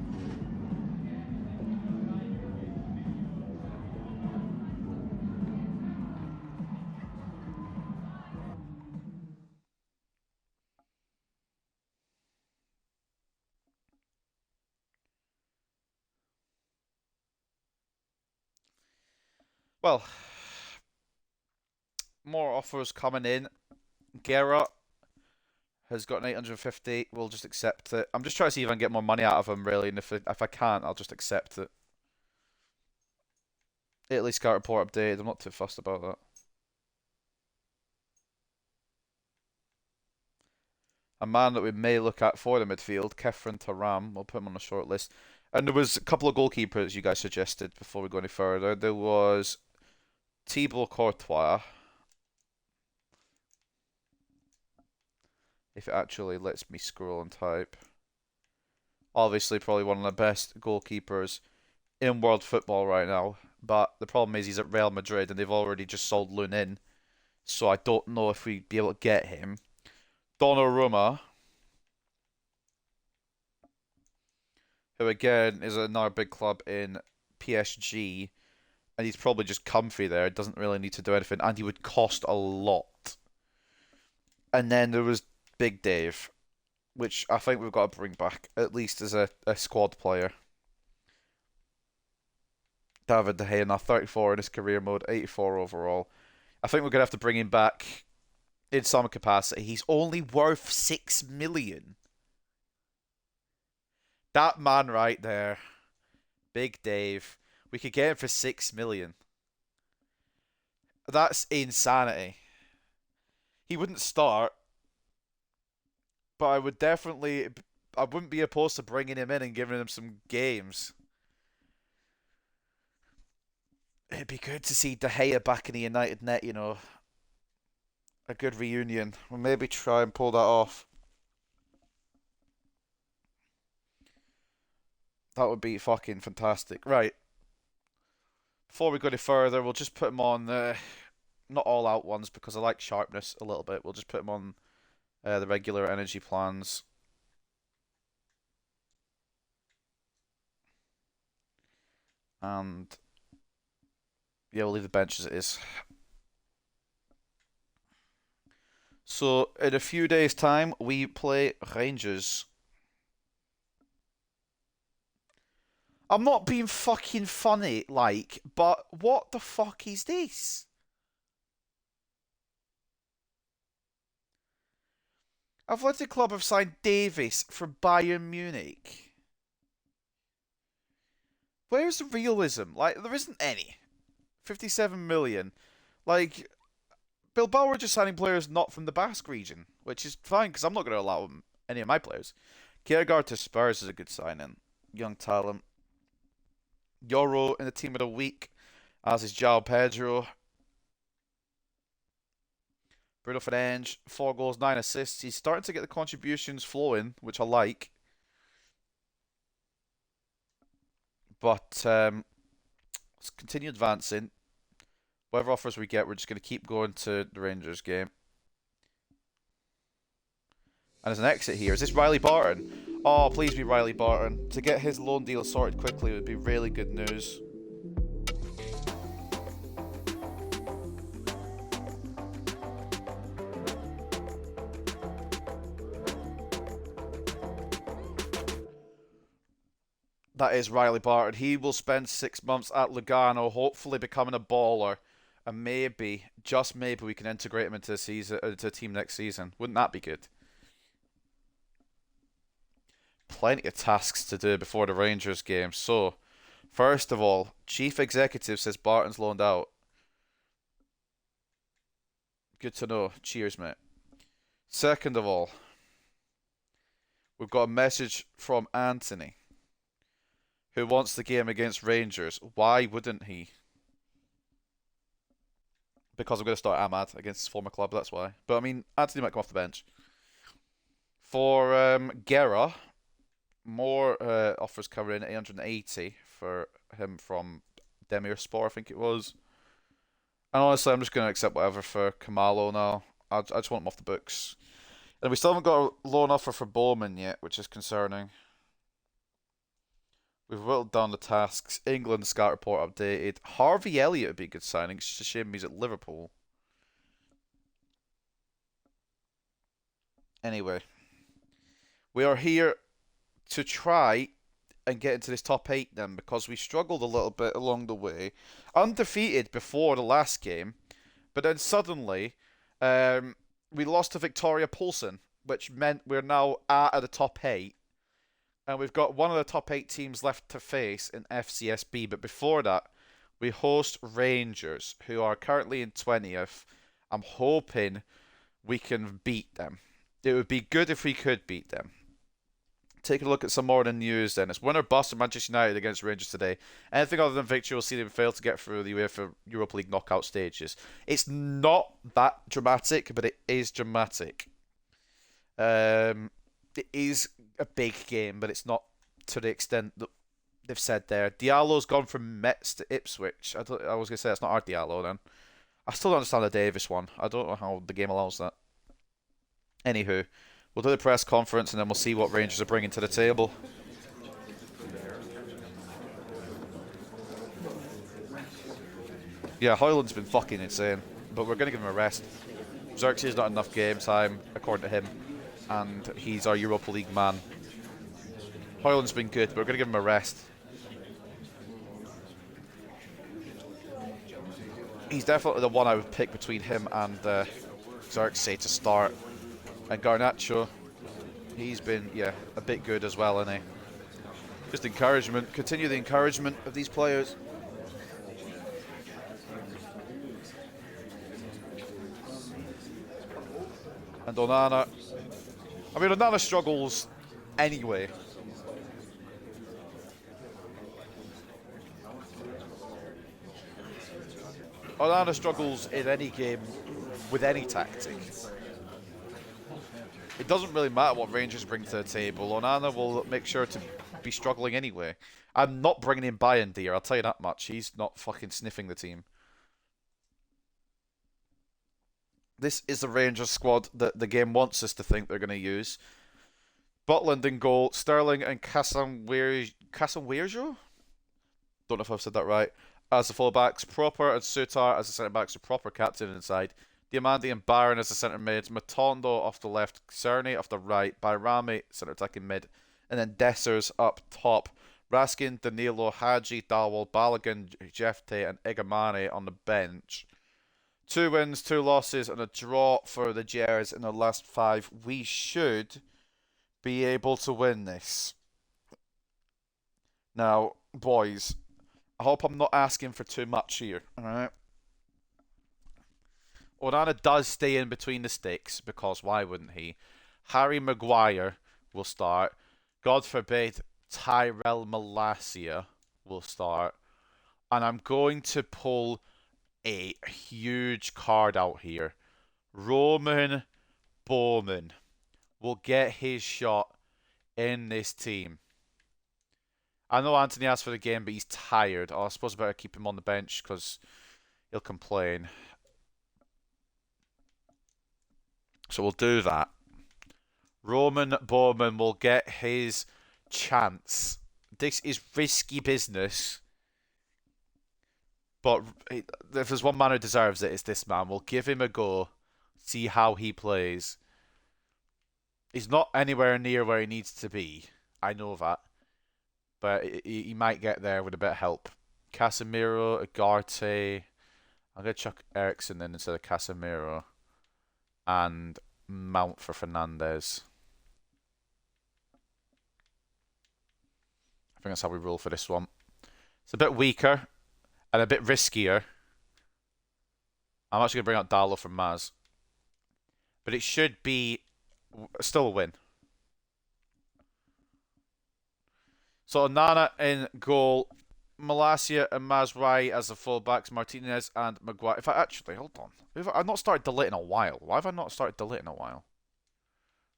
Well, more offers coming in. Guerra has got an 850. We'll just accept it. I'm just trying to see if I can get more money out of him, really, and if I can't, I'll just accept it. Italy scout report updated. I'm not too fussed about that. A man that we may look at for the midfield, Kefren Taram. We'll put him on the short list. And there was a couple of goalkeepers you guys suggested before we go any further. There was Thibaut Courtois. If it actually lets me scroll and type. Obviously, probably one of the best goalkeepers in world football right now. But the problem is he's at Real Madrid and they've already just sold Lunin. So I don't know if we'd be able to get him. Donnarumma, who again is another big club in PSG. And he's probably just comfy there. Doesn't really need to do anything. And he would cost a lot. And then there was Big Dave, which I think we've got to bring back, at least as a squad player. David De Gea now 34 in his career mode, 84 overall. I think we're going to have to bring him back in some capacity. He's only worth 6 million. That man right there, Big Dave, we could get him for 6 million. That's insanity. He wouldn't start, but I wouldn't be opposed to bringing him in and giving him some games. It'd be good to see De Gea back in the United net, you know. A good reunion. We'll maybe try and pull that off. That would be fucking fantastic. Right. Before we go any further, we'll just put him on not all out ones because I like sharpness a little bit. We'll just put him on the regular energy plans. And yeah, we'll leave the bench as it is. So in a few days' time, we play Rangers. I'm not being fucking funny, like, but what the fuck is this? Athletic Club have signed Davis from Bayern Munich. Where's the realism? Like, there isn't any. 57 million. Like, Bilbao are just signing players not from the Basque region, which is fine because I'm not going to allow any of my players. Kiergaard to Spurs is a good signing. Young talent. Euro in the team of the week, as is João Pedro. Bruno Fernandes, 4 goals, 9 assists. He's starting to get the contributions flowing, which I like. But let's continue advancing. Whatever offers we get, we're just going to keep going to the Rangers game. And there's an exit here. Is this Riley Barton? Oh, please be Riley Barton. To get his loan deal sorted quickly would be really good news. That is Riley Barton. He will spend 6 months at Lugano, hopefully becoming a baller. And maybe, just maybe, we can integrate him into the team next season. Wouldn't that be good? Plenty of tasks to do before the Rangers game. So, first of all, Chief Executive says Barton's loaned out. Good to know. Cheers, mate. Second of all, we've got a message from Anthony, who wants the game against Rangers. Why wouldn't he? Because I'm going to start Ahmad against his former club, that's why. But I mean, Anthony might come off the bench. For Guerra, more offers coming in, 880 for him from Demirspor, I think it was. And honestly, I'm just going to accept whatever for Kamalo now. I just want him off the books. And we still haven't got a loan offer for Bowman yet, which is concerning. We've whittled down the tasks. England scout report updated. Harvey Elliott would be a good signing. It's just a shame he's at Liverpool. Anyway, we are here to try and get into this top 8 then, because we struggled a little bit along the way. Undefeated before the last game, but then suddenly we lost to Victoria Polson, which meant we're now out of the top 8. And we've got one of the top 8 teams left to face in FCSB. But before that, we host Rangers, who are currently in 20th. I'm hoping we can beat them. It would be good if we could beat them. Taking a look at some more of the news then. It's winner bust of Manchester United against Rangers today. Anything other than victory will see them fail to get through the UEFA Europa League knockout stages. It's not that dramatic, but it is dramatic. It is a big game, but it's not to the extent that they've said there. Diallo's gone from Metz to Ipswich. I was going to say that's not our Diallo then. I still don't understand the Davis one. I don't know how the game allows that. Anywho, we'll do the press conference and then we'll see what Rangers are bringing to the table. Yeah, Hoyland's been fucking insane, but we're going to give him a rest. Xerxes not enough game time, according to him, and he's our Europa League man. Hoyland's been good, but we're going to give him a rest. He's definitely the one I would pick between him and Xerxes to start. And Garnacho, he's been, yeah, a bit good as well, isn't he? Just encouragement. Continue the encouragement of these players. And Onana. I mean, Onana struggles anyway. Onana struggles in any game with any tactic. It doesn't really matter what Rangers bring to the table. Onana will make sure to be struggling anyway. I'm not bringing in Bayern Deer, I'll tell you that much. He's not fucking sniffing the team. This is the Rangers squad that the game wants us to think they're going to use. Butland in goal, Sterling and Casemiro? Don't know if I've said that right. As the fullbacks, Proper and Sutar as the centre backs, a proper captain inside. Diamandi and Baron as the centre mids, Matondo off the left, Cerny off the right, Bayrami centre attacking mid, and then Dessers up top. Raskin, Danilo, Hadji, Dawal, Balogun, Jefte, and Igamane on the bench. 2 wins, 2 losses, and a draw for the Jers in the last 5. We should be able to win this. Now, boys, I hope I'm not asking for too much here, alright? Onana does stay in between the sticks, because why wouldn't he? Harry Maguire will start. God forbid Tyrell Malacia will start. And I'm going to pull a huge card out here. Roman Bowman will get his shot in this team. I know Anthony asked for the game, but he's tired. Oh, I suppose I better keep him on the bench because he'll complain. So we'll do that. Roman Bowman will get his chance. This is risky business. But if there's one man who deserves it, it's this man. We'll give him a go. See how he plays. He's not anywhere near where he needs to be. I know that. But he might get there with a bit of help. Casemiro, Ugarte. I'm going to chuck Eriksen in instead of Casemiro. And Mount for Fernandes. I think that's how we roll for this one. It's a bit weaker and a bit riskier. I'm actually going to bring out Darlow for Maz. But it should be still a win. So Nana in goal. Malacia and Mazraoui as the fullbacks. Martinez and Maguire. If I actually, hold on. I've not started deleting a while. Why have I not started deleting a while?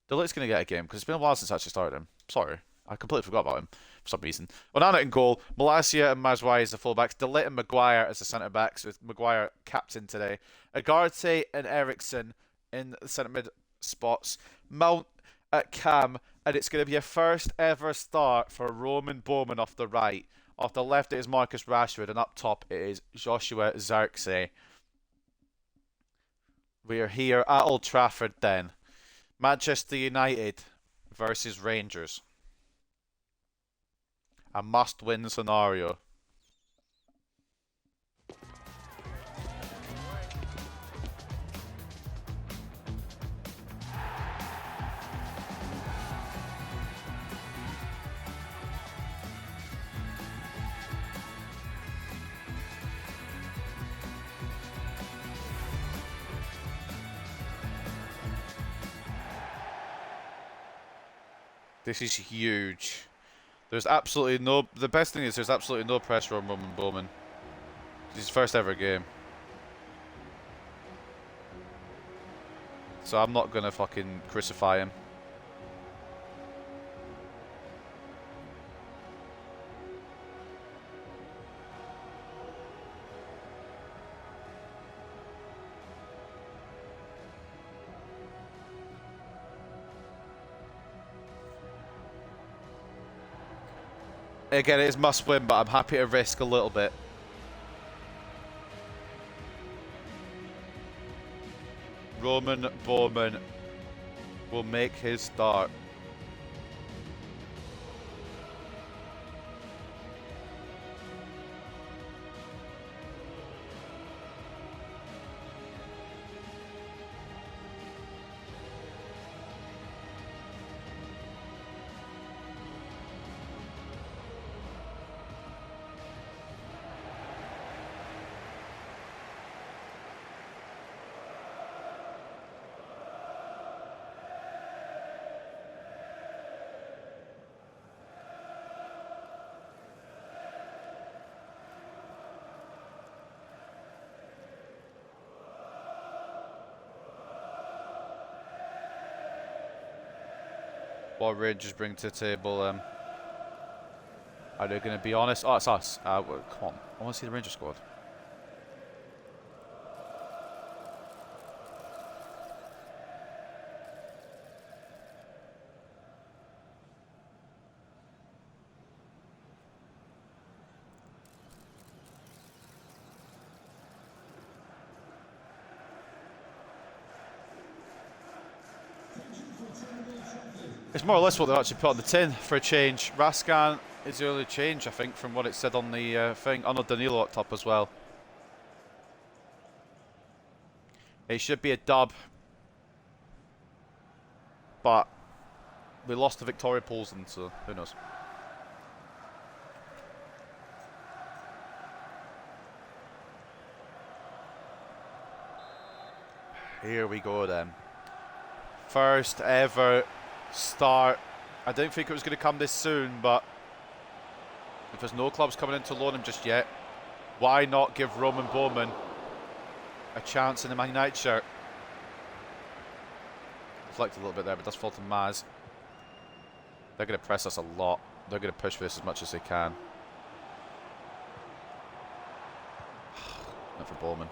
Delite's going to get a game because it's been a while since I actually started him. Sorry. I completely forgot about him for some reason. Onana in goal. Malacia and Mazraoui as the fullbacks. Delite and Maguire as the centre-backs, with Maguire captain today. Ugarte and Eriksen in the centre-mid spots. Mount at cam. And it's going to be a first ever start for Roman Bowman off the right. Off the left it is Marcus Rashford. And up top it is Joshua Zirkzee. We are here at Old Trafford then. Manchester United versus Rangers. A must-win scenario. This is huge. There's absolutely no... The best thing is there's absolutely no pressure on Roman Bowman. It's his first ever game. So I'm not going to fucking crucify him. Again, it is must win, but I'm happy to risk a little bit. Roman Bowman will make his start. What Rangers bring to the table? Are they going to be honest? Oh, it's us. Well, come on. I want to see the Rangers squad. It's more or less what they actually put on the tin for a change. Raskan is the only change, I think, from what it said on the thing. Oh no, Danilo up top as well. It should be a dub. But we lost to Victoria Poulsen, so who knows. Here we go then. First ever start. I didn't think it was going to come this soon, but if there's no clubs coming in to loan him just yet, why not give Roman Bowman a chance in the Man United shirt? Deflected a little bit there, but does fall to Maz. They're going to press us a lot. They're going to push for this as much as they can. Not for Bowman.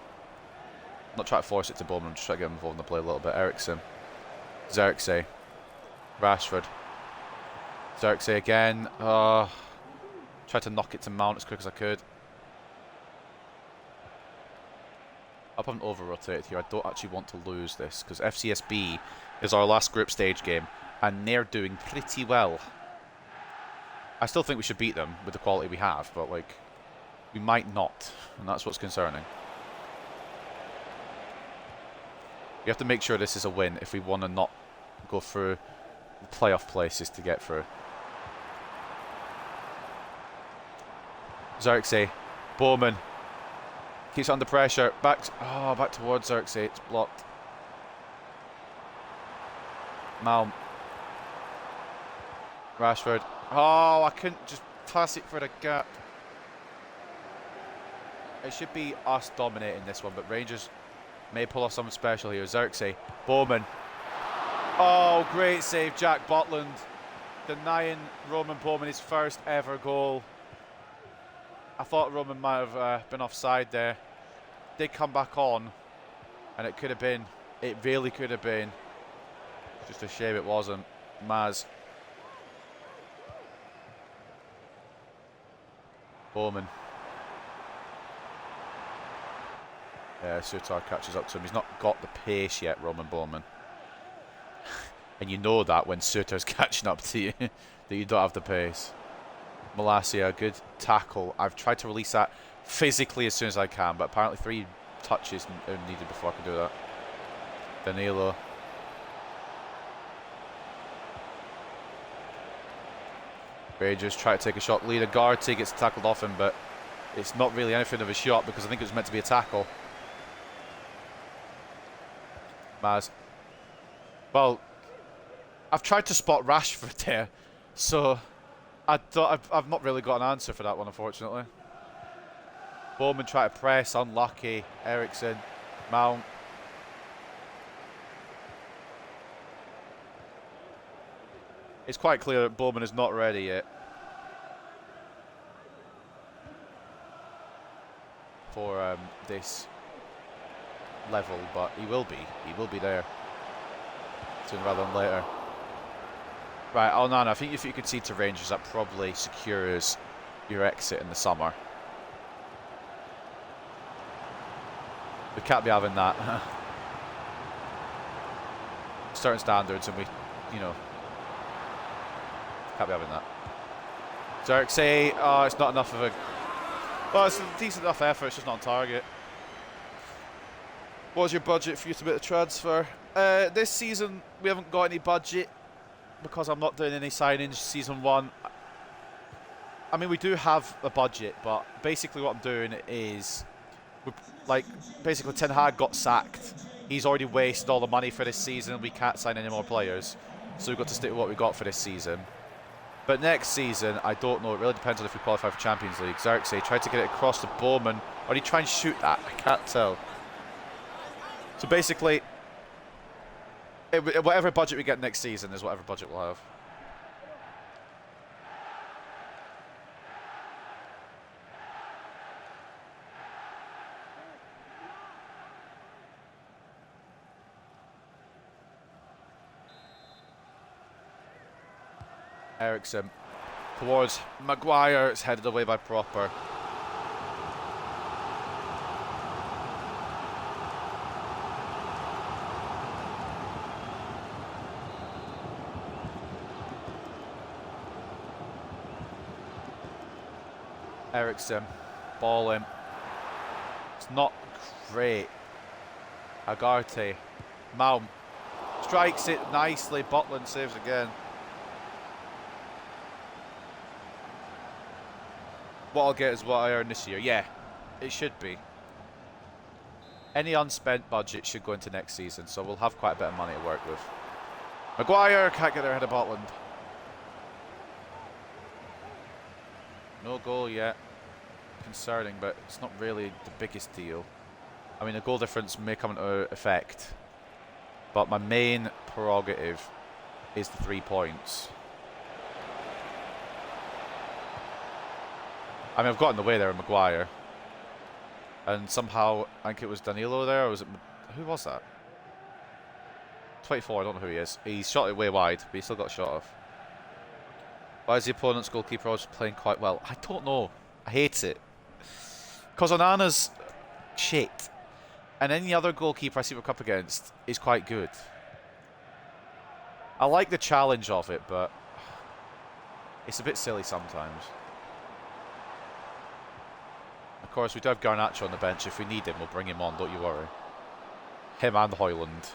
I'm not trying to force it to Bowman, I'm just trying to get him involved in the play a little bit. Eriksson. Xerxes. Rashford. Xerxes again. Tried to knock it to Mount as quick as I could. I haven't over-rotated here. I don't actually want to lose this because FCSB is our last group stage game and they're doing pretty well. I still think we should beat them with the quality we have, but like, we might not, and that's what's concerning. We have to make sure this is a win if we want to not go through the playoff places to get through. Xerxes, Bowman keeps under pressure. Back towards Xerxes. It's blocked. Malm. Rashford. Oh, I couldn't just pass it for the gap. It should be us dominating this one, but Rangers may pull off something special here. Xerxes. Bowman. Oh, great save, Jack Butland. Denying Roman Bowman his first ever goal. I thought Roman might have been offside there. Did come back on, and it could have been. It really could have been. Just a shame it wasn't. Maz. Bowman. Yeah, Sutar catches up to him. He's not got the pace yet, Roman Bowman. And you know that when Sutar's catching up to you, that you don't have the pace. Malacia, good tackle. I've tried to release that physically as soon as I can, but apparently 3 touches are needed before I can do that. Danilo. Rangers try to take a shot. Leader Garty gets tackled off him, but it's not really anything of a shot because I think it was meant to be a tackle. Maz. Well, I've tried to spot Rashford there, so I've not really got an answer for that one, unfortunately. Bowman tried to press, unlucky. Eriksson, Mount. It's quite clear that Bowman is not ready yet for this level, but he will be. He will be there sooner rather than later. Right, Onana, I think if you concede to Rangers, that probably secures your exit in the summer. We can't be having that. Certain standards, and we, you know, can't be having that. Xerxes, oh, it's not enough of a... Well, it's a decent enough effort, it's just not on target. What was your budget for you to make the transfer? This season, we haven't got any budget because I'm not doing any signings season 1. I mean, we do have a budget, but basically what I'm doing is, like, basically Ten Hag got sacked. He's already wasted all the money for this season. We can't sign any more players, so we've got to stick with what we got for this season. But next season, I don't know. It really depends on if we qualify for Champions League. Xerxes tried to get it across to Bowman, or did he try and shoot that? I can't tell. So basically, whatever budget we get next season is whatever budget we'll have. Eriksson towards Maguire. It's headed away by Proper. Ericsson. Ball in. It's not great. Agarte. Mount. Strikes it nicely. Butland saves again. What I'll get is what I earned this year. Yeah, it should be. Any unspent budget should go into next season, so we'll have quite a bit of money to work with. Maguire can't get there ahead of Butland. No goal yet. Concerning, but it's not really the biggest deal. I mean, the goal difference may come into effect, but my main prerogative is the 3 points. I mean, I've got in the way there of Maguire. And somehow, I think it was Danilo there, or was it... Who was that? 24, I don't know who he is. He shot it way wide, but he still got a shot off. Why is the opponent's goalkeeper always playing quite well? I don't know. I hate it. Because Onana's shit. And any other goalkeeper I see we're up against is quite good. I like the challenge of it, but it's a bit silly sometimes. Of course, we do have Garnacho on the bench. If we need him, we'll bring him on, don't you worry. Him and Højlund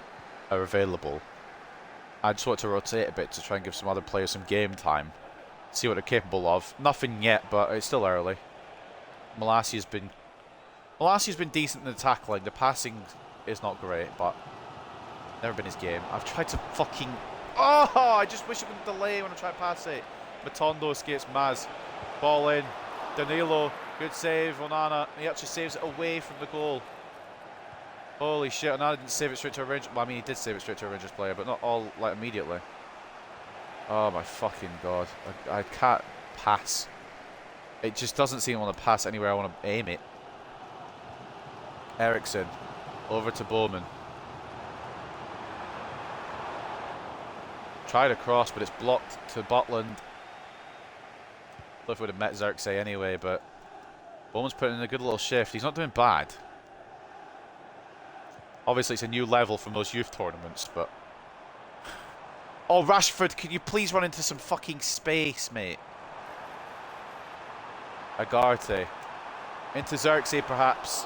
are available. I just want to rotate a bit to try and give some other players some game time. See what they're capable of. Nothing yet, but it's still early. Malassia's been decent in the tackling. The passing is not great, but never been his game. I've tried to fucking... Oh! I just wish it would delay when I try to pass it. Matondo escapes Maz. Ball in. Danilo. Good save, Onana. He actually saves it away from the goal. Holy shit, Onana didn't save it straight to a Rangers... Well, I mean, he did save it straight to a Rangers player, but not all, like, immediately. Oh my fucking god. I can't pass. It just doesn't seem to want to pass anywhere I want to aim it. Ericsson. Over to Bowman. Tried a cross, but it's blocked to Butland. If we would have met Xerxes anyway, but Bowman's putting in a good little shift. He's not doing bad. Obviously, it's a new level from those youth tournaments, but... Oh, Rashford, can you please run into some fucking space, mate? Agarte. Into Xerxes, perhaps.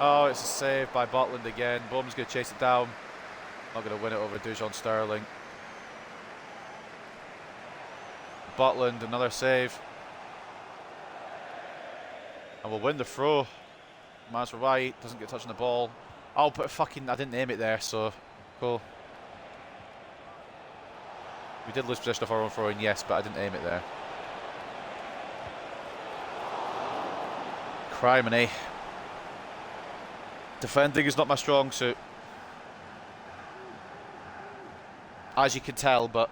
Oh, it's a save by Butland again. Bowman's going to chase it down. Not going to win it over Dujon Sterling. Butland, another save. And we'll win the throw. Man's right, doesn't get touch on the ball. Oh, but fucking, I didn't aim it there, so cool. We did lose possession of our own throw-in, yes, but I didn't aim it there. Criminy. Defending is not my strong suit, as you can tell, but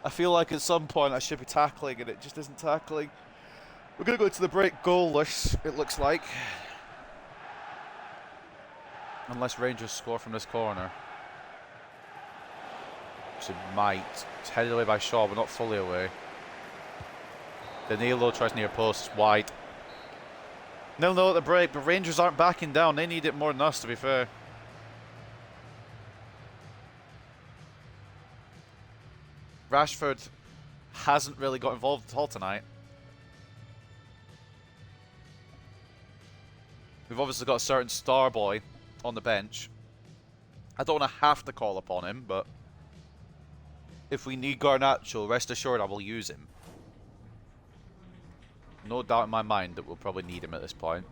I feel like at some point I should be tackling and it just isn't tackling. We're going to go to the break goalless, it looks like. Unless Rangers score from this corner. Which it might. It's headed away by Shaw, but not fully away. Danilo tries near post, wide. 0-0 at the break, but Rangers aren't backing down. They need it more than us, to be fair. Rashford hasn't really got involved at all tonight. We've obviously got a certain star boy on the bench. I don't want to have to call upon him, but if we need Garnacho, rest assured I will use him. No doubt in my mind that we'll probably need him at this point.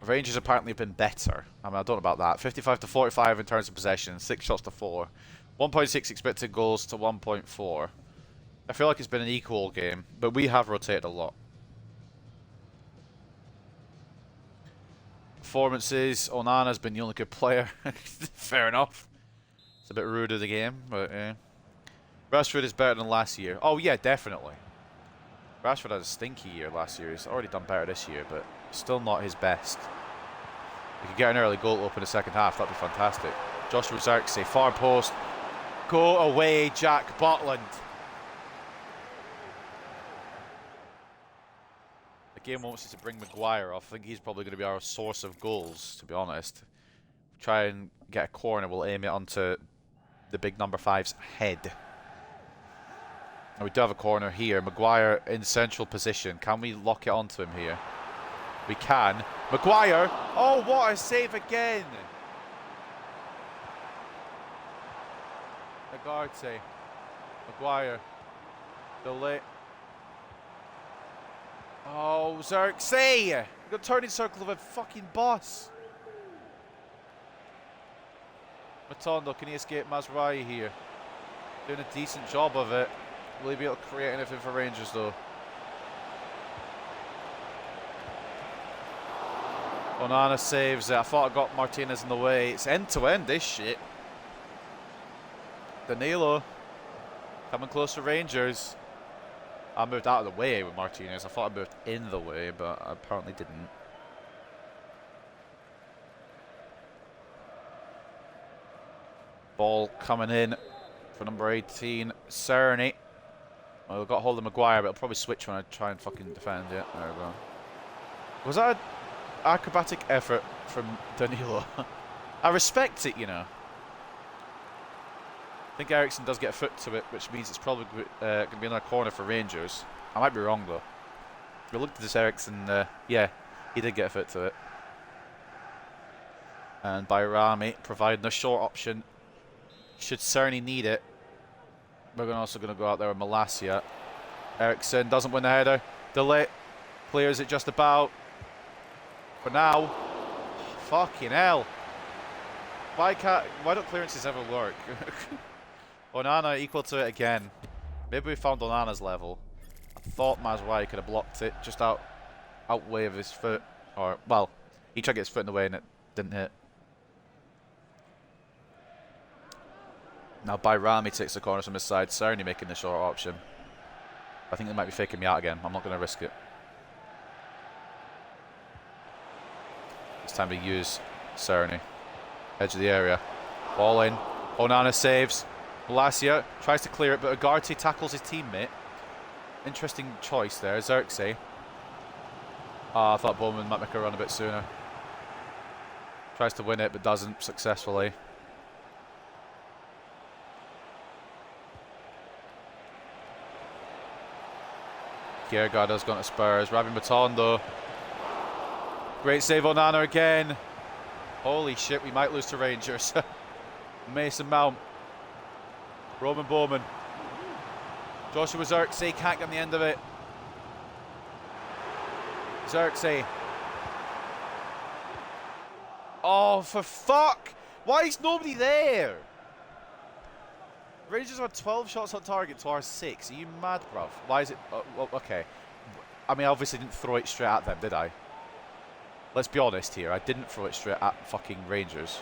Rangers apparently have been better. I mean, I don't know about that. 55 to 45 in terms of possession, 6 shots to 4. 1.6 expected goals to 1.4. I feel like it's been an equal game, but we have rotated a lot. Performances, Onana's been the only good player. Fair enough. It's a bit rude of the game, but yeah. Rashford is better than last year. Oh yeah, definitely. Rashford had a stinky year last year. He's already done better this year, but still not his best. We could get an early goal to open the second half. That'd be fantastic. Joshua Xerxes, far post. Go away, Jack Butland. The game wants us to bring Maguire off. I think he's probably going to be our source of goals, to be honest. Try and get a corner. We'll aim it onto the big number 5's head. And we do have a corner here. Maguire in central position. Can we lock it onto him here? We can. Maguire! Oh, what a save again! Agarte. Maguire. Delay. Oh, Xerxes! The turning circle of a fucking bus. Matondo, can he escape Mazraoui here? Doing a decent job of it. Will he be able to create anything for Rangers though? Onana saves it. I thought I got Martinez in the way. It's end to end, this shit. Danilo coming close to Rangers. I moved out of the way with Martinez. I thought I moved in the way, but I apparently didn't. Ball coming in for number 18, Cerny. Well, we've got hold of Maguire, but I'll probably switch when I try and fucking defend it. There we go. Was that an acrobatic effort from Danilo? I respect it, you know. I think Ericsson does get a foot to it, which means it's probably going to be another corner for Rangers. I might be wrong, though. If we looked at this Ericsson, yeah, he did get a foot to it. And Bayrami providing a short option. Should Cerny need it. We're also going to go out there with Malacia. Ericsson doesn't win the header. Delay clears it just about. For now, fucking hell. Why don't clearances ever work? Onana equal to it again. Maybe we found Onana's level. I thought Mazraoui could have blocked it just outway of his foot. Or, well, he tried to get his foot in the way and it didn't hit. Now Bayrami takes the corners from his side. Cerny making the short option. I think they might be faking me out again. I'm not going to risk it. It's time to use Cerny. Edge of the area. Ball in. Onana saves. Malacia tries to clear it, but Agarte tackles his teammate. Interesting choice there. Xerxes. I thought Bowman might make a run a bit sooner. Tries to win it, but doesn't successfully. Kiergaard's gone to Spurs. Rabbi Matondo. Great save Onana again. Holy shit, we might lose to Rangers. Mason Mount. Roman Bowman. Joshua Xerxes can't get on the end of it. Xerxes. Oh, for fuck! Why is nobody there? Rangers had 12 shots on target to our 6. Are you mad, bruv? Why is it... well, okay. I mean, I obviously didn't throw it straight at them, did I? Let's be honest here. I didn't throw it straight at fucking Rangers.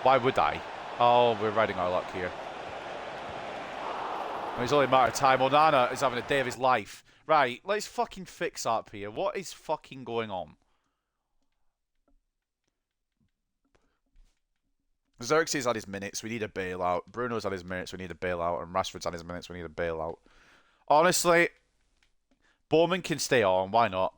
Why would I? Oh, we're riding our luck here. It's only a matter of time. Onana is having a day of his life. Right, let's fucking fix up here. What is fucking going on? Xerxes had his minutes, we need a bailout. Bruno's had his minutes, we need a bailout. And Rashford's had his minutes, we need a bailout. Honestly, Bowman can stay on, why not?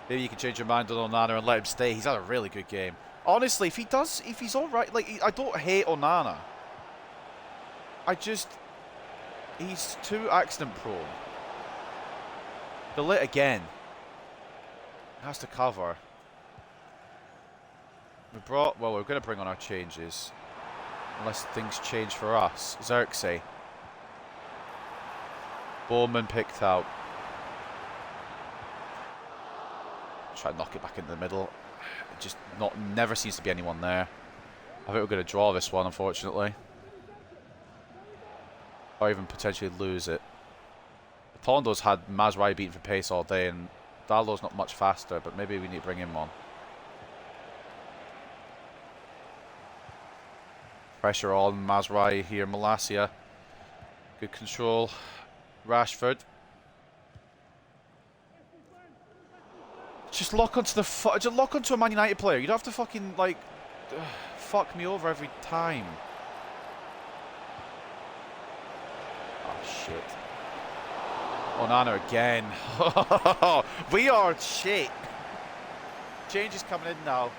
Maybe you can change your mind on Onana and let him stay. He's had a really good game. Honestly, if he's alright, like, I don't hate Onana. He's too accident prone. The lit again. Has to cover. We're going to bring on our changes. Unless things change for us. Xerxes. Bowman picked out. Try to knock it back into the middle. Just never seems to be anyone there. I think we're going to draw this one, unfortunately. Or even potentially lose it. Tondo's had Mazraoui beaten for pace all day, and Dalo's not much faster, but maybe we need to bring him on. Pressure on Mazraoui here. Malacia. Good control. Rashford. Just lock onto just lock onto a Man United player. You don't have to fucking like fuck me over every time. Oh shit. Onana again. We are shit. Change is coming in now.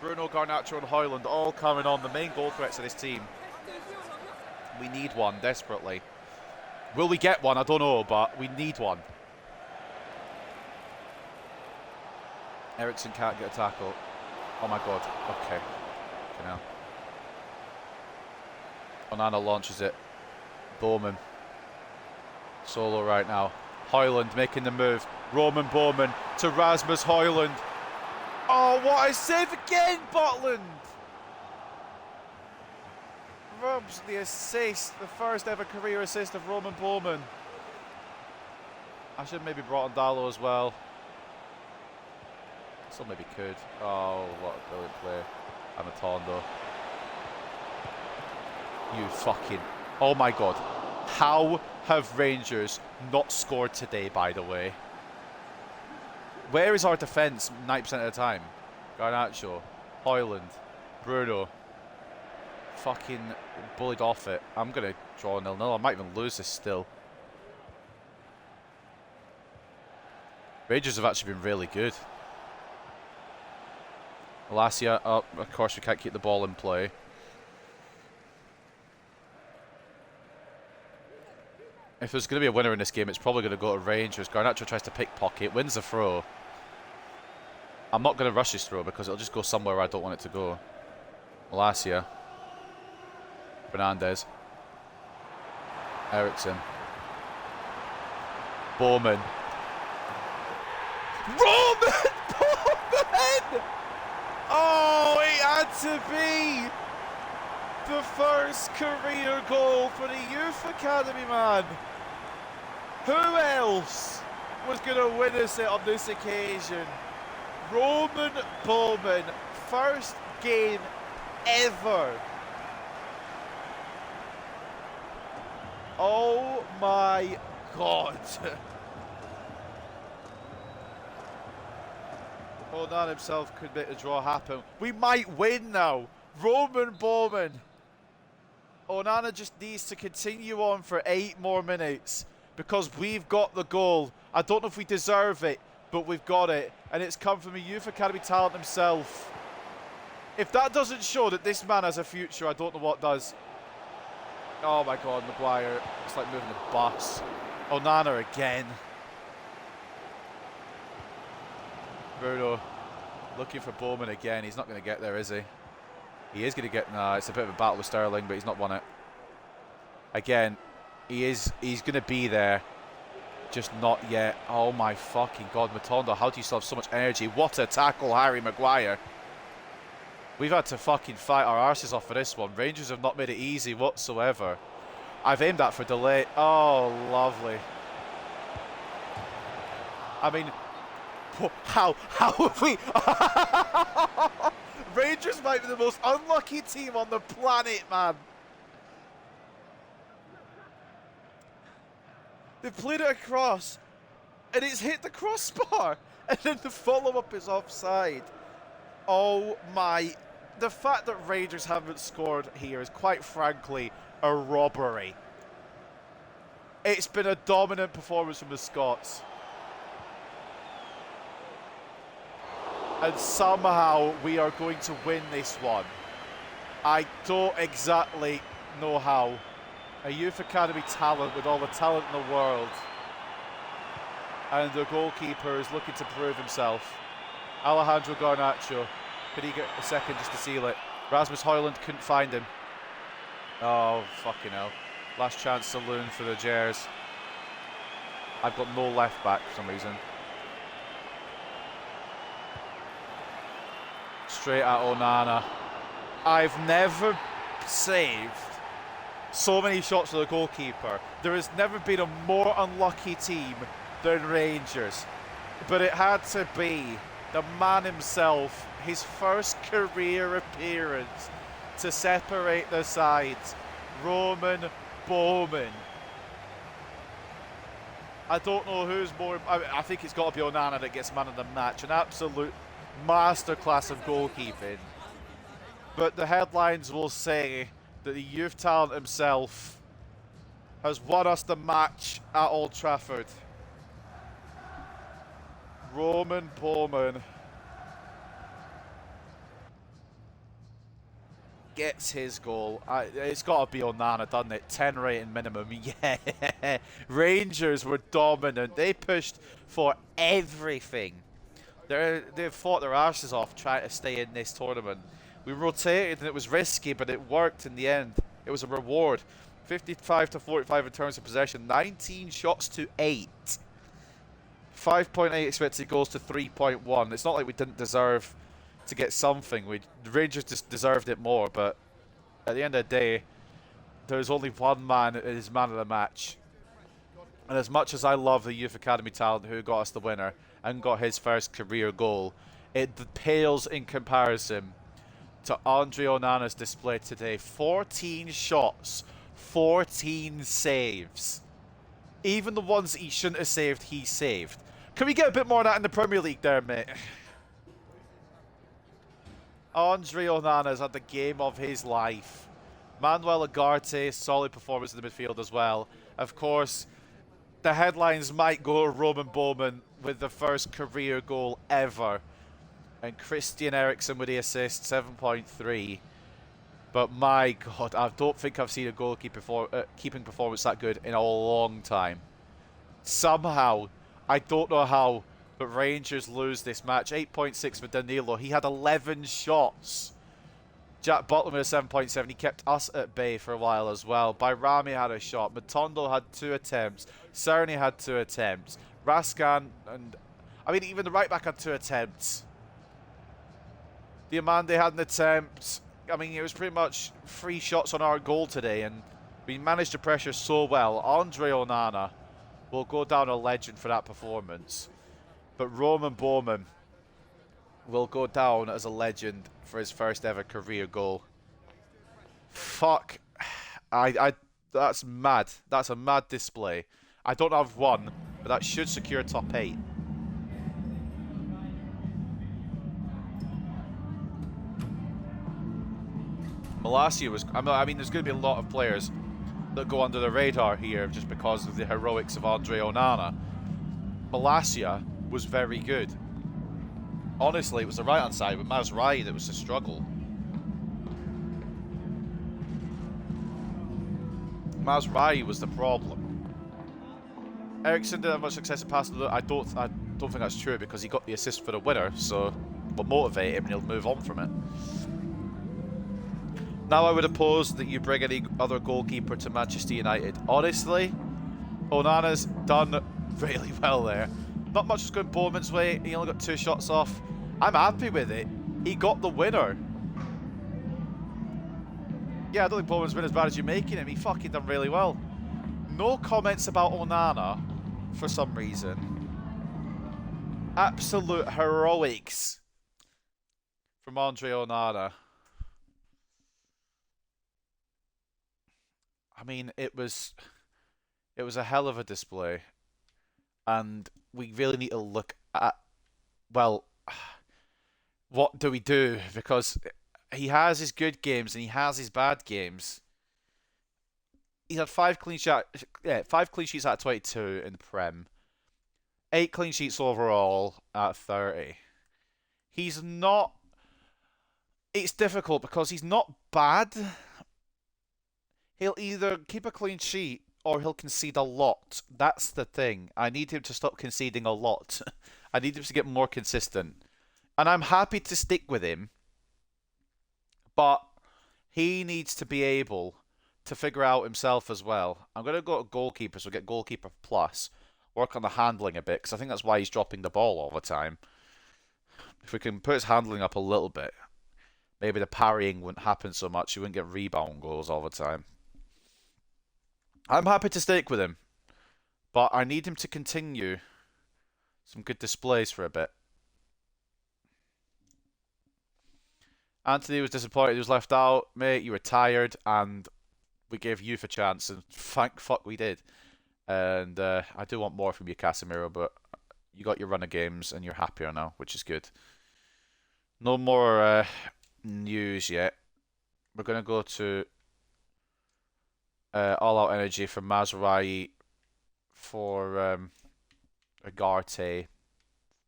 Bruno, Garnacho and Højlund all coming on, the main goal threats of this team. We need one desperately. Will we get one? I don't know, but we need one. Eriksson can't get a tackle. Oh my god. Okay. Now. Onana launches it. Bowman. Solo right now. Højlund making the move. Roman Bowman to Rasmus Højlund. Oh, what a save again, Butland! Rubs the assist, the first ever career assist of Roman Bowman. I should maybe brought on Dallo as well. Still maybe could. Oh, what a brilliant play. Amatondo. You fucking... Oh my god. How have Rangers not scored today, by the way? Where is our defence 90% of the time? Garnacho, Højlund, Bruno. Fucking bullied off it. I'm going to draw 0-0. I might even lose this still. Rangers have actually been really good. Alasia, oh, of course we can't keep the ball in play. If there's going to be a winner in this game, it's probably going to go to Rangers. Garnacho tries to pickpocket, wins the throw. I'm not going to rush his throw because it'll just go somewhere where I don't want it to go. Alasia. Fernandez. Eriksson. Bowman. Roman Bowman! Oh, it had to be the first career goal for the Youth Academy, man. Who else was going to witness it on this occasion? Roman Bowman, first game ever. Oh my god. Onana himself could make the draw happen. We might win now. Roman Bowman. Onana just needs to continue on for 8 more minutes because we've got the goal. I don't know if we deserve it, but we've got it. And it's come from a Youth Academy talent himself. If that doesn't show that this man has a future, I don't know what does. Oh my god, Maguire. It's like moving the bus. Onana again. Bruno looking for Bowman again. He's not going to get there, is he? He is going to get... Nah, it's a bit of a battle with Sterling, but he's not won it. Again, he's going to be there. Just not yet. Oh my fucking god, Matondo, how do you still have so much energy? What a tackle, Harry Maguire. We've had to fucking fight our arses off for this one. Rangers have not made it easy whatsoever. I've aimed that for delay. Oh, lovely. I mean... How have we... Rangers might be the most unlucky team on the planet, man. They played it across, and it's hit the crossbar, and then the follow-up is offside. Oh my... The fact that Rangers haven't scored here is quite frankly a robbery. It's been a dominant performance from the Scots. And somehow we are going to win this one. I don't exactly know how. A Youth Academy talent with all the talent in the world. And the goalkeeper is looking to prove himself. Alejandro Garnacho. Could he get a second just to seal it? Rasmus Højlund couldn't find him. Oh, fucking hell. Last chance saloon for the Jers. I've got no left back for some reason. Straight at Onana. I've never saved so many shots for the goalkeeper. There has never been a more unlucky team than Rangers. But it had to be the man himself, his first career appearance to separate the sides. Roman Bowman. I don't know who's more... I think it's got to be Onana that gets man of the match. An absolute masterclass of goalkeeping. But the headlines will say that the youth talent himself has won us the match at Old Trafford. Roman Bowman. gets his goal. It's got to be Onana, doesn't it? 10 rating minimum. Yeah. Rangers were dominant. They pushed for everything. They fought their arses off trying to stay in this tournament. We rotated and it was risky, but it worked in the end. It was a reward. 55 to 45 in terms of possession. 19 shots to 8. 5.8 expected goals to 3.1. It's not like we didn't deserve to get something. The Rangers just deserved it more, but at the end of the day, there's only one man that is man of the match. And as much as I love the Youth Academy talent who got us the winner and got his first career goal, it pales in comparison to Andre Onana's display today. 14 shots, 14 saves. Even the ones that he shouldn't have saved, he saved. Can we get a bit more of that in the Premier League there, mate? Andre Onana's had the game of his life. Manuel Ugarte, solid performance in the midfield as well. Of course, the headlines might go Roman Bowman with the first career goal ever. And Christian Eriksen with the assist, 7.3. But my God, I don't think I've seen a goalkeeping performance that good in a long time. Somehow, I don't know how, but Rangers lose this match. 8.6 for Danilo. He had 11 shots. Jack Butland with a 7.7. He kept us at bay for a while as well. Bayrami had a shot. Matondo had 2 attempts. Cerny had 2 attempts. Raskan and... I mean, even the right back had 2 attempts. Diamande had an attempt. I mean, it was pretty much 3 shots on our goal today, and we managed to pressure so well. Andre Onana will go down a legend for that performance. But Roman Bowman will go down as a legend for his first ever career goal. Fuck. That's mad. That's a mad display. I don't have one, but that should secure top 8. Malacia was... I mean, there's going to be a lot of players that go under the radar here just because of the heroics of Andre Onana. Malacia was very good. Honestly, it was the right-hand side with Mazraoui that was the struggle. Mazraoui was the problem. Eriksen didn't have much success at passing. I don't think that's true because he got the assist for the winner, so we'll motivate him and he'll move on from it. Now I would oppose that you bring any other goalkeeper to Manchester United. Honestly, Onana's done really well there. Not much was going Bowman's way. He only got 2 shots off. I'm happy with it. He got the winner. Yeah, I don't think Bowman's been as bad as you're making him. He fucking done really well. No comments about Onana for some reason. Absolute heroics from Andre Onana. I mean, it was a hell of a display. And we really need to look at, well, what do we do? Because he has his good games and he has his bad games. He had 5 clean sheets out of 22 in the Prem. 8 clean sheets overall out of 30. He's not... It's difficult because he's not bad. He'll either keep a clean sheet or he'll concede a lot. That's the thing. I need him to stop conceding a lot. I need him to get more consistent. And I'm happy to stick with him. But he needs to be able to figure out himself as well. I'm going to go to goalkeeper, so get goalkeeper plus. Work on the handling a bit, because I think that's why he's dropping the ball all the time. If we can put his handling up a little bit, maybe the parrying wouldn't happen so much. He wouldn't get rebound goals all the time. I'm happy to stick with him, but I need him to continue some good displays for a bit. Anthony was disappointed he was left out. Mate, you were tired, and we gave youth a chance, and thank fuck we did. And I do want more from you, Casemiro, but you got your run of games, and you're happier now, which is good. No more news yet. We're going to go to All Out Energy for Mazraoui, for Ugarte,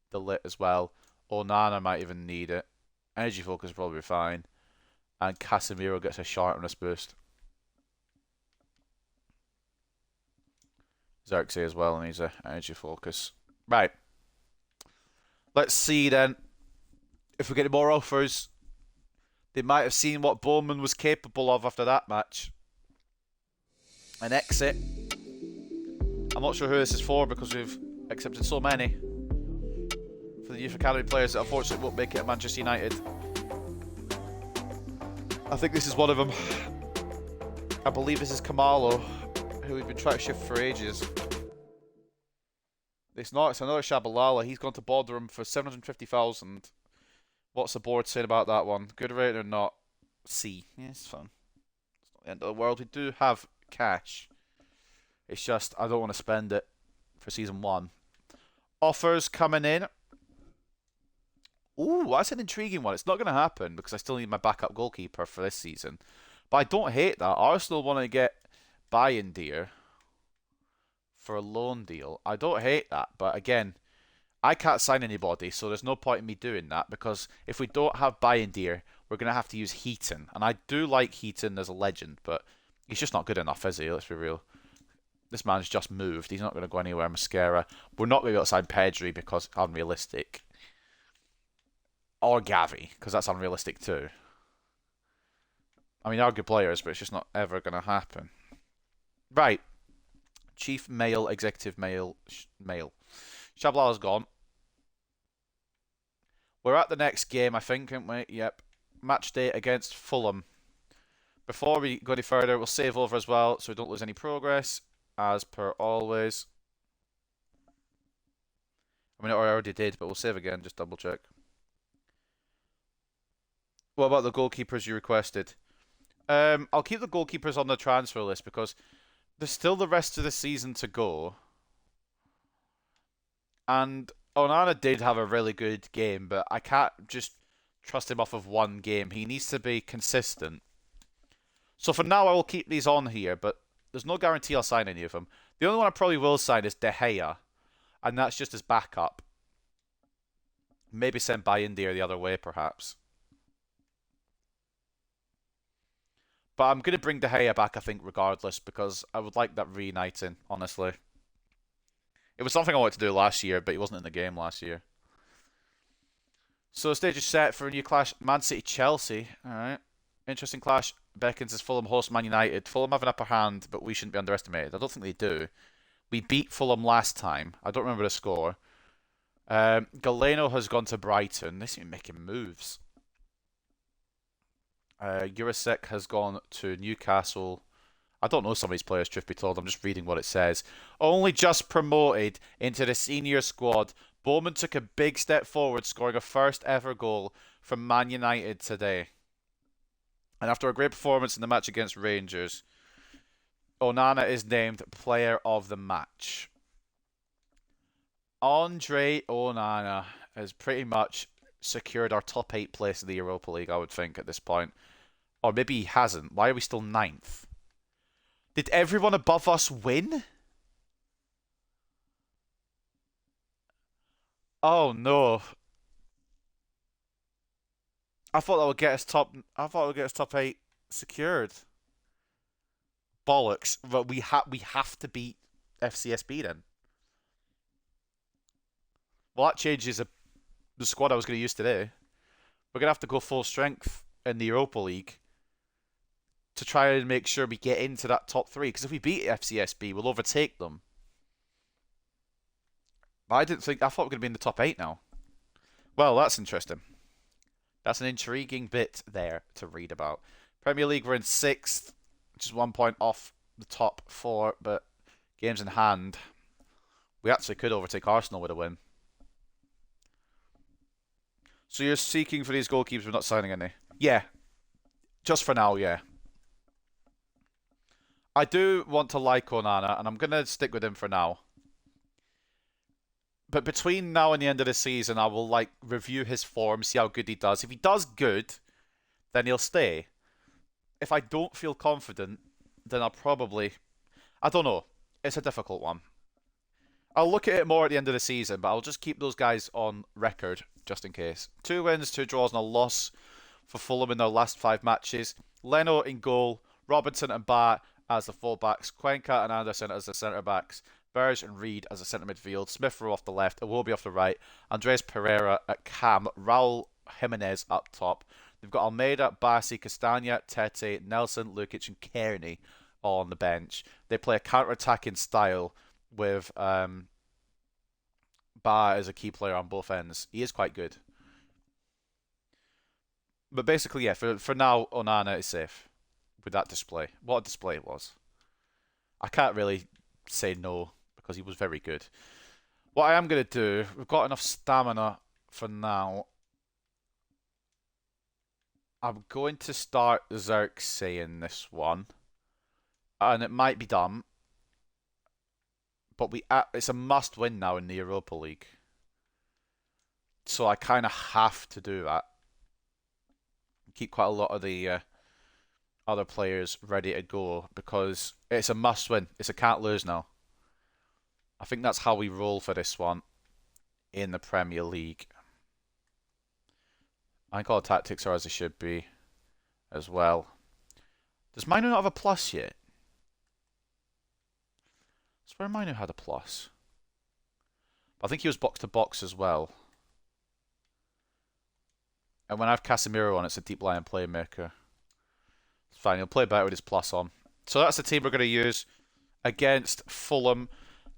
the lit as well. Onana might even need it. Energy Focus will probably be fine. And Casemiro gets a sharpness boost. Xerxes as well needs an energy focus. Right. Let's see then if we get any more offers. They might have seen what Bowman was capable of after that match. An exit. I'm not sure who this is for because we've accepted so many. For the Youth Academy players that unfortunately won't make it at Manchester United. I think this is one of them. I believe this is Kamalo, who we've been trying to shift for ages. It's not, it's another Shabalala. He's gone to Borderham for 750,000. What's the board saying about that one? Good rating or not? C. Yeah, it's fun. It's not the end of the world. We do have cash. It's just, I don't want to spend it for Season 1. Offers coming in. Ooh, that's an intriguing one. It's not going to happen because I still need my backup goalkeeper for this season. But I don't hate that. Arsenal want to get Bayindir for a loan deal. I don't hate that. But again, I can't sign anybody, so there's no point in me doing that because if we don't have Bayindir, we're going to have to use Heaton. And I do like Heaton as a legend, but he's just not good enough, is he? Let's be real. This man's just moved. He's not going to go anywhere. Mascara. We're not going to be able to sign Pedri because it's unrealistic. Or Gavi, because that's unrealistic too. I mean, they're good players, but it's just not ever going to happen. Right. Chief male, executive male. Shabalala's gone. We're at the next game, I think, aren't we? Yep. Match day against Fulham. Before we go any further, we'll save over as well, so we don't lose any progress, as per always. I mean, I already did, but we'll save again, just double check. What about the goalkeepers you requested? I'll keep the goalkeepers on the transfer list because there's still the rest of the season to go. And Onana did have a really good game, but I can't just trust him off of one game. He needs to be consistent. So for now, I will keep these on here, but there's no guarantee I'll sign any of them. The only one I probably will sign is De Gea, and that's just as backup. Maybe send Bayindir the other way, perhaps. But I'm going to bring De Gea back, I think, regardless, because I would like that reuniting, honestly. It was something I wanted to do last year, but he wasn't in the game last year. So the stage is set for a new clash, Man City-Chelsea. Alright. Interesting clash. Beckons as Fulham host Man United. Fulham have an upper hand, but we shouldn't be underestimated. I don't think they do. We beat Fulham last time. I don't remember the score. Galeno has gone to Brighton. They seem to be making moves. Jurasek has gone to Newcastle. I don't know some of these players, truth be told. I'm just reading what it says. Only just promoted into the senior squad. Bowman took a big step forward, scoring a first ever goal from Man United today. And after a great performance in the match against Rangers, Onana is named player of the match. Andre Onana has pretty much secured our top 8 place in the Europa League, I would think, at this point. Or maybe he hasn't. Why are we still 9th? Did everyone above us win? Oh no. I thought that would get us top 8 secured. Bollocks. But we have to beat FCSB then. Well, that changes the squad I was going to use today. We're going to have to go full strength in the Europa League to try and make sure we get into that top 3. Because if we beat FCSB, we'll overtake them. But I thought we were going to be in the top 8 now. Well, that's interesting. That's an intriguing bit there to read about. Premier League, we're in 6th, which is 1 point off the top 4, but games in hand. We actually could overtake Arsenal with a win. So you're seeking for these goalkeepers, we're not signing any? Yeah. Just for now, yeah. I do want to like Onana, and I'm going to stick with him for now. But between now and the end of the season, I will review his form, see how good he does. If he does good, then he'll stay. If I don't feel confident, then I'll probably... I don't know. It's a difficult one. I'll look at it more at the end of the season, but I'll just keep those guys on record, just in case. 2 wins, 2 draws, and a loss for Fulham in their last 5 matches. Leno in goal, Robinson and Ba as the fullbacks, Cuenca and Anderson as the centre-backs, Burge and Reed as the centre midfield, Smith Rowe off the left, Iwobi off the right, Andres Pereira at cam, Raul Jimenez up top. They've got Almeida, Bassi, Castagna, Tete, Nelson, Lukic and Kearney on the bench. They play a counter-attacking style with Ba as a key player on both ends. He is quite good. But basically, yeah, for now, Onana is safe with that display. What a display it was. I can't really say no because he was very good. What I am going to do, we've got enough stamina for now. I'm going to start Xerxes in this one. And it might be dumb. But it's a must win now in the Europa League. So I kind of have to do that. Keep quite a lot of the other players ready to go because it's a must win. It's a can't lose now. I think that's how we roll for this one in the Premier League. I think all the tactics are as they should be as well. Does Mino not have a plus yet? I swear Mino had a plus. I think he was box to box as well. And when I have Casemiro on, it's a deep line playmaker. It's fine, he'll play better with his plus on. So that's the team we're going to use against Fulham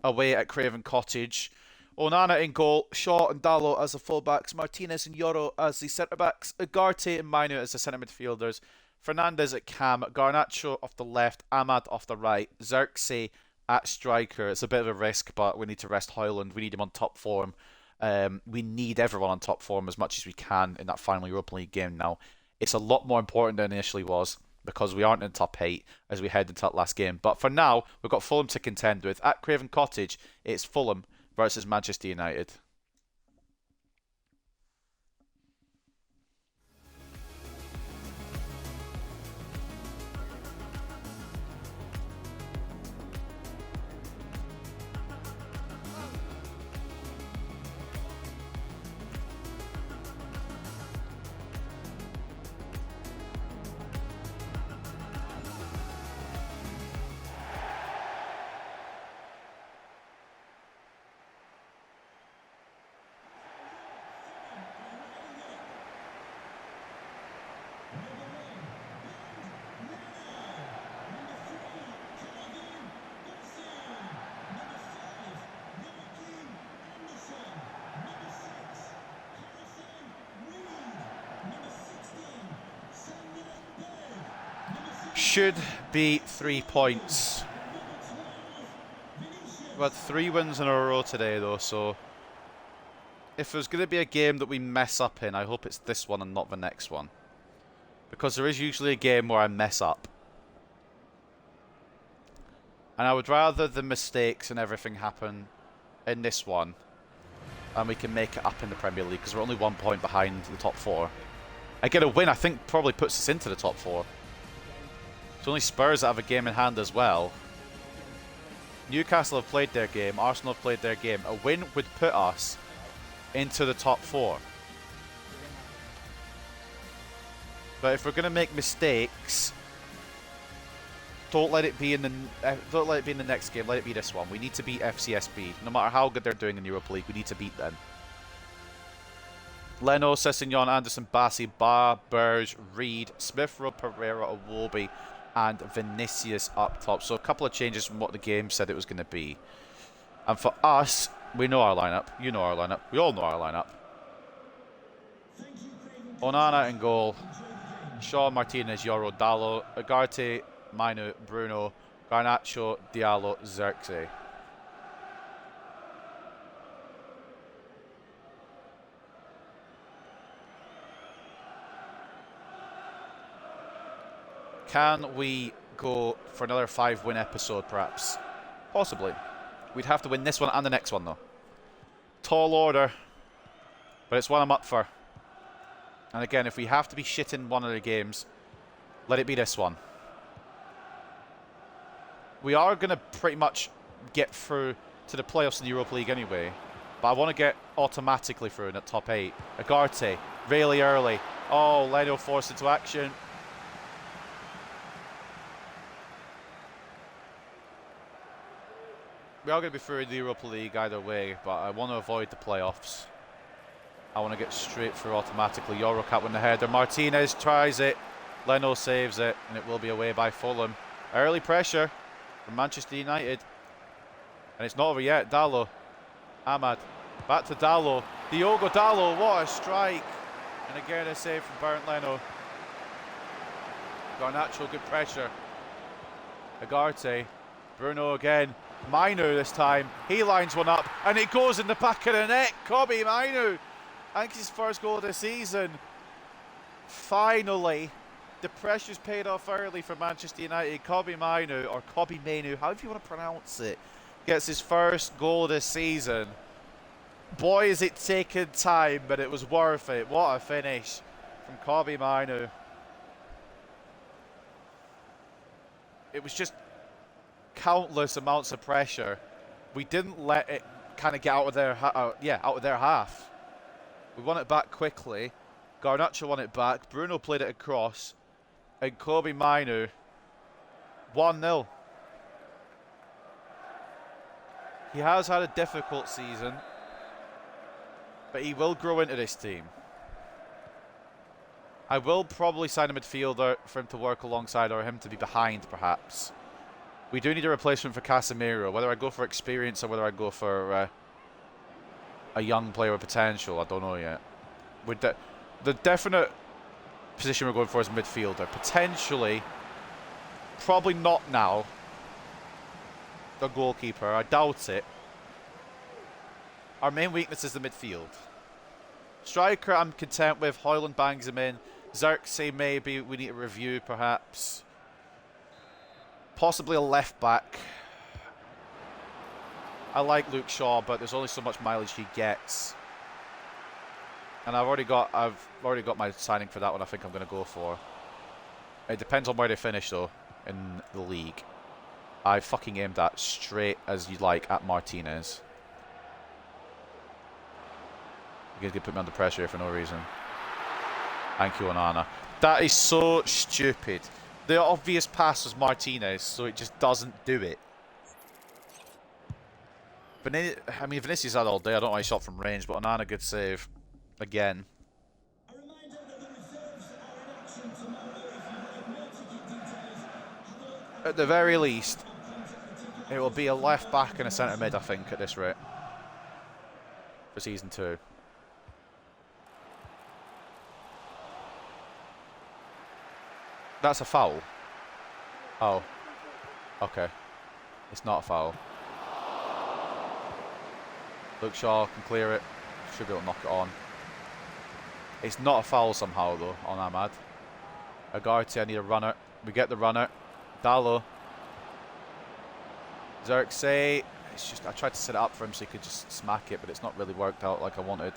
away at Craven Cottage. Onana in goal, Shaw and Dalot as the fullbacks, Martinez and Yoro as the centre-backs, Ugarte and Mino as the centre midfielders, Fernandez at cam, Garnacho off the left, Ahmad off the right, Xerxes at striker. It's a bit of a risk, but we need to rest Højlund. We need him on top form. We need everyone on top form as much as we can in that final Europa League game now. It's a lot more important than it initially was because we aren't in the top 8 as we head into that last game. But for now, we've got Fulham to contend with. At Craven Cottage, it's Fulham versus Manchester United. Should be 3 points. We had 3 wins in a row today though, so if there's going to be a game that we mess up in, I hope it's this one and not the next one. Because there is usually a game where I mess up. And I would rather the mistakes and everything happen in this one and we can make it up in the Premier League because we're only 1 point behind the top 4. I get a win, I think probably puts us into the top 4. It's only Spurs that have a game in hand as well. Newcastle have played their game. Arsenal have played their game. A win would put us into the top 4. But if we're going to make mistakes, don't let it be in the next game. Let it be this one. We need to beat FCSB. No matter how good they're doing in the Europa League, we need to beat them. Leno, Sessegnon, Anderson, Bassi, Ba, Burge, Reed, Smith Rowe, Pereira, Iwobi, and Vinicius up top. So a couple of changes from what the game said it was going to be. And for us, we know our lineup. You know our lineup. We all know our lineup. Onana in goal. Shaw, Martinez, Yoro, Dalot, Ugarte, Mino, Bruno, Garnacho, Diallo, Xerxes. Can we go for another 5-win episode, perhaps? Possibly. We'd have to win this one and the next one, though. Tall order. But it's one I'm up for. And again, if we have to be shit in one of the games, let it be this one. We are going to pretty much get through to the playoffs in the Europa League anyway. But I want to get automatically through in the top 8. Ugarte, really early. Oh, Leno forced into action. We are going to be through in the Europa League either way, but I want to avoid the playoffs. I want to get straight through automatically. Euro can't win the header. Martinez tries it. Leno saves it, and it will be away by Fulham. Early pressure from Manchester United. And it's not over yet. Dalot. Ahmad. Back to Dalot. Diogo Dalot. What a strike. And again a save from Bernd Leno. Garnacho, good pressure. Agarte. Bruno again. Mainu this time. He lines one up. And it goes in the back of the net. Kobbie Mainu. I think it's his first goal of the season. Finally. The pressure's paid off early for Manchester United. Kobbie Mainu, or Kobbie Mainu, however you want to pronounce it, gets his first goal this season. Boy, is it taken time, but it was worth it. What a finish from Kobbie Mainu. It was just countless amounts of pressure. We didn't let it kind of get out of their out of their half. We won it back quickly. Garnacho won it back. Bruno played it across. And Kobbie Mainu, 1-0. He has had a difficult season, but he will grow into this team. I will probably sign a midfielder for him to work alongside, or him to be behind, perhaps. We do need a replacement for Casemiro. Whether I go for experience or whether I go for a young player with potential, I don't know yet. With the definite position we're going for is midfielder. Potentially, probably not now, the goalkeeper. I doubt it. Our main weakness is the midfield. Striker, I'm content with. Højlund bangs him in. Xerxes, maybe we need to review, perhaps. Possibly a left back. I like Luke Shaw, but there's only so much mileage he gets. And I've already got my signing for that one. I think I'm going to go for. It depends on where they finish though in the league. I fucking aimed that straight as you like at Martinez. You guys can put me under pressure here for no reason. Thank you, Onana. That is so stupid. The obvious pass was Martinez, so it just doesn't do it. I mean, Vinicius had all day. I don't know why he shot from range, but Onana, good save. Again. At the very least, it will be a left back and a centre mid, I think, at this rate. For season 2. That's a foul. Oh. Okay. It's not a foul. Luke Shaw can clear it. Should be able to knock it on. It's not a foul somehow though on Ahmad. Agarte, I need a runner. We get the runner. Dalot. Xerxes. It's just I tried to set it up for him so he could just smack it, but it's not really worked out like I wanted.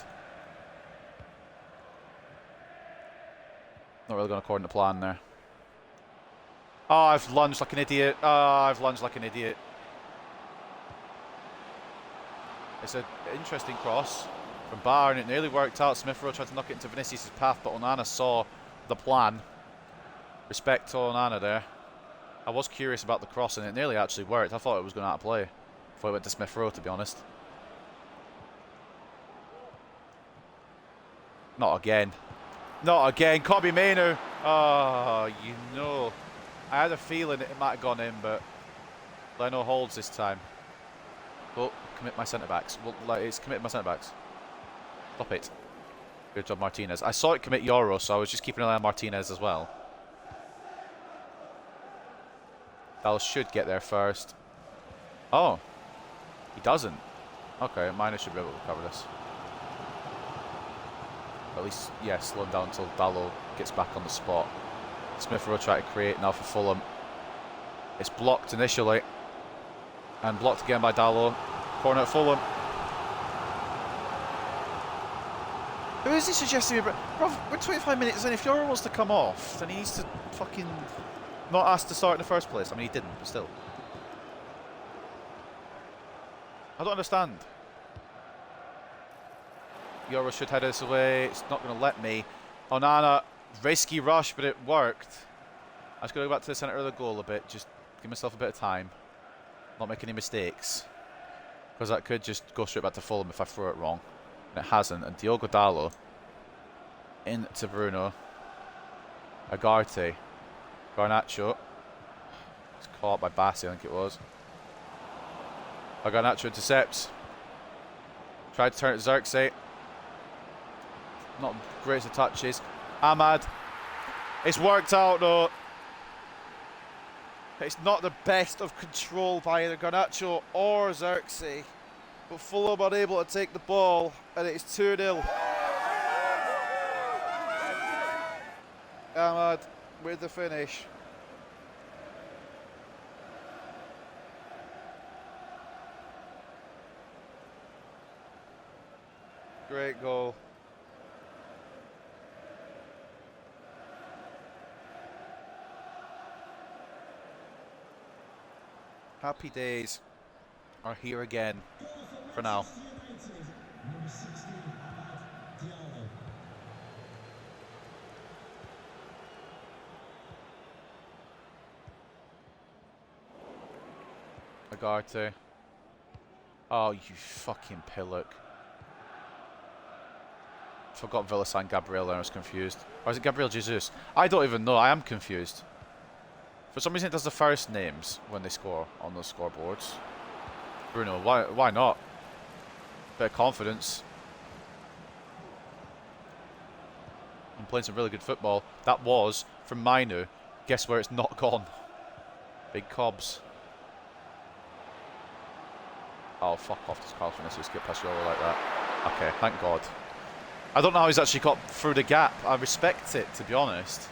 Not really going according to plan there. Oh, I've lunged like an idiot. Oh, I've lunged like an idiot. It's an interesting cross from Barr, and it nearly worked out. Smith Rowe tried to knock it into Vinicius' path, but Onana saw the plan. Respect to Onana there. I was curious about the cross, and it nearly actually worked. I thought it was going out of play before it went to Smith Rowe, to be honest. Not again. Not again. Kobbie Mainu. Oh, you know. I had a feeling it might have gone in, but Leno holds this time. Oh, commit my centre-backs. Well, it's committed my centre-backs. Stop it. Good job, Martinez. I saw it commit Euro, so I was just keeping an eye on Martinez as well. Dalot should get there first. Oh. He doesn't. Okay, Mainu should be able to recover this. At least, yeah, slow him down until Dalot gets back on the spot. Smith Rowe trying to create now for Fulham. It's blocked initially. And blocked again by Dalot. Corner at Fulham. Who is he suggesting? Bro, we're 25 minutes in. If Euro wants to come off, then he needs to fucking not ask to start in the first place. I mean, he didn't, but still. I don't understand. Euro should head this away. It's not going to let me. Onana, risky rush, but it worked. I just got to go back to the centre of the goal a bit. Just give myself a bit of time. Not make any mistakes. Because that could just go straight back to Fulham if I throw it wrong. And it hasn't. And Diogo Dalot into Bruno. Agarte. Garnacho. It's caught by Bassi, I think it was. Garnacho intercepts. Tried to turn it to Xerxes. Not great at touches. Ahmad. It's worked out though. It's not the best of control by either Garnacho or Xerxes. But Fulham unable to take the ball, and it's 2-0. Ahmad with the finish. Great goal. Happy days are here again for now. Agarte. Oh, you fucking pillock. Forgot Villa signed Gabriel and I was confused. Or is it Gabriel Jesus? I don't even know. I am confused. For some reason it does the first names when they score on those scoreboards. Bruno, why not? Bit of confidence. I'm playing some really good football. That was from Mainu. Guess where it's not gone? Big Cobbs. Oh, fuck off. Does Carlos Vinicius get past Yoro like that? Okay, thank God. I don't know how he's actually got through the gap. I respect it, to be honest.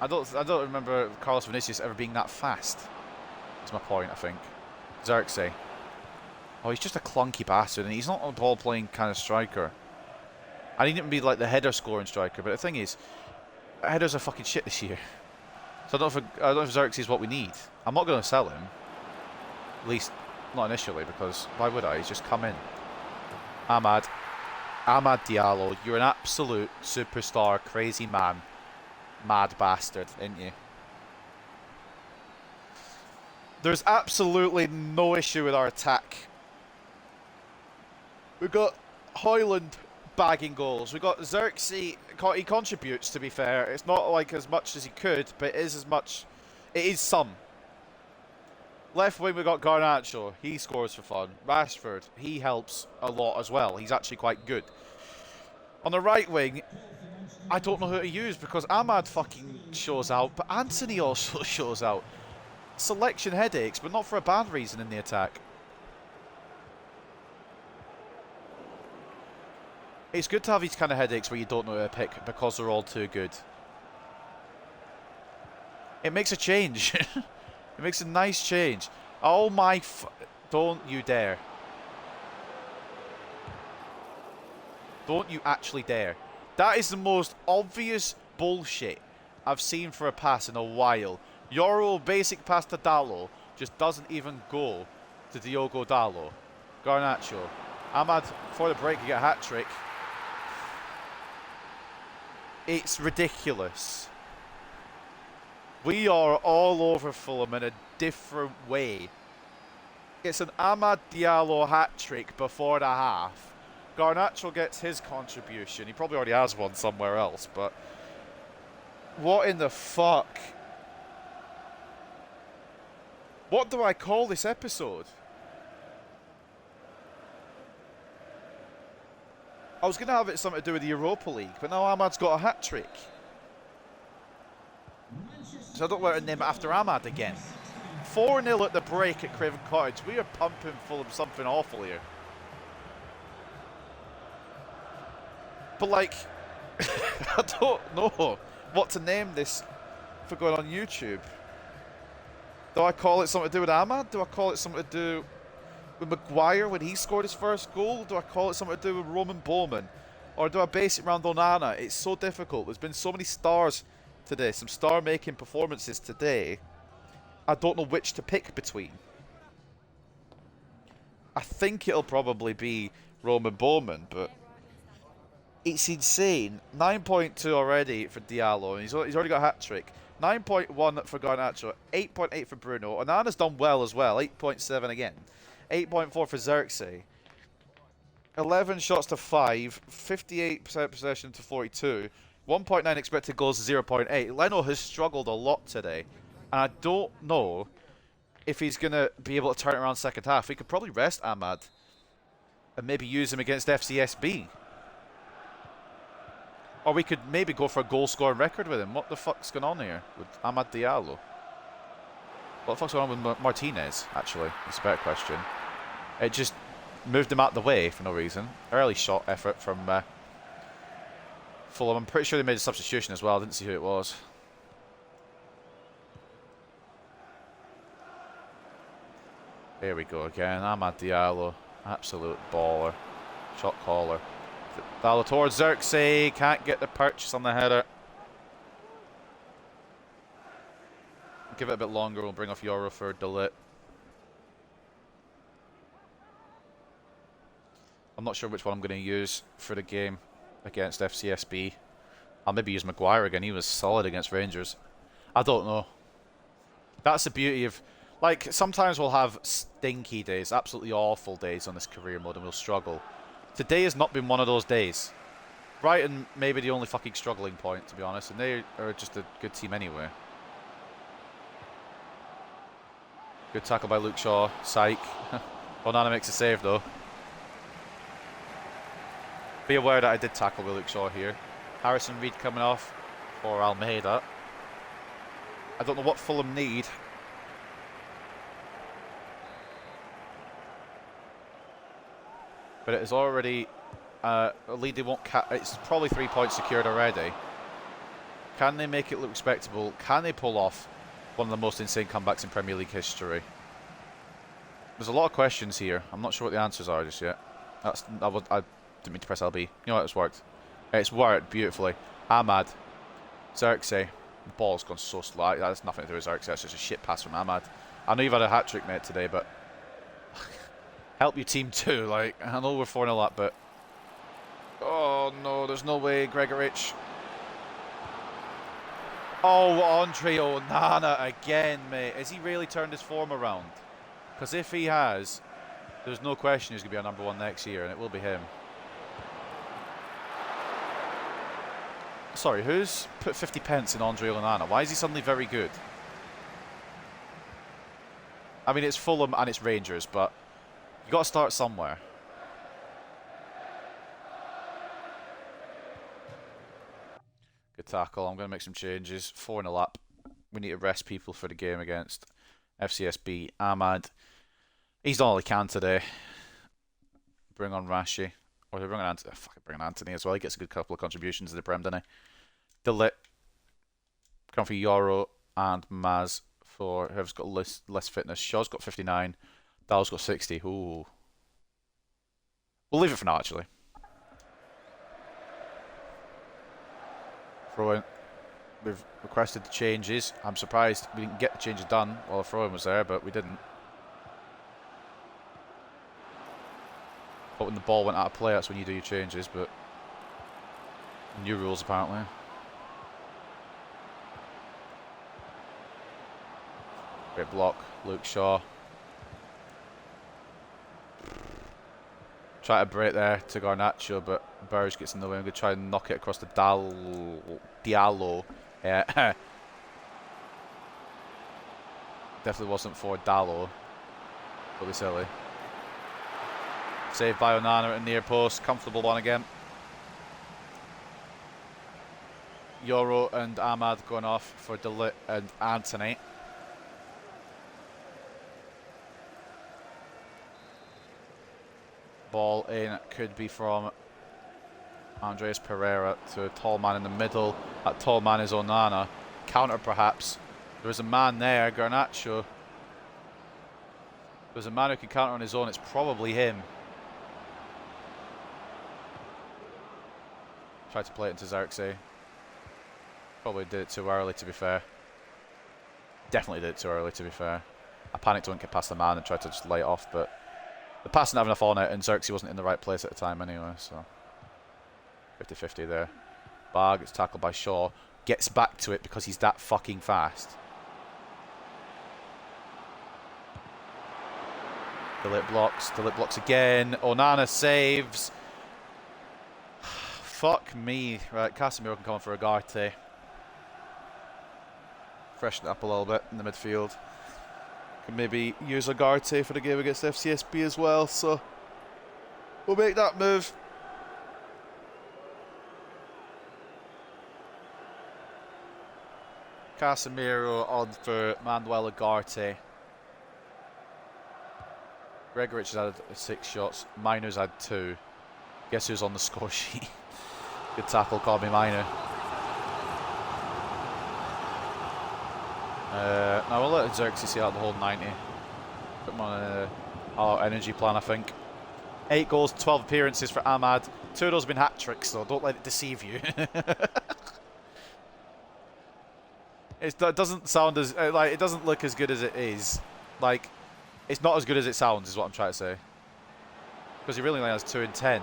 I don't remember Carlos Vinicius ever being that fast. That's my point, I think. Xerxes. Oh, he's just a clunky bastard, and he's not a ball-playing kind of striker. I need him to be like the header-scoring striker, but the thing is, headers are fucking shit this year. So I don't know if Xerxes is what we need. I'm not going to sell him. At least, not initially, because why would I? He's just come in. Amad Diallo, you're an absolute superstar, crazy man. Mad bastard, ain't you? There's absolutely no issue with our attack. We've got Højlund bagging goals. We've got Xerxes, he contributes, to be fair. It's not like as much as he could, but it is as much. It is some. Left wing, we've got Garnacho. He scores for fun. Rashford, he helps a lot as well. He's actually quite good. On the right wing, I don't know who to use because Ahmad fucking shows out, but Anthony also shows out. Selection headaches, but not for a bad reason in the attack. It's good to have these kind of headaches where you don't know who to pick because they're all too good. It makes a change. It makes a nice change. Oh my don't you dare. Don't you actually dare. That is the most obvious bullshit I've seen for a pass in a while. Yoro basic pass to Dalot just doesn't even go to Diogo Dalot. Garnacho. Ahmad for the break you get a hat-trick. It's ridiculous. We are all over Fulham in a different way. It's an Amad Diallo hat-trick before the half. Garnacho gets his contribution. He probably already has one somewhere else, but what in the fuck? What do I call this episode? I was going to have it something to do with the Europa League, but now Ahmad's got a hat-trick. So I don't want to name it after Ahmad again. 4-0 at the break at Craven Cottage. We are pumping Fulham something awful here. But like, I don't know what to name this for going on YouTube. Do I call it something to do with Ahmad? Do I call it something to do with Maguire when he scored his first goal? Do I call it something to do with Roman Bowman? Or do I base it around Onana? It's so difficult. There's been so many stars today, some star-making performances today. I don't know which to pick between. I think it'll probably be Roman Bowman, but It's insane. 9.2 already for Diallo, and he's already got a hat-trick. 9.1 for Garnacho, 8.8 for Bruno. Onana's done well as well, 8.7 again. 8.4 for Xerxes. 11 shots to 5, 58% possession to 42. 1.9 expected goals to 0.8. Leno has struggled a lot today, and I don't know if he's going to be able to turn it around second half. We could probably rest Ahmad and maybe use him against FCSB. Or we could maybe go for a goal-scoring record with him. What the fuck's going on here with Amad Diallo? What the fuck's going on with Martinez, actually? That's a better question. It just moved him out the way for no reason. Early shot effort from Fulham. I'm pretty sure they made a substitution as well. I didn't see who it was. Here we go again. Amad Diallo. Absolute baller. Shot caller. Diallo towards Xerxes. Can't get the purchase on the header. Give it a bit longer. We'll bring off Euro for Delit. I'm not sure which one I'm going to use for the game against FCSB. I'll maybe use Maguire again. He was solid against Rangers. I don't know. That's the beauty of... Like, sometimes we'll have stinky days, absolutely awful days on this career mode, and we'll struggle. Today has not been one of those days. Brighton may be the only fucking struggling point, to be honest, and they are just a good team anyway. Good tackle by Luke Shaw. Psych. Onana makes a save, though. Be aware that I did tackle with Luke Shaw here. Harrison Reed coming off for Almeida. I don't know what Fulham need. But it is already a lead they won't it's probably 3 points secured already. Can they make it look respectable? Can they pull off one of the most insane comebacks in Premier League history? There's a lot of questions here. I'm not sure what the answers are just yet. I didn't mean to press LB. You know what? It's worked. It's worked beautifully. Ahmad. Xerxes. The ball's gone so slow. That has nothing to do with Xerxes. It's just a shit pass from Ahmad. I know you've had a hat-trick, mate, today, but... help your team too. Like, I know we're 4-0 up, but... oh, no. There's no way, Gregorich. Oh, Andre Onana again, mate. Has he really turned his form around? Because if he has, there's no question he's going to be our #1 next year, and it will be him. Sorry, who's put 50 pence in Andre Onana? Why is he suddenly very good? I mean, it's Fulham and it's Rangers, but you got to start somewhere. Good tackle. I'm going to make some changes. 4-0 up. We need to rest people for the game against FCSB. Ahmad. He's done all he can today. Bring on Rashi. Or they bring on Anthony. Fucking bring on Anthony as well. He gets a good couple of contributions to the Prem, doesn't he? Delit. Come for Euro and Maz for whoever's got less fitness. Shaw's got 59. Dal's got 60. Ooh. We'll leave it for now, actually. Throw-in. We've requested the changes. I'm surprised we didn't get the changes done while the throw-in was there, but we didn't. But when the ball went out of play, that's when you do your changes, but new rules apparently. Great block, Luke Shaw. Try to break there to Garnacho, but Burge gets in the way. I'm going to try and knock it across the Diallo. Yeah. Definitely wasn't for Dallo. Really silly. Saved by Onana at the near post. Comfortable one again. Euro and Ahmad going off for Delit and Anthony. Ball in, could be from Andreas Pereira to a tall man in the middle. That tall man is Onana. Counter perhaps. There is a man there, Garnacho. There's a man who can counter on his own. It's probably him. Tried to play it into Xerxes. Probably did it too early, to be fair. Definitely did it too early, to be fair. I panicked to get past the man and tried to just lay it off, but the pass didn't have enough on it, and Xerxes wasn't in the right place at the time anyway, so. 50-50 there. Bar gets tackled by Shaw. Gets back to it because he's that fucking fast. Delip blocks again. Onana saves. Fuck me. Right, Casemiro can come on for Ugarte. Freshen it up a little bit in the midfield. Can maybe use Ugarte for the game against FCSB as well, so we'll make that move. Casemiro on for Manuel Ugarte. Gregorich has had 6 shots. Minor's had 2. Guess who's on the score sheet? Good tackle, call me Minor. Now we'll let Xerxes see out the whole 90. Put him on our energy plan, I think. 8 goals, 12 appearances for Ahmad. 2 of those have been hat-tricks, though. Don't let it deceive you. It doesn't sound as like it doesn't look as good as it is. Like, it's not as good as it sounds, is what I'm trying to say. Because he really only has 2 in 10.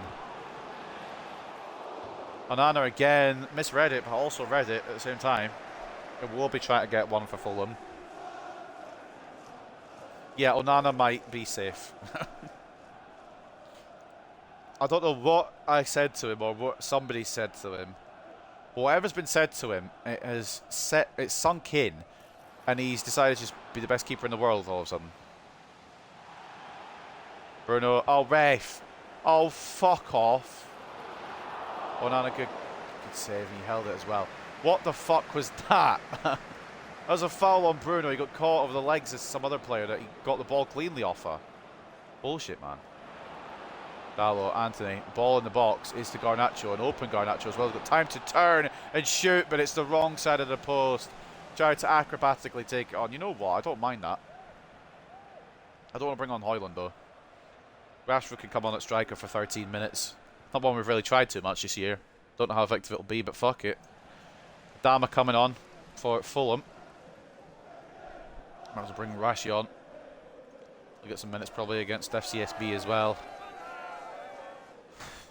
Onana again, misread it, but also read it at the same time. It will be trying to get one for Fulham. Yeah, Onana might be safe. I don't know what I said to him or what somebody said to him. Whatever's been said to him, it's sunk in, and he's decided to just be the best keeper in the world all of a sudden. Bruno, oh ref, oh fuck off. Onana, good save, and he held it as well. What the fuck was that? That was a foul on Bruno. He got caught over the legs as some other player that he got the ball cleanly off her. Bullshit, man. Dallo, Anthony, ball in the box is to Garnacho, an open Garnacho as well. He's got time to turn and shoot, but it's the wrong side of the post. Tried to acrobatically take it on. You know what? I don't mind that. I don't want to bring on Højlund though. Rashford can come on at striker for 13 minutes. Not one we've really tried too much this year. Don't know how effective it'll be, but fuck it. Dama coming on for Fulham. Might as well bring Rashi on. He'll get some minutes probably against FCSB as well.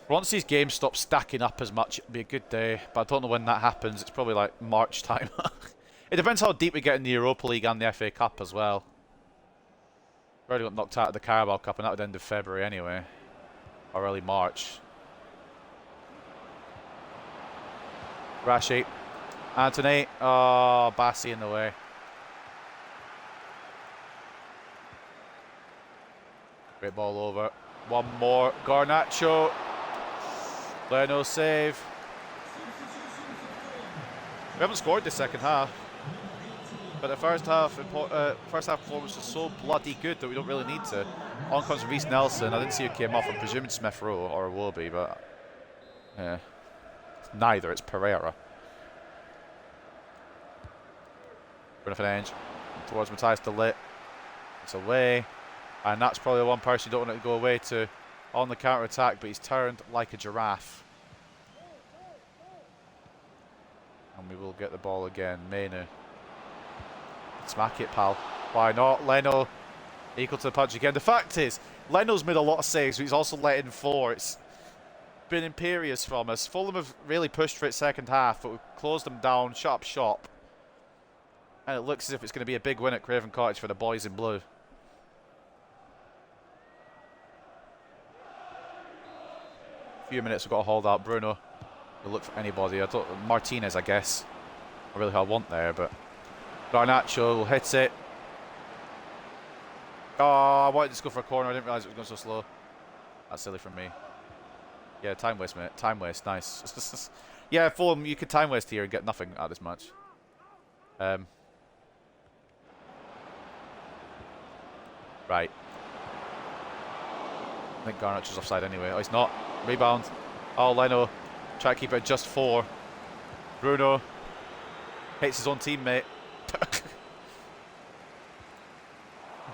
Once these games stop stacking up as much, it'll be a good day. But I don't know when that happens. It's probably like March time. It depends how deep we get in the Europa League and the FA Cup as well. We already got knocked out of the Carabao Cup, and that would end of February anyway. Or early March. Rashi. Anthony. Oh, Bassi in the way. Great ball over. One more. Garnacho. Leno save. We haven't scored the second half. But the first half performance was so bloody good that we don't really need to. On comes Reece Nelson. I didn't see who came off. I'm presuming Smith Rowe or Iwobi, but yeah. Neither. It's Pereira. Bruno Fernandes towards Matthias de Ligt. It's away. And that's probably the one person you don't want it to go away to on the counter-attack, but he's turned like a giraffe. And we will get the ball again. Mainu. Smack it, pal. Why not? Leno equal to the punch again. The fact is, Leno's made a lot of saves, but he's also let in 4. It's been imperious from us. Fulham have really pushed for it second half, but we've closed them down, shut up shop. And it looks as if it's going to be a big win at Craven Cottage for the boys in blue. Few minutes, we've got to hold out. Bruno will look for anybody. Martinez, I guess. Not really who I want there, but Garnacho hits it. Oh, I wanted to go for a corner. I didn't realise it was going so slow. That's silly from me. Yeah, time waste, mate. Time waste. Nice. Yeah, Fulham, you could time waste here and get nothing out of this match. Right. I think Garnacho's offside anyway. Oh, he's not. Rebound. Oh, Leno. Try to keep it at just 4. Bruno. Hates his own teammate.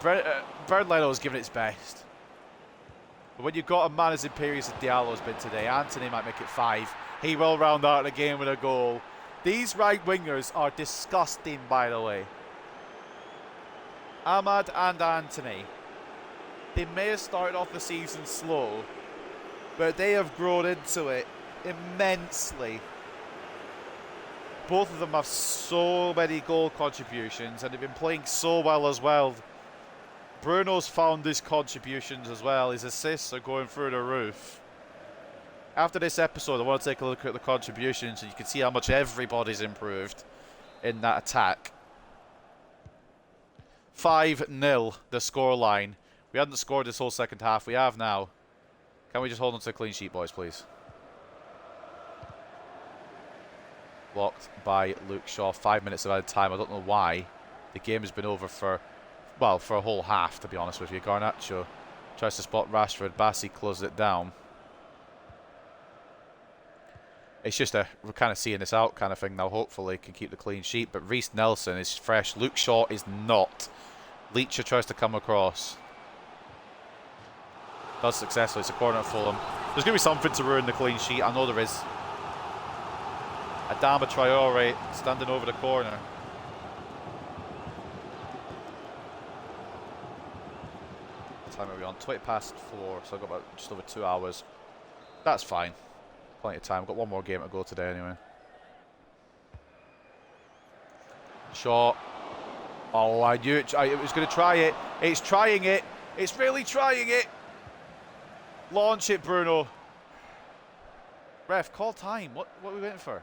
Bernd Leno has given its best. But when you've got a man as imperious as Diallo's been today, Anthony might make it 5. He will round out the game with a goal. These right wingers are disgusting, by the way. Ahmad and Anthony. They may have started off the season slow, but they have grown into it immensely. Both of them have so many goal contributions, and they've been playing so well as well. Bruno's found his contributions as well. His assists are going through the roof. After this episode, I want to take a look at the contributions, and you can see how much everybody's improved in that attack. 5-0, the scoreline. We hadn't scored this whole second half. We have now. Can we just hold on to the clean sheet, boys, please? Blocked by Luke Shaw. 5 minutes of added time. I don't know why. The game has been over for, well, for a whole half, to be honest with you. Garnacho tries to spot Rashford. Bassi closes it down. It's just we're kind of seeing this out kind of thing now. Hopefully can keep the clean sheet. But Reece Nelson is fresh. Luke Shaw is not. Leacher tries to come across. Does successfully. It's a corner at Fulham. There's going to be something to ruin the clean sheet. I know there is. Adama Traore standing over the corner. What time are we on? 20 past 4. So I've got about just over 2 hours. That's fine. Plenty of time. I've got one more game to go today anyway. Shot. Oh, I knew it. It was going to try it. It's trying it. It's really trying it. Launch it, Bruno. Ref, call time. What are we waiting for?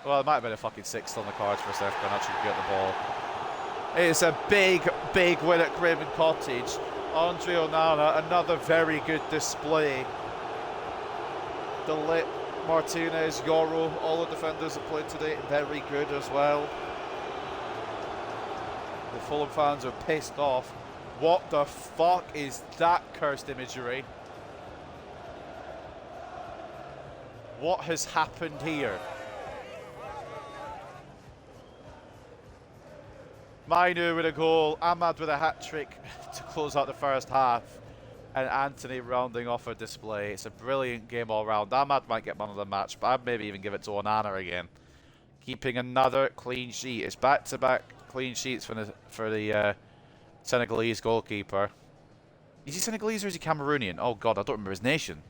Well, it might have been a fucking sixth on the cards for Steph Garnacho to get the ball. It's a big, big win at Craven Cottage. Andre Onana, another very good display. Delit, Martinez, Yoro, all the defenders that played today, very good as well. The Fulham fans are pissed off. What the fuck is that cursed imagery? What has happened here? Mainu with a goal, Ahmad with a hat-trick to close out the first half, and Anthony rounding off a display. It's a brilliant game all round. Ahmad might get man of the match, but I'd maybe even give it to Onana again. Keeping another clean sheet. It's back-to-back clean sheets for the Senegalese goalkeeper. Is he Senegalese or is he Cameroonian? Oh god, I don't remember his nation.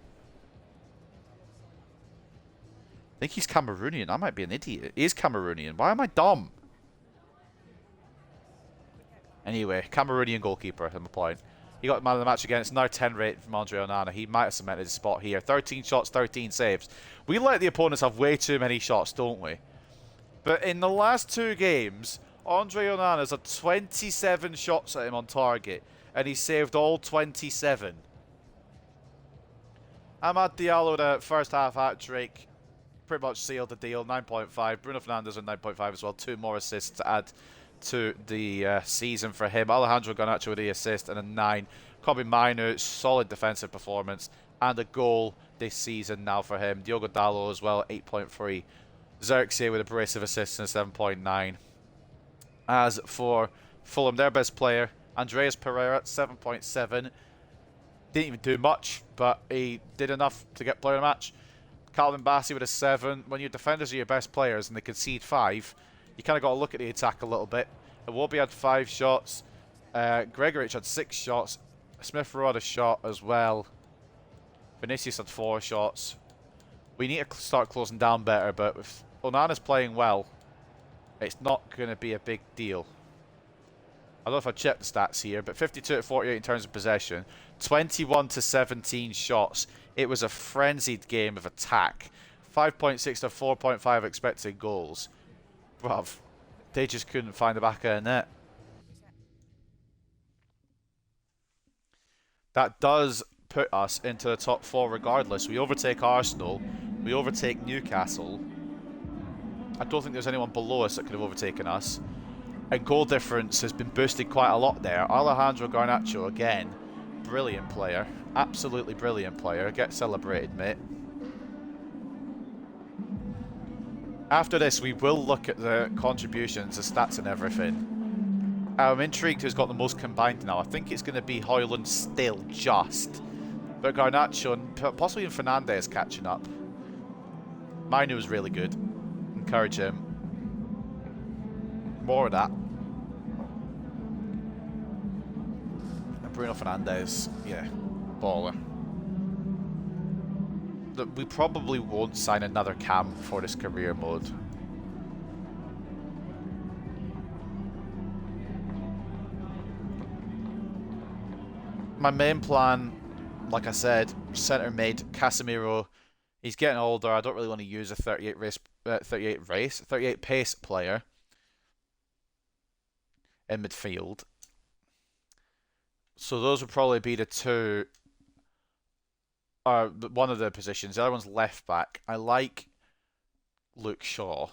I think he's Cameroonian. I might be an idiot. He is Cameroonian. Why am I dumb? Anyway, Cameroonian goalkeeper, I'm point. He got man of the match again. It's now 10 rate from Andre Onana. He might have cemented his spot here. 13 shots, 13 saves. We let the opponents have way too many shots, don't we? But in the last 2 games, Andre Onana's had 27 shots at him on target, and he saved all 27. Amad Diallo, the first half hat-trick, pretty much sealed the deal, 9.5. Bruno Fernandes with 9.5 as well. 2 more assists to add to the season for him. Alejandro Garnacho with the assist and a 9. Kobe Mainu, solid defensive performance and a goal this season now for him. Diogo Dalot as well, 8.3. Xerxes with a brace of assists and a 7.9. As for Fulham, their best player, Andreas Pereira, 7.7. Didn't even do much, but he did enough to get player of the match. Calvin Bassey with a 7. When your defenders are your best players and they concede 5, you kind of got to look at the attack a little bit. Iwobi had 5 shots. Gregorich had 6 shots. Smith Rowe had a shot as well. Vinicius had 4 shots. We need to start closing down better, but if Onana's playing well, it's not going to be a big deal. I don't know if I checked the stats here, but 52 to 48 in terms of possession. 21 to 17 shots. It was a frenzied game of attack. 5.6 to 4.5 expected goals. Bruv, they just couldn't find the back of the net. That does put us into the top 4 regardless. We overtake Arsenal. We overtake Newcastle. I don't think there's anyone below us that could have overtaken us. And goal difference has been boosted quite a lot there. Alejandro Garnacho again. Brilliant player. Absolutely brilliant player. Get celebrated, mate. After this, we will look at the contributions, the stats and everything. I'm intrigued who's got the most combined now. I think it's going to be Højlund still, just. But Garnacho and possibly even Fernandes catching up. Mainu was really good. Encourage him. More of that. And Bruno Fernandes, yeah, baller. that we probably won't sign another cam for this career mode. My main plan, like I said, centre mid, Casemiro. He's getting older. I don't really want to use a 38 pace player in midfield. So those would probably be the two, or one of the positions. The other one's left back. I like Luke Shaw,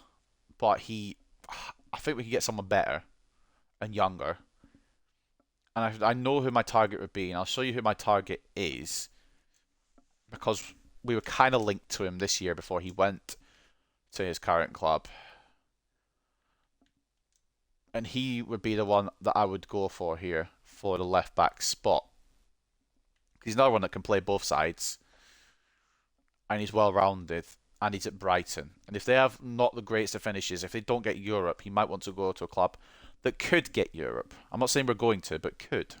but I think we could get someone better and younger. And I know who my target would be, and I'll show you who my target is, because we were kind of linked to him this year before he went to his current club. And he would be the one that I would go for here for the left back spot. He's another one that can play both sides, and he's well rounded, and he's at Brighton. And if they have not the greatest of finishes, if they don't get Europe, he might want to go to a club that could get Europe. I'm not saying we're going to, but could.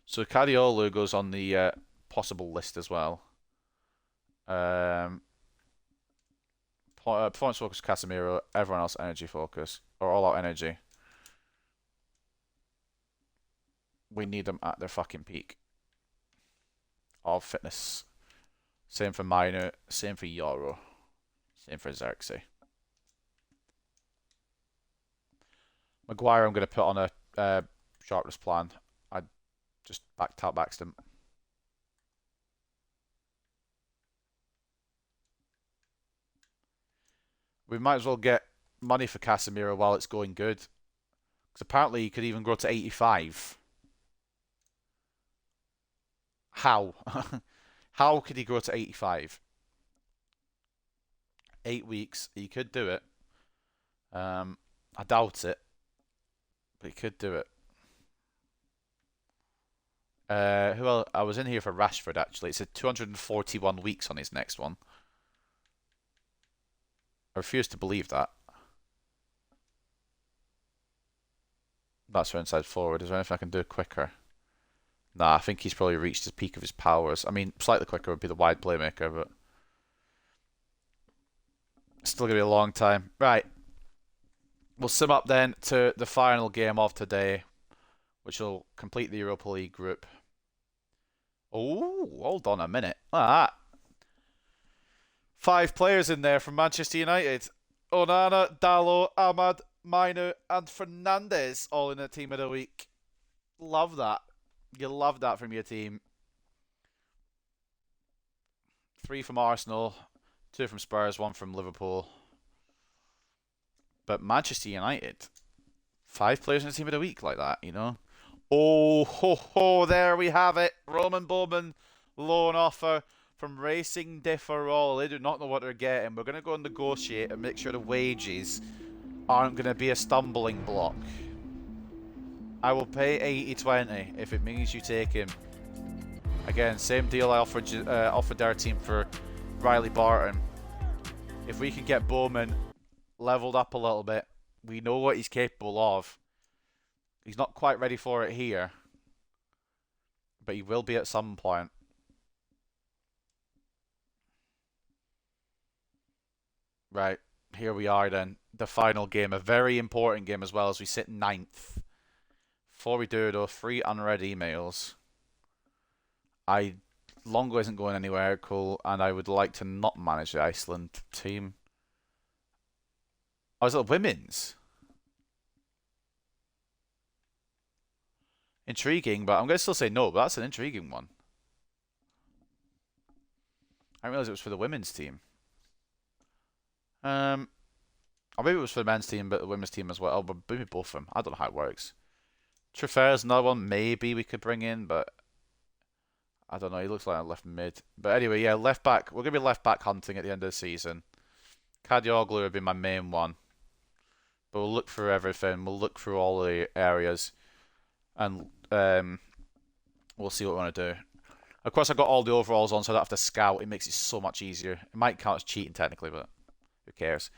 So Kadiolu goes on the possible list as well. Performance focus Casemiro, everyone else energy focus, or all out energy. We need them at their fucking peak of fitness. Same for Minor, same for Yoro, same for Xerxes. Maguire I'm going to put on a sharpness plan. I just backed him. We might as well get money for Casemiro while it's going good. Because apparently he could even grow to 85. How? How could he grow to 85? 8 weeks. He could do it. I doubt it. But he could do it. Who else? I was in here for Rashford, actually. It said 241 weeks on his next one. I refuse to believe that. That's for inside forward. Is there anything I can do quicker? Nah, I think he's probably reached his peak of his powers. I mean, slightly quicker would be the wide playmaker, but it's still going to be a long time. Right. We'll sim up then to the final game of today, which will complete the Europa League group. Oh, hold on a minute. Look at that. 5 players in there from Manchester United. Onana, Dalot, Ahmad, Mainu, and Fernandes all in the team of the week. Love that. You love that from your team. 3 from Arsenal, 2 from Spurs, 1 from Liverpool. But Manchester United, 5 players in the team of the week like that, you know. Oh, ho, ho, there we have it. Roman Bowman, loan offer from Racing de Ferrol. They do not know what they're getting. We're going to go and negotiate and make sure the wages aren't going to be a stumbling block. I will pay 80-20 if it means you take him. Again, same deal I offered our team for Riley Barton. If we can get Bowman leveled up a little bit, we know what he's capable of. He's not quite ready for it here, but he will be at some point. Right, here we are then. The final game, a very important game as well, as we sit 9th. Before we do though, 3 unread emails. Longo isn't going anywhere, cool, and I would like to not manage the Iceland team. Oh, is it women's? Intriguing, but I'm going to still say no, but that's an intriguing one. I didn't realize it was for the women's team. Or maybe it was for the men's team, but the women's team as well. But maybe both of them. I don't know how it works. Triffer's another one maybe we could bring in, but I don't know. He looks like a left mid. But anyway, yeah, left back. We're going to be left back hunting at the end of the season. Kadioglu would be my main one. But we'll look through everything. We'll look through all the areas. And we'll see what we want to do. Of course, I've got all the overalls on, so I don't have to scout. It makes it so much easier. It might count as cheating technically, but who cares?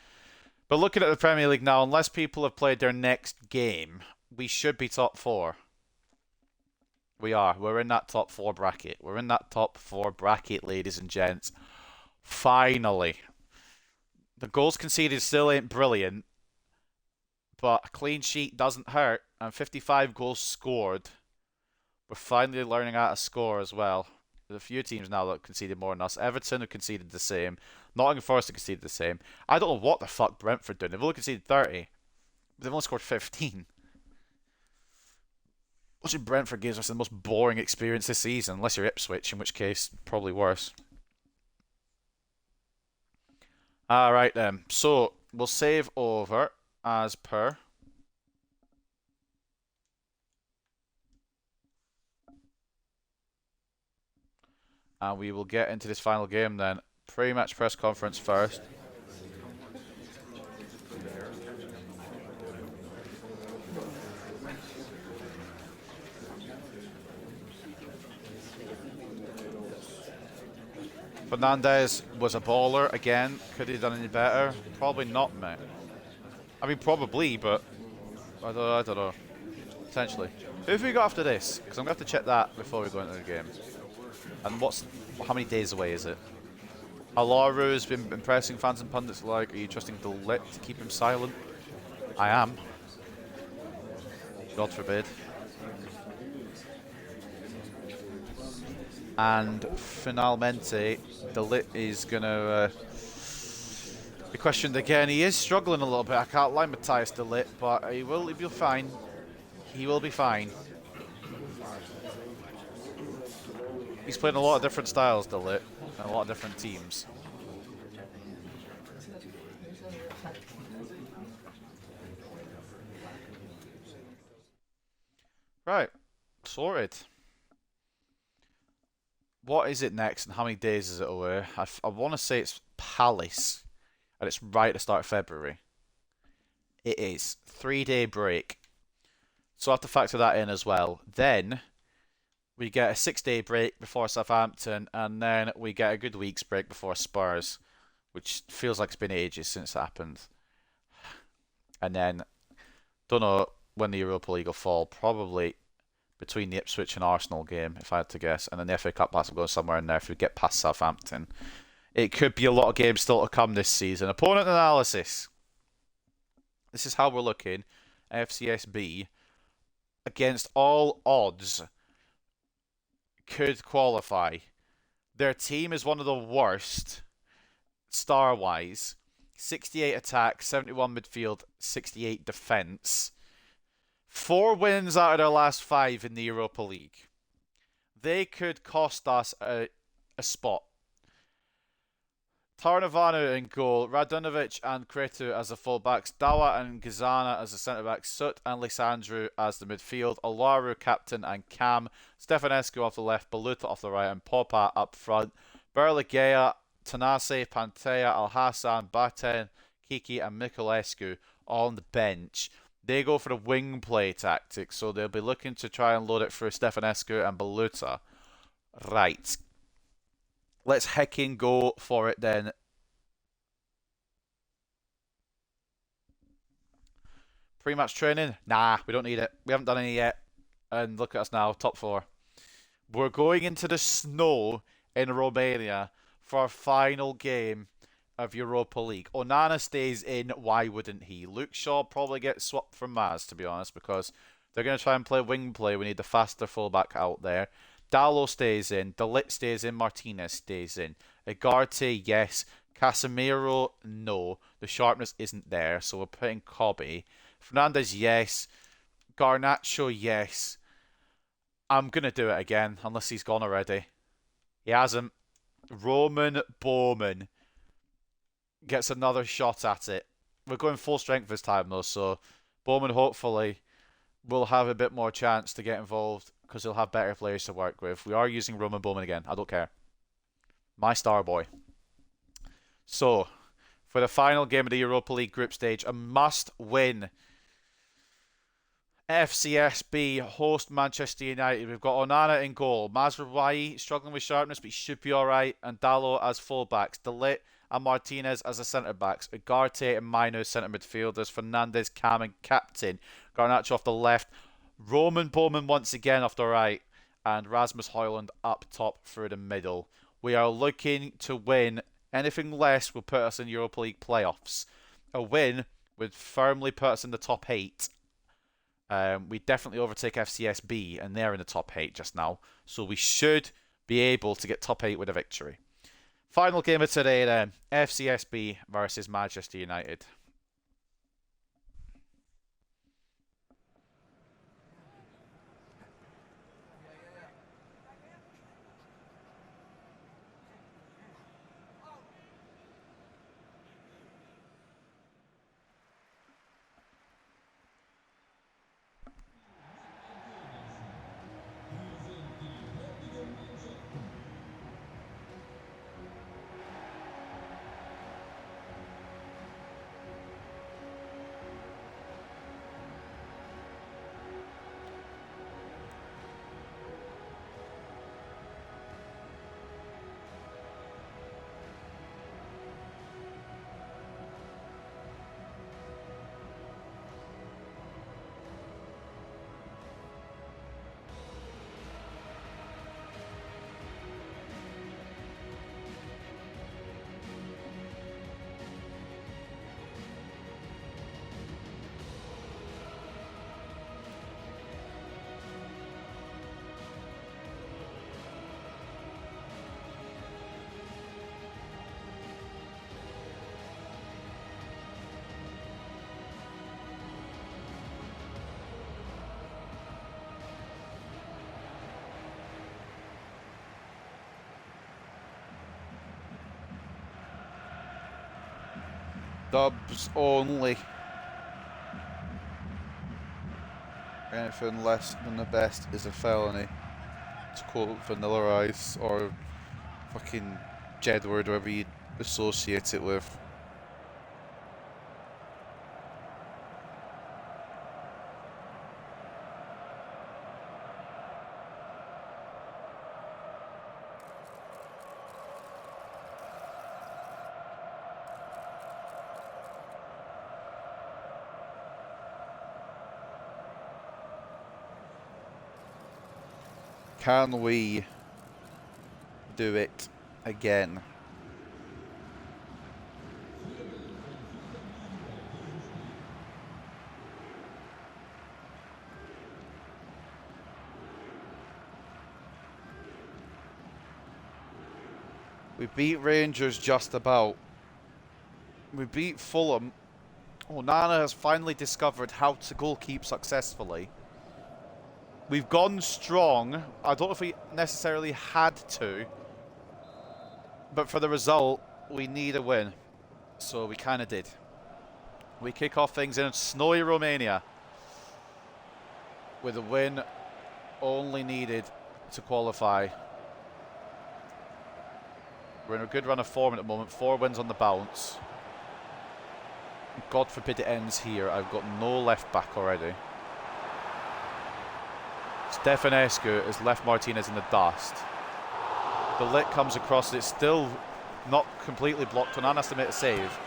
But looking at the Premier League now, unless people have played their next game, we should be top 4. We are. We're in that top four bracket. We're in that top four bracket, ladies and gents. Finally. The goals conceded still ain't brilliant, but a clean sheet doesn't hurt, and 55 goals scored. We're finally learning how to score as well. There's a few teams now that have conceded more than us. Everton have conceded the same. Nottingham Forest have conceded the same. I don't know what the fuck Brentford doing. They've only conceded 30. But they've only scored 15. Watching Brentford games are the most boring experience this season, unless you're Ipswich, in which case, probably worse. Alright then. So, we'll save over as per. And we will get into this final game then. Pre-match press conference first. Fernandez was a baller again. Could he have done any better? Probably not, mate. I mean, probably, but I don't know. Potentially. Who have we got after this? Because I'm going to have to check that before we go into the game. And how many days away is it? Alaru's been impressing fans and pundits alike. Are you trusting De Ligt to keep him silent? I am. God forbid. And finalmente, De Ligt is going to be questioned again. He is struggling a little bit. I can't lie, Matthias De Ligt, but he'll be fine. He will be fine. He's playing a lot of different styles, De Ligt, and a lot of different teams. Right, sorted. What is it next, and how many days is it away? I want to say it's Palace, and it's right at the start of February. It is. 3-day break. So I have to factor that in as well. Then we get a 6-day break before Southampton, and then we get a good week's break before Spurs, which feels like it's been ages since it happened. And then, don't know when the Europa League will fall. Probably between the Ipswich and Arsenal game, if I had to guess. And then the FA Cup has to go somewhere in there if we get past Southampton. It could be a lot of games still to come this season. Opponent analysis. This is how we're looking. FCSB, against all odds, could qualify. Their team is one of the worst, star-wise. 68 attack, 71 midfield, 68 defence. 4 wins out of their last 5 in the Europa League. They could cost us a spot. Tarnavanu in goal, Radunovic and Cretu as the fullbacks, Dawa and Gazana as the centre-backs, Sut and Lysandru as the midfield, Olaru captain and Cam, Stefanescu off the left, Baluta off the right, and Popa up front. Berligea, Tanase, Pantea, Al-Hassan, Baten, Kiki and Mikulescu on the bench. They go for the wing play tactic, so they'll be looking to try and load it through Stefanescu and Baluta. Right. Let's heckin' go for it then. Pre-match training? Nah, we don't need it. We haven't done any yet. And look at us now, top 4. We're going into the snow in Romania for our final game of Europa League. Onana stays in, why wouldn't he? Luke Shaw probably gets swapped from Maz, to be honest, because they're going to try and play wing play. We need the faster fullback out there. Dallo stays in, De Ligt stays in, Martinez stays in. Ugarte, yes. Casemiro, no. The sharpness isn't there, so we're putting Kobe. Fernandez, yes. Garnacho, yes. I'm going to do it again, unless he's gone already. He hasn't. Roman Bowman gets another shot at it. We're going full strength this time, though, so Bowman hopefully will have a bit more chance to get involved because he'll have better players to work with. We are using Roman Bowman again. I don't care. My star boy. So, for the final game of the Europa League group stage, a must-win. FCSB host Manchester United. We've got Onana in goal. Mazraoui struggling with sharpness, but he should be alright. And Dallo as fullbacks. De Ligt and Martinez as the centre-backs. Ugarte and Mino centre midfielders. Fernandez, Cam and captain. Garnacho off the left. Roman Bowman once again off the right. and Rasmus Højlund up top through the middle. We are looking to win. Anything less will put us in Europa League playoffs. A win would firmly put us in the top 8. We definitely overtake FCSB, and they're in the top 8 just now. So we should be able to get top 8 with a victory. Final game of today then. FCSB versus Manchester United. Dubs only. Anything less than the best is a felony. To quote Vanilla Ice or fucking Jedward, whatever you associate it with. Can we do it again? We beat Rangers just about. We beat Fulham. Onana has finally discovered how to goalkeep successfully. We've gone strong. I don't know if we necessarily had to, but for the result, we need a win. So we kind of did. We kick off things in snowy Romania with a win only needed to qualify. We're in a good run of form at the moment. 4 wins on the bounce. God forbid it ends here. I've got no left back already. Stefanescu has left Martinez in the dust. The lit comes across. It's still not completely blocked. Onana has to make a save.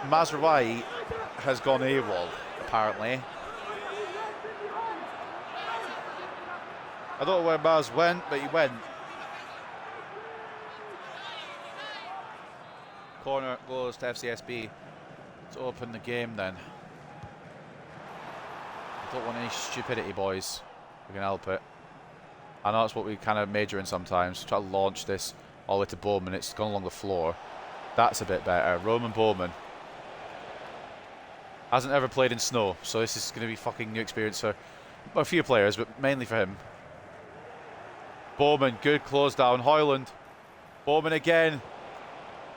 Mazraoui has gone AWOL, apparently. I don't know where Maz went, but he went. Corner goes to FCSB to open the game then. I don't want any stupidity, boys. We can help it. I know that's what we kind of major in sometimes. Try to launch this all the way to Bowman. It's gone along the floor. That's a bit better. Roman Bowman hasn't ever played in snow, so this is going to be fucking new experience for a few players, but mainly for him. Bowman, good close down. Højlund. Bowman again.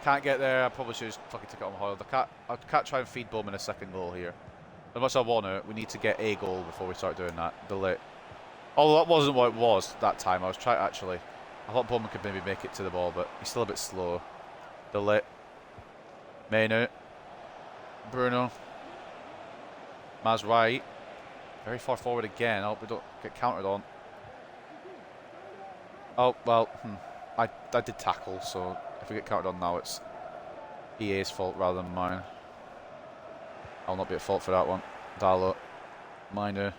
Can't get there. I probably should just fucking take it on Højlund. I can't try and feed Bowman a second goal here. As much as I want to, we need to get a goal before we start doing that. Delay. Although that wasn't what it was that time. I was trying actually. I thought Bowman could maybe make it to the ball, but he's still a bit slow. Delay. Menu. Bruno. Mazraoui. Very far forward again. I hope we don't get countered on. Oh, well, I did tackle, so if we get counted on now, it's EA's fault rather than mine. I'll not be at fault for that one. Dalot, Minor,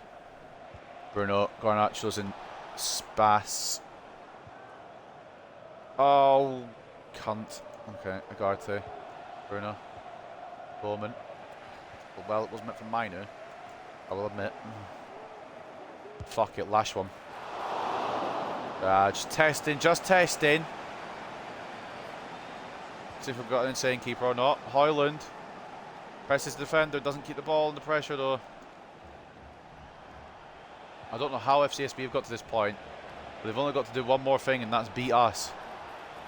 Bruno, Garnacho's in Spas. Oh, cunt. Okay, Agarte. Bruno. Bowman. Well, it wasn't meant for minor, I will admit. Fuck it, lash one. Just testing, just testing. See if we've got an insane keeper or not. Hoyland. Presses the defender, doesn't keep the ball under pressure though. I don't know how FCSB have got to this point, but they've only got to do one more thing, and that's beat us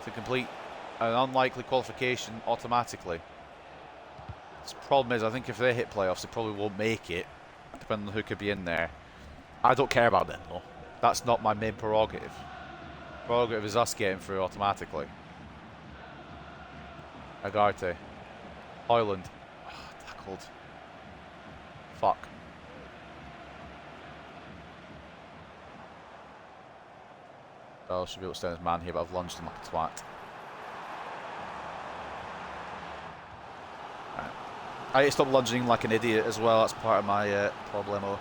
to complete an unlikely qualification automatically. The problem is, I think if they hit playoffs, they probably won't make it, depending on who could be in there. I don't care about them though. That's not my main prerogative. Prerogative is us getting through automatically. Agarte. Hoyland. Oh, tackled. Fuck. Oh, should be able to stay on his man here, but I've lunged him like a twat. Right. I need to stop lunging like an idiot as well. That's part of my problemo.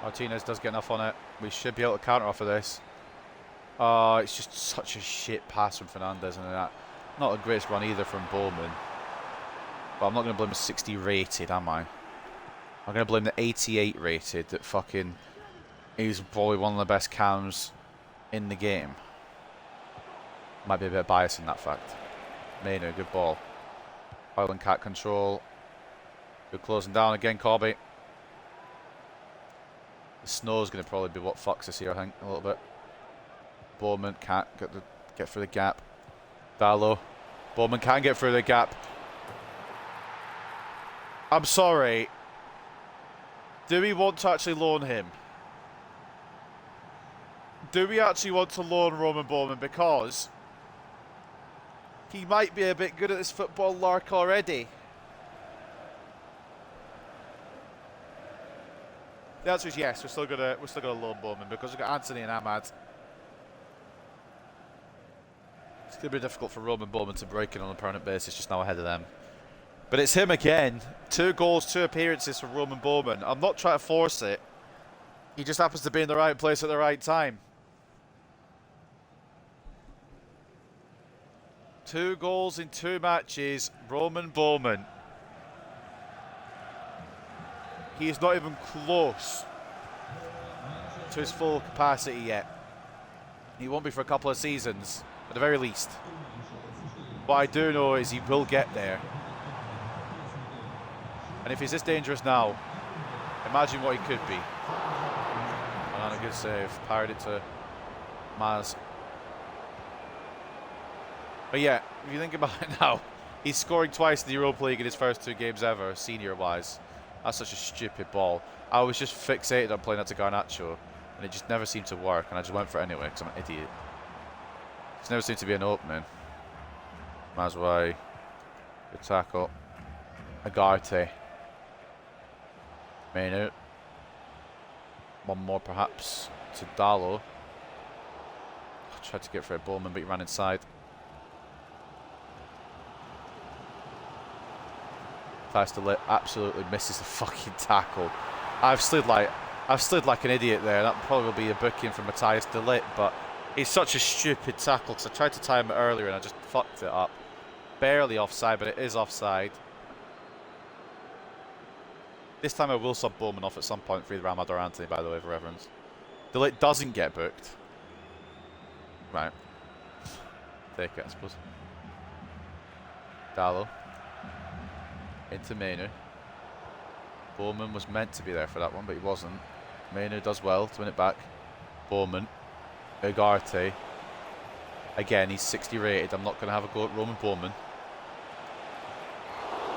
Martinez does get enough on it. We should be able to counter off of this. Oh, it's just such a shit pass from Fernandez and that. Not the greatest run either from Bowman. But I'm not going to blame the 60 rated, am I? I'm going to blame the 88 rated that fucking is probably one of the best cams in the game. Might be a bit biased in that fact. Maynard, good ball. Hoyland cat control. Good closing down again, Corby. The snow's going to probably be what fucks us here, I think, a little bit. Bowman can't get through the gap. Dallo. Bowman can get through the gap. I'm sorry. Do we want to actually loan him? Do we actually want to loan Roman Bowman? Because he might be a bit good at this football lark already. The answer is yes. We're still gonna loan Bowman because we've got Anthony and Ahmad. It's gonna be difficult for Roman Bowman to break in on a permanent basis just now ahead of them. But it's him again. 2 goals, 2 appearances from Roman Bowman. I'm not trying to force it. He just happens to be in the right place at the right time. 2 goals in 2 matches. Roman Bowman. He is not even close to his full capacity yet. He won't be for a couple of seasons, at the very least. What I do know is he will get there. And if he's this dangerous now, imagine what he could be. And a good save. Parried it to Maz. But yeah, if you think about it now, he's scoring twice in the Europa League in his first 2 games ever, senior-wise. That's such a stupid ball. I was just fixated on playing that to Garnacho, and it just never seemed to work, and I just went for it anyway, because I'm an idiot. It's never seemed to be an opening. Mazwai. Good tackle. Agarte. Mainu. One more, perhaps, to Dallo. Tried to get for a Bowman, but he ran inside. Delit absolutely misses the fucking tackle. I've slid like an idiot there. That probably will be a booking for Matthias Delit, but it's such a stupid tackle because I tried to time it earlier and I just fucked it up. Barely offside, but it is offside. This time I will sub Bowman off at some point for either Ahmad or Anthony, by the way, for reference. Delit doesn't get booked. Right. Take it, I suppose. Dallo. Into Mainu. Bowman was meant to be there for that one, but he wasn't. Mainu does well to win it back. Bowman. Ugarte. Again, he's 60 rated. I'm not going to have a go at Roman Bowman.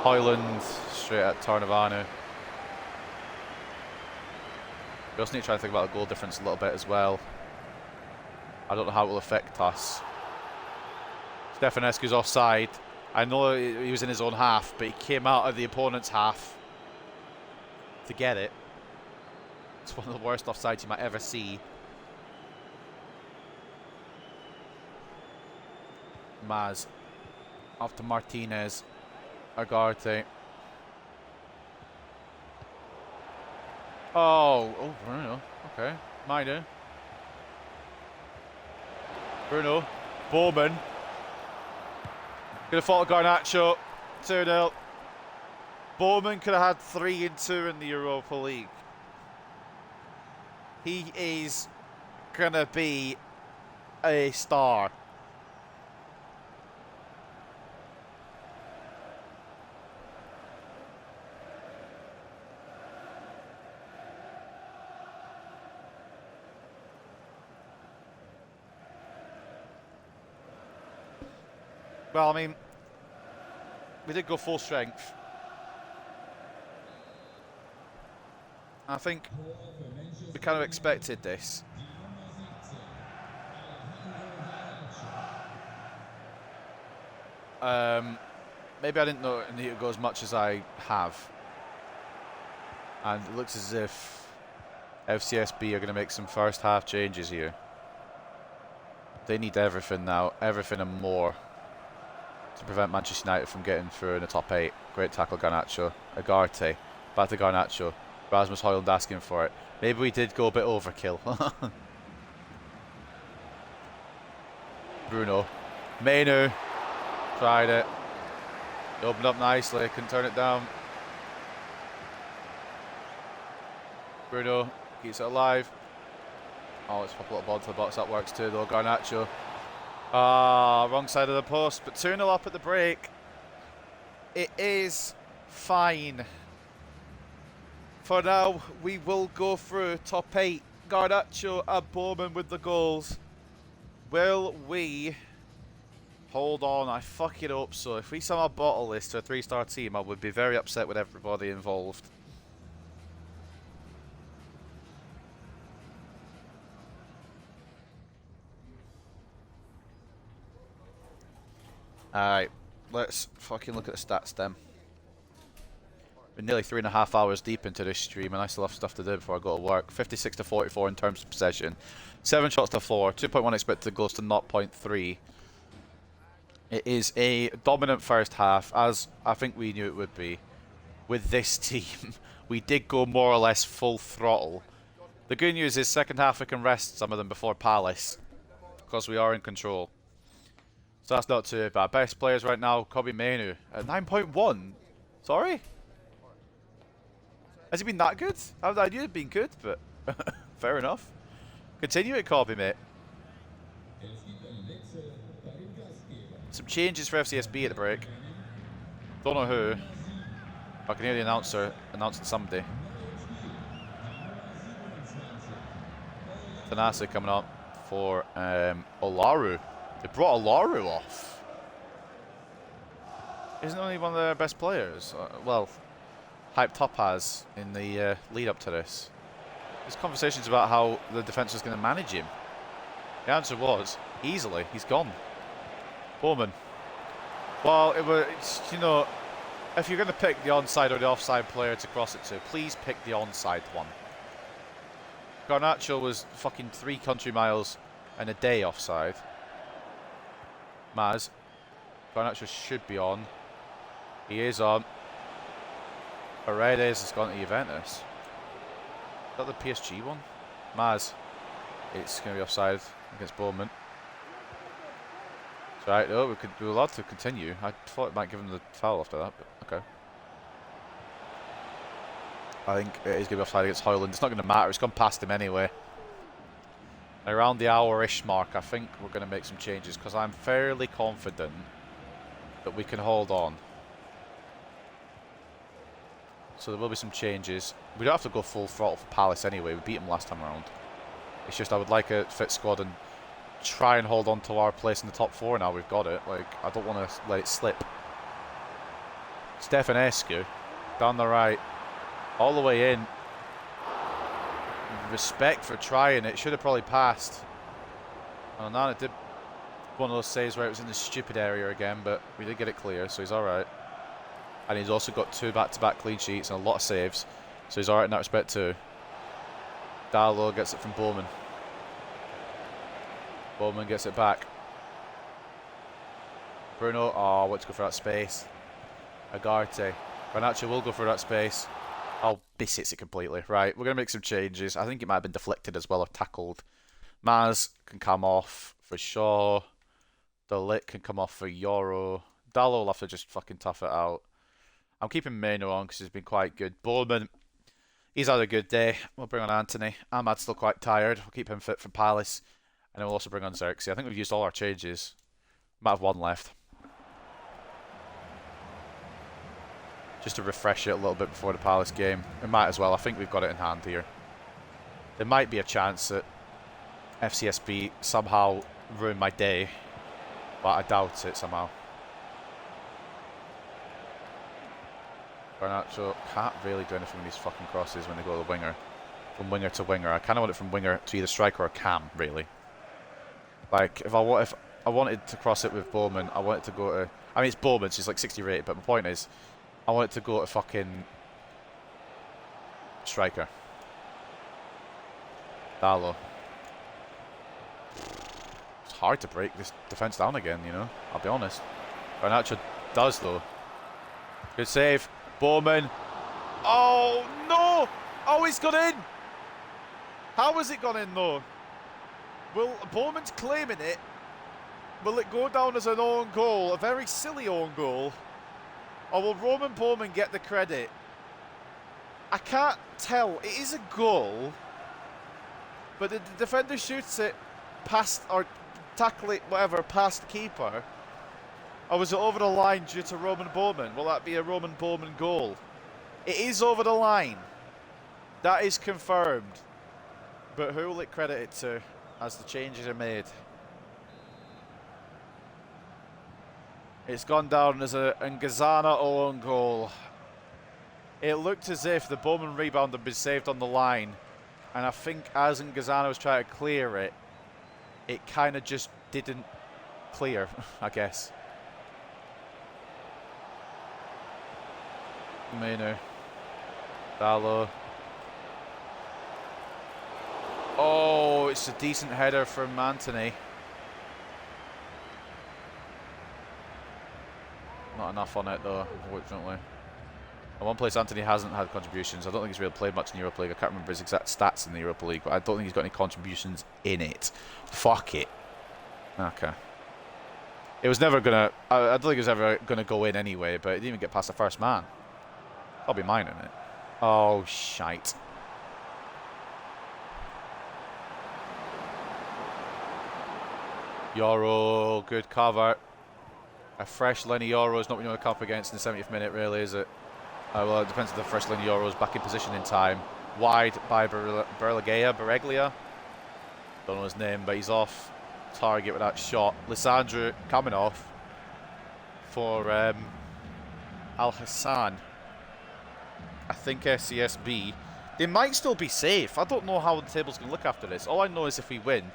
Hoyland straight at Tarnavanu. We also need to try and think about the goal difference a little bit as well. I don't know how it will affect us. Stefanescu's offside. I know he was in his own half, but he came out of the opponent's half to get it. It's one of the worst offsides you might ever see. Maz. Off to Martinez. Ugarte. Oh, Bruno. Okay. Minor. Bruno. Bowman. Could have fought Garnacho. 2-0. Bowman could have had 3 and 2 in the Europa League. He is going to be a star. Well, I mean, we did go full strength. I think we kind of expected this. Maybe I didn't know it would go as much as I have. And it looks as if FCSB are going to make some first half changes here. They need everything now, everything and more, to prevent Manchester United from getting through in the top 8. Great tackle, Garnacho. Ugarte. Back to Garnacho. Rasmus Højlund asking for it. Maybe we did go a bit overkill. Bruno. Menu. Tried it. Opened up nicely. Couldn't turn it down. Bruno keeps it alive. Oh, let's pop a little ball to the box. That works too, though. Garnacho. Ah, wrong side of the post, but 2-0 up at the break. It is fine. For now, we will go through top 8. Garnacho and Bowman with the goals. Will we hold on? I fucking hope so. If we somehow bottle this to a 3-star team, I would be very upset with everybody involved. Alright, let's fucking look at the stats then. We're nearly 3.5 hours deep into this stream and I still have stuff to do before I go to work. 56 to 44 in terms of possession. 7 shots to 4, 2.1 expected goals to 0.3. It is a dominant first half, as I think we knew it would be. With this team, we did go more or less full throttle. The good news is second half we can rest some of them before Palace, because we are in control. So that's not too bad. Best players right now, Kobe Mainu at 9.1. Sorry? Has he been that good? I knew he'd been good, but fair enough. Continue it, Kobe, mate. Some changes for FCSB at the break. Don't know who. I can hear the announcer announcing somebody. Tanase coming up for Olaru. They brought Olaru off. Isn't only one of their best players? Well, hyped up as in the lead up to this. There's conversations about how the defence was going to manage him. The answer was easily. He's gone. Bowman. Well, it's, you know, if you're going to pick the onside or the offside player to cross it to, please pick the onside one. Garnacho was fucking 3 country miles and a day offside. Maz. Garnacho should be on. He is on. Paredes has gone to Juventus. Is that the PSG one? Maz. It's going to be offside against Bowman. That's right, no, we were allowed to continue. I thought it might give him the foul after that, but okay. I think it is going to be offside against Højlund. It's not going to matter, it's gone past him anyway. Around the hour-ish mark, I think we're going to make some changes because I'm fairly confident that we can hold on. So there will be some changes. We don't have to go full throttle for Palace anyway. We beat them last time around. It's just I would like a fit squad and try and hold on to our place in the top 4 now we've got it. Like, I don't want to let it slip. Stefanescu, down the right, all the way in. Respect for trying it. Should have probably passed. And Onana did one of those saves where it was in the stupid area again, but we did get it clear, so he's alright. And he's also got 2 back-to-back clean sheets and a lot of saves, so he's alright in that respect too. Dalot gets it from Bowman. Bowman gets it back. Bruno, oh, wants to go for that space. Agarte. Garnacho will go for that space. Oh, biscuits it completely. Right, we're going to make some changes. I think it might have been deflected as well or tackled. Maz can come off for Shaw. De Ligt can come off for Yoro. Dalot will have to just fucking tough it out. I'm keeping Meno on because he's been quite good. Bowman, he's had a good day. We'll bring on Anthony. Ahmad's still quite tired. We'll keep him fit for Palace. And then we'll also bring on Xerxes. I think we've used all our changes. Might have one left. Just to refresh it a little bit before the Palace game. We might as well. I think we've got it in hand here. There might be a chance that FCSB somehow ruin my day. But I doubt it somehow. Garnacho can't really do anything with these fucking crosses when they go to the winger. From winger to winger. I kind of want it from winger to either striker or cam, really. Like, if I wanted to cross it with Bowman, I want it to go to... I mean, it's Bowman, so he's like 60 rated, but my point is, I want it to go to fucking striker. Dalot. It's hard to break this defence down again, you know? I'll be honest. Garnacho does, though. Good save. Bowman. Oh, no! Oh, he's gone in! How has it gone in, though? Well, Bowman's claiming it. Will it go down as an own goal? A very silly own goal. Or will Roman Bowman get the credit? I can't tell. It is a goal. But the defender shoots it past, or tackle it, whatever, past the keeper. Or was it over the line due to Roman Bowman? Will that be a Roman Bowman goal? It is over the line. That is confirmed. But who will it credit it to as the changes are made? It's gone down as a Ngazana own goal. It looked as if the Bowman rebound had been saved on the line. And I think as Ngazana was trying to clear it, it kind of just didn't clear, I guess. Meno. Dalot. Oh, it's a decent header from Anthony. Not enough on it though, unfortunately. At one place Anthony hasn't had contributions. I don't think he's really played much in the Europa League. I can't remember his exact stats in the Europa League, but I don't think he's got any contributions in it. Fuck it. Okay. It was never gonna... I don't think it was ever gonna go in anyway, but it didn't even get past the first man. I'll be mine in it. Oh, shite. Yoro, good cover. A fresh Lenny Yoro is not what you want to come up against in the 70th minute, really, is it? Well, it depends if the fresh Lenny Yoro is back in position in time. Wide by Bareglia. Don't know his name, but he's off target with that shot. Lissandro coming off for Al Hassan. I think SCSB. They might still be safe. I don't know how the table's going to look after this. All I know is if we win,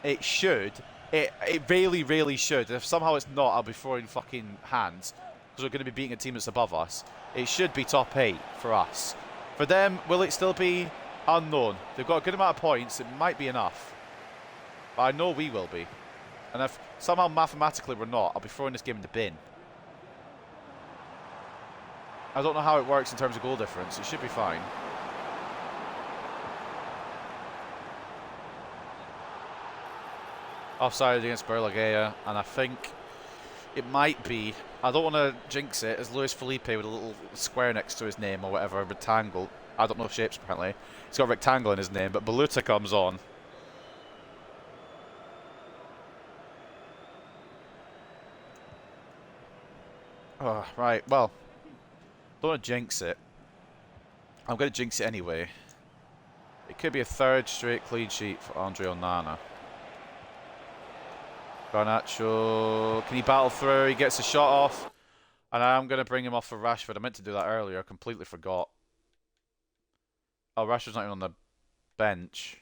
it should. It really, really should. If somehow it's not, I'll be throwing fucking hands. Because we're going to be beating a team that's above us. It should be top 8 for us. For them, will it still be unknown? They've got a good amount of points. It might be enough. But I know we will be. And if somehow mathematically we're not, I'll be throwing this game in the bin. I don't know how it works in terms of goal difference. It should be fine. Offside against Berlagea, and I think it might be, I don't want to jinx it, as Luis Felipe with a little square next to his name or whatever, a rectangle. I don't know shapes apparently. He's got a rectangle in his name, but Baluta comes on. Oh, right, well, don't want to jinx it. I'm going to jinx it anyway. It could be a third straight clean sheet for Andre Onana. Garnacho, can he battle through? He gets a shot off. And I am going to bring him off for Rashford. I meant to do that earlier. I completely forgot. Oh, Rashford's not even on the bench.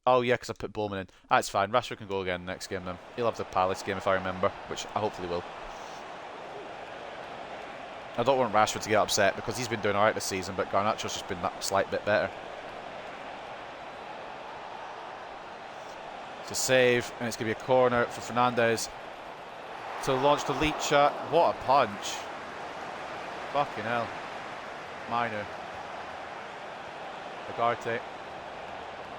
Oh, yeah, because I put Bowman in. That's fine. Rashford can go again next game then. He'll have the Palace game if I remember, which I hopefully will. I don't want Rashford to get upset because he's been doing alright this season, but Garnacho's just been that slight bit better. It's a save, and it's going to be a corner for Fernandes to launch the lead shot. What a punch. Fucking hell. Minor. Agarte.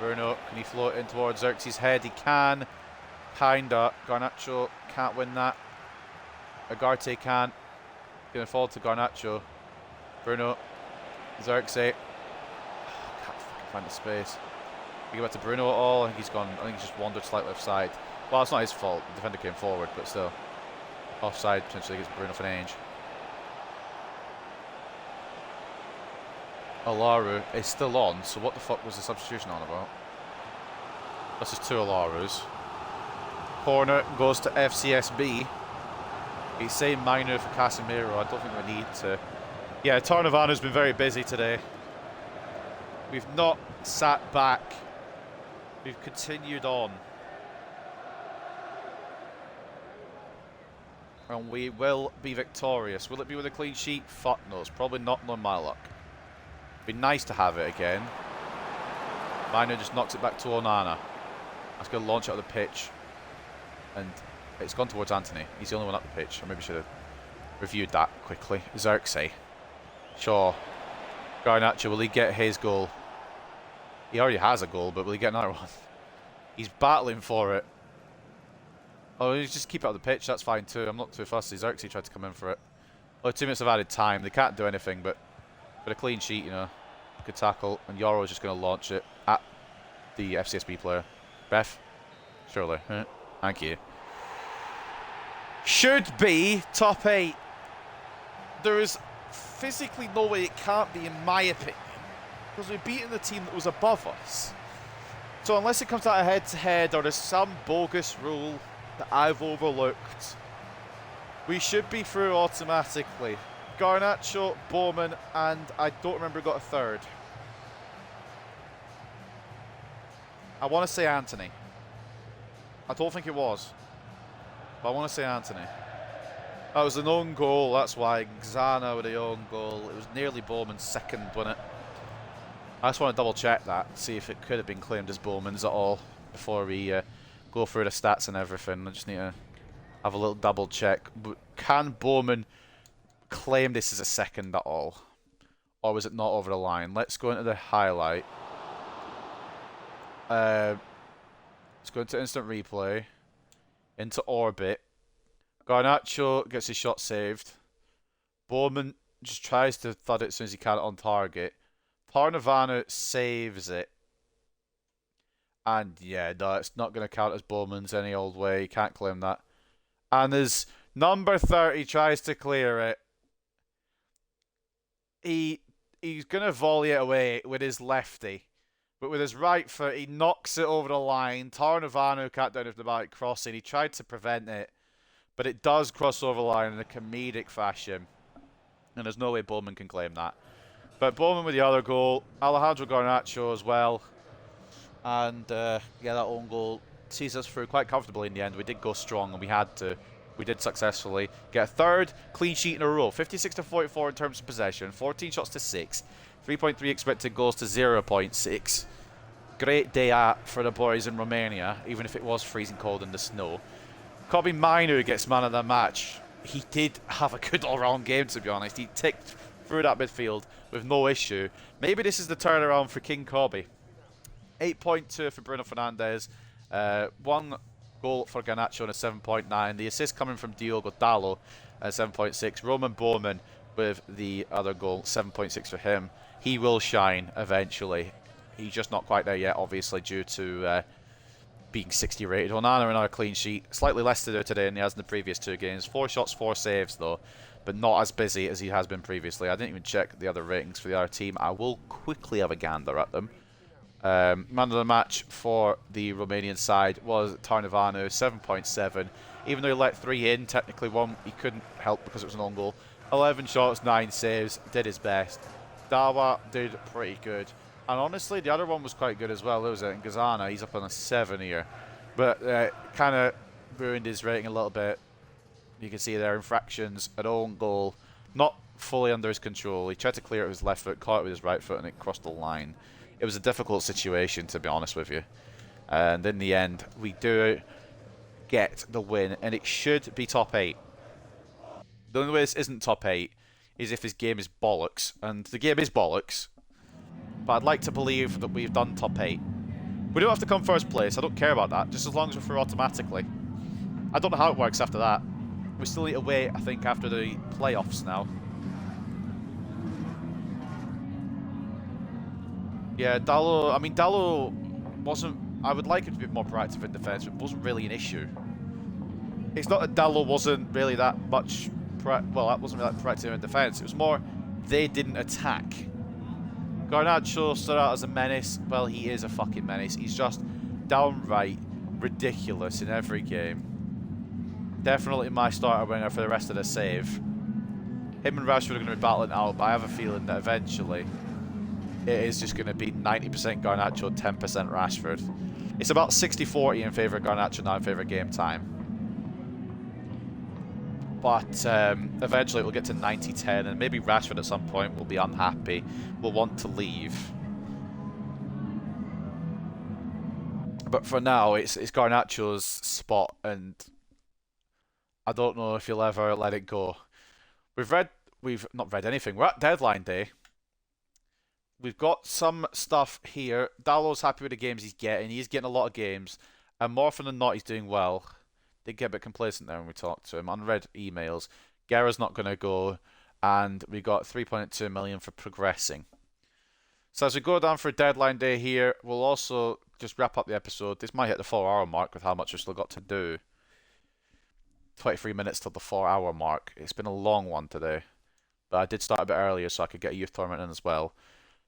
Bruno, can he float in towards Xerxes' head? He can. Kinda. Garnacho can't win that. Agarte can. Gonna fall to Garnacho. Bruno. Xerxes. Can't fucking find the space. We go back to Bruno at all. I think he's gone. I think he's just wandered slightly offside. Well, it's not his fault. The defender came forward, but still. Offside potentially against Bruno Fernandes. Alaru is still on, so what the fuck was the substitution on about? This is two Alarus. Corner goes to FCSB. He's saying minor for Casemiro. I don't think we need to. Yeah, Tarnavano's been very busy today. We've not sat back. We've continued on. And we will be victorious. Will it be with a clean sheet? Fuck no. It's probably not on my luck. Be nice to have it again. Minor just knocks it back to Onana. That's going to launch it out of the pitch. And it's gone towards Anthony. He's the only one up the pitch. I maybe should have reviewed that quickly. Xerxes. Shaw. Garnacho, will he get his goal? He already has a goal, but will he get another one? He's battling for it. Oh, you just keep it out of the pitch. That's fine too. I'm not too fussy. Xerxes tried to come in for it. Oh, 2 minutes of added time. They can't do anything, but with a clean sheet, you know, good tackle. And Yoro is just going to launch it at the FCSB player. Ref? Surely. Thank you. Should be top 8. There is physically no way it can't be, in my opinion, because we've beaten the team that was above us. So unless it comes out of head-to-head or there's some bogus rule that I've overlooked, we should be through automatically. Garnacho, Bowman, and I don't remember who got a third. I want to say Anthony. I don't think it was, but I want to say Anthony. That was an own goal, that's why. Xana with the own goal. It was nearly Bowman's second, wasn't it? I just want to double check that, see if it could have been claimed as Bowman's at all before we go through the stats and everything. I just need to have a little double check. But can Bowman claim this as a second at all? Or was it not over the line? Let's go into the highlight. Let's go into instant replay. Into orbit. Garnacho gets his shot saved. Bowman just tries to thud it as soon as he can on target. Tarnavano saves it. And yeah, no, it's not going to count as Bowman's any old way. He can't claim that. And as number 30 tries to clear it, he's going to volley it away with his lefty. But with his right foot, he knocks it over the line. Tarnavano can't do anything about it crossing. He tried to prevent it, but it does cross over the line in a comedic fashion. And there's no way Bowman can claim that. But Bowman with the other goal, Alejandro Garnacho as well. And yeah, that own goal sees us through quite comfortably in the end. We did go strong and we had to. We did successfully get a third clean sheet in a row. 56 to 44 in terms of possession, 14 shots to 6, 3.3 expected goals to 0.6. Great day out for the boys in Romania, even if it was freezing cold in the snow. Kobbie Mainoo gets man of the match. He did have a good all-round game, to be honest. He ticked through that midfield with no issue. Maybe this is the turnaround for King Kobbie. 8.2 for Bruno Fernandes. 1 goal for Garnacho and a 7.9. The assist coming from Diogo Dalot at 7.6. Roman Bowman with the other goal, 7.6 for him. He will shine eventually. He's just not quite there yet, obviously, due to being 60 rated. Onana another clean sheet. Slightly less to do today than he has in the previous 2 games. 4 shots, 4 saves, though. but not as busy as he has been previously. I didn't even check the other ratings for the other team. I will quickly have a gander at them. Man of the match for the Romanian side was Tarnavanu, 7.7. Even though he let 3 in, technically one he couldn't help because it was an own goal. 11 shots, 9 saves, did his best. Dawa did pretty good. And honestly, the other one was quite good as well. It was Gazana, he's up on a 7 here. But kind of ruined his rating a little bit. You can see there, infractions, an own goal, not fully under his control. He tried to clear it with his left foot, caught it with his right foot, and it crossed the line. It was a difficult situation, to be honest with you. And in the end, we do get the win, and it should be top 8. The only way this isn't top 8 is if this game is bollocks, and the game is bollocks. But I'd like to believe that we've done top 8. We don't have to come first place, I don't care about that, just as long as we're through automatically. I don't know how it works after that. We still need to wait, I think, after the playoffs now. Yeah, Dallo wasn't... I would like him to be more proactive in defence, but it wasn't really an issue. It's not that Dallo wasn't really that much... Well, that wasn't really that proactive in defence. It was more they didn't attack. Garnacho stood out as a menace. Well, he is a fucking menace. He's just downright ridiculous in every game. Definitely my starter winner for the rest of the save. Him and Rashford are going to be battling out, but I have a feeling that eventually it is just going to be 90% Garnacho, 10% Rashford. It's about 60-40 in favour of Garnacho now in favour of game time. But eventually it will get to 90-10, and maybe Rashford at some point will be unhappy, will want to leave. But for now, it's Garnacho's spot, and I don't know if he'll ever let it go. We've not read anything. We're at deadline day. We've got some stuff here. Dallo's happy with the games he's getting. He's getting a lot of games, and more often than not, he's doing well. Did get a bit complacent there when we talked to him. Unread emails. Guerra's not going to go, and we got 3.2 million for progressing. So as we go down for deadline day here, we'll also just wrap up the episode. This might hit the 4-hour mark with how much we've still got to do. 23 minutes till the 4-hour mark. It's been a long one today, but I did start a bit earlier so I could get a youth tournament in as well.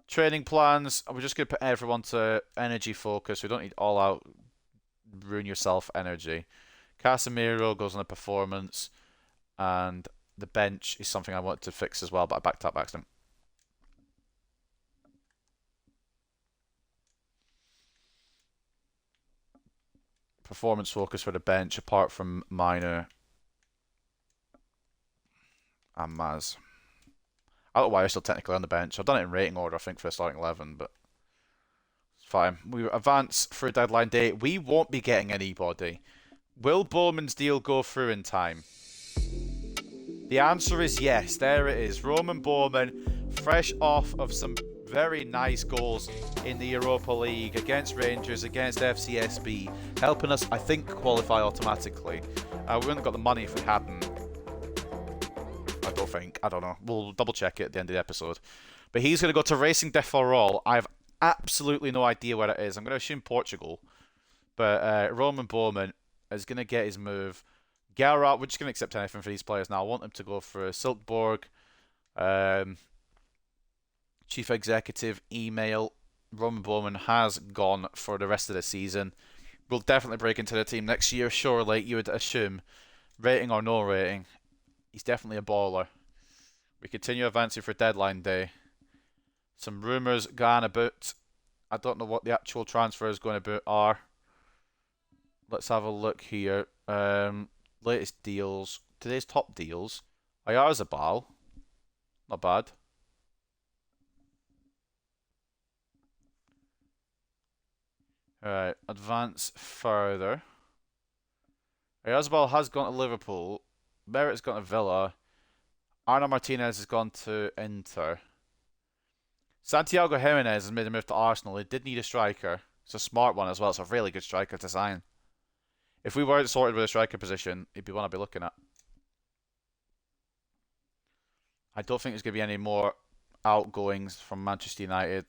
Training plans. We're just going to put everyone to energy focus. We don't need all out ruin yourself energy. Casemiro goes on a performance, and the bench is something I wanted to fix as well, but I backed up by accident. Performance focus for the bench, apart from Minor and Maz. I don't know why they're still technically on the bench. I've done it in rating order, I think, for the starting 11, but it's fine. We advance through deadline day. We won't be getting anybody. Will Bowman's deal go through in time? The answer is yes. There it is. Roman Bowman, fresh off of some very nice goals in the Europa League against Rangers, against FCSB, helping us, I think, qualify automatically. We wouldn't have got the money if we hadn't. I don't think. I don't know. We'll double check it at the end of the episode. But he's going to go to Racing de Ferrol. I have absolutely no idea where it is. I'm going to assume Portugal. But Roman Bowman is going to get his move. Guerra, we're just going to accept anything for these players now. I want him to go for Silkeborg. Chief Executive email. Roman Bowman has gone for the rest of the season. Will definitely break into the team next year, surely, you would assume. Rating or no rating, he's definitely a baller. We continue advancing for deadline day. Some rumours going about. I don't know what the actual transfers going about are. Let's have a look here. Latest deals. Today's top deals. Oyarzabal. Not bad. Alright, advance further. Oyarzabal has gone to Liverpool. Merritt's gone to Villa. Arna Martinez has gone to Inter. Santiago Jimenez has made a move to Arsenal. They did need a striker. It's a smart one as well. It's a really good striker to sign. If we weren't sorted with a striker position, he'd be one I'd be looking at. I don't think there's going to be any more outgoings from Manchester United.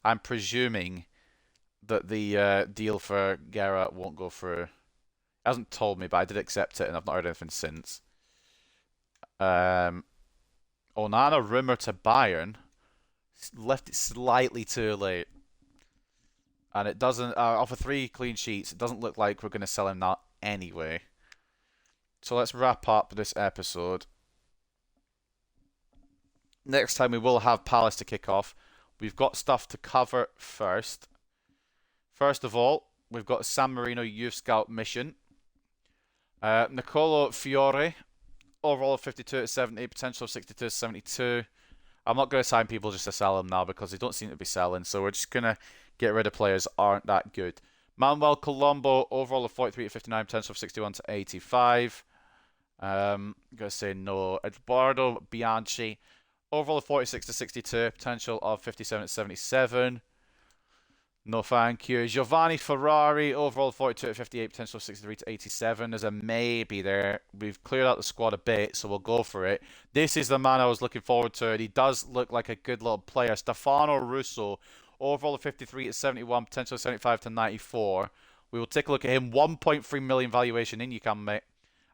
I'm presuming that the deal for Guerra won't go through. He hasn't told me, but I did accept it, and I've not heard anything since. Onana rumour to Bayern. Left it slightly too late. And it doesn't, off of 3 clean sheets, it doesn't look like we're going to sell him now anyway. So let's wrap up this episode. Next time we will have Palace to kick off. We've got stuff to cover first. First of all, we've got San Marino Youth Scout mission. Nicolo Fiore, overall of 52 to 70, potential of 62 to 72. I'm not going to sign people just to sell them now because they don't seem to be selling, so we're just going to get rid of players that aren't that good. Manuel Colombo, overall of 43 to 59, potential of 61 to 85. I'm going to say no. Eduardo Bianchi, overall of 46 to 62, potential of 57 to 77. No thank you. Giovanni Ferrari, overall 42 to 58, potential of 63 to 87. There's a maybe there. We've cleared out the squad a bit, so we'll go for it. This is the man I was looking forward to, and he does look like a good little player. Stefano Russo, overall of 53 to 71, potential of 75 to 94. We will take a look at him. 1.3 million valuation in you can, mate.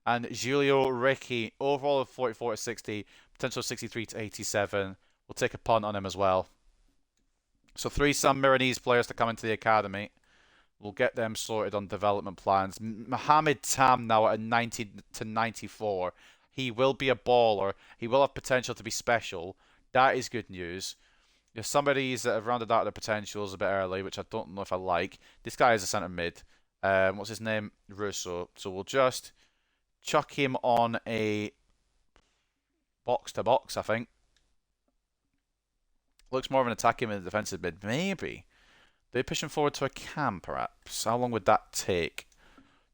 And Giulio Ricci, overall of 44 to 60, potential of 63 to 87. We'll take a punt on him as well. So 3 San Marinese players to come into the academy. We'll get them sorted on development plans. Mohamed Tam now at a 90 to 94. He will be a baller. He will have potential to be special. That is good news. There's some of these that have rounded out their potentials a bit early, which I don't know if I like. This guy is a centre mid. What's his name? Russo. So we'll just chuck him on a box to box, I think. Looks more of an attacking than a defensive mid. Maybe. They push him forward to a cam, perhaps. How long would that take?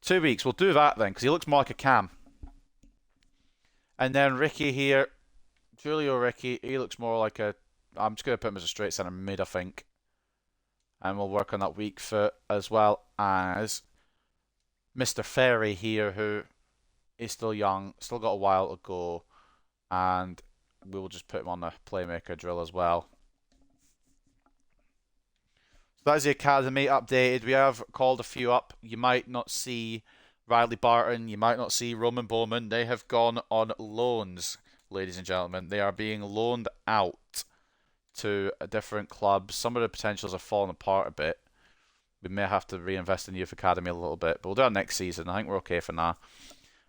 2 weeks. We'll do that then, because he looks more like a cam. And then Ricky here. Giulio Ricci. He looks more like a... I'm just going to put him as a straight centre mid, I think. And we'll work on that weak foot, as well as Mr. Ferry here, who is still young. Still got a while to go. And we will just put him on the playmaker drill as well. That is the academy updated. We have called a few up. You might not see Riley Barton. You might not see Roman Bowman. They have gone on loans, ladies and gentlemen. They are being loaned out to different clubs. Some of the potentials have fallen apart a bit. We may have to reinvest in the youth academy a little bit, but we'll do that next season. I think we're okay for now.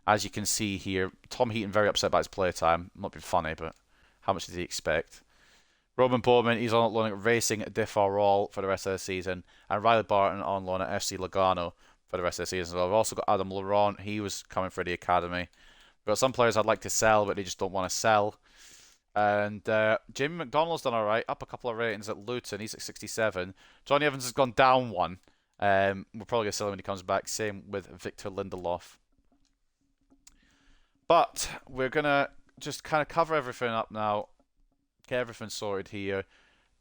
As you can see here, Tom Heaton very upset about his playtime. Not being funny, but how much did he expect? Roman Bowman, he's on loan at Racing Differall for the rest of the season. And Riley Barton on loan at FC Lugano for the rest of the season. So we've also got Adam Laurent. He was coming for the academy. We've got some players I'd like to sell, but they just don't want to sell. And Jamie McDonald's done alright. Up a couple of ratings at Luton. He's at 67. Johnny Evans has gone down 1. We're probably going to sell him when he comes back. Same with Victor Lindelof. But we're going to just kind of cover everything up now. Get everything sorted here.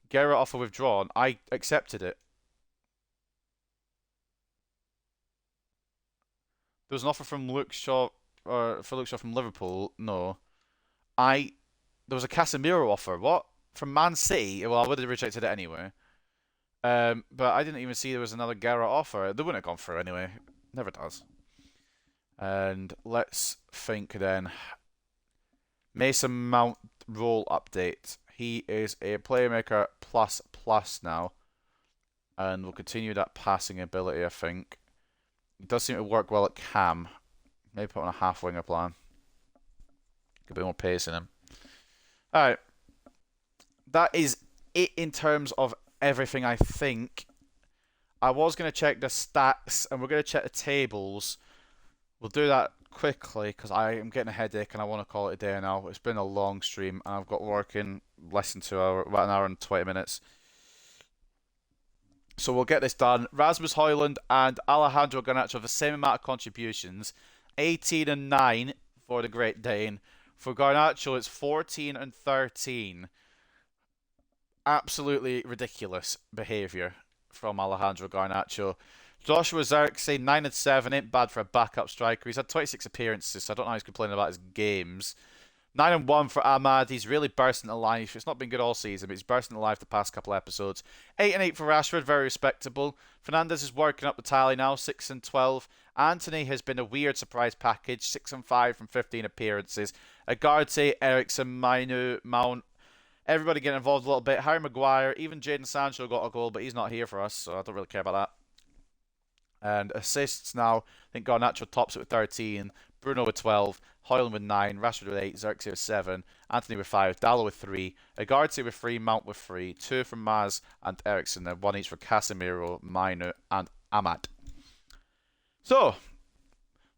Garrett offer withdrawn. I accepted it. There was an offer from Luke Shaw, or for Luke Shaw from Liverpool. No. There was a Casemiro offer. What? From Man City? Well, I would have rejected it anyway. But I didn't even see there was another Garrett offer. They wouldn't have gone through anyway. Never does. And let's think then. Mason Mount role update. He is a playmaker plus now. And we'll continue that passing ability, I think. It does seem to work well at cam. Maybe put on a half winger plan. Get a bit more pace in him. Alright. That is it in terms of everything, I think. I was going to check the stats and we're going to check the tables. We'll do that quickly because I am getting a headache and I want to call it a day now. It's been a long stream and I've got work in less than 2 hours, about an hour and 20 minutes. So we'll get this done. Rasmus Højlund and Alejandro Garnacho have the same amount of contributions. 18 and 9 for the Great Dane. For Garnacho, it's 14 and 13. Absolutely ridiculous behaviour from Alejandro Garnacho. Joshua Zirkzee, 9 and 7, ain't bad for a backup striker. He's had 26 appearances, so I don't know how he's complaining about his games. 9 and 1 for Ahmad. He's really bursting to life. It's not been good all season, but he's bursting to life the past couple episodes. 8 and 8 for Rashford, very respectable. Fernandes is working up the tally now, 6 and 12. Anthony has been a weird surprise package, 6 and 5 from 15 appearances. Agarte, Ericsson, Mainu, Mount. Everybody getting involved a little bit. Harry Maguire, even Jadon Sancho got a goal, but he's not here for us, so I don't really care about that. And assists now, I think Garnacho tops it with 13, Bruno with 12, Højlund with 9, Rashford with 8, Xerxes with 7, Anthony with 5, Dallo with 3, Agarte with 3, Mount with 3, 2 from Maz and Ericsson, and 1 each for Casemiro, Mainu, and Ahmad. So,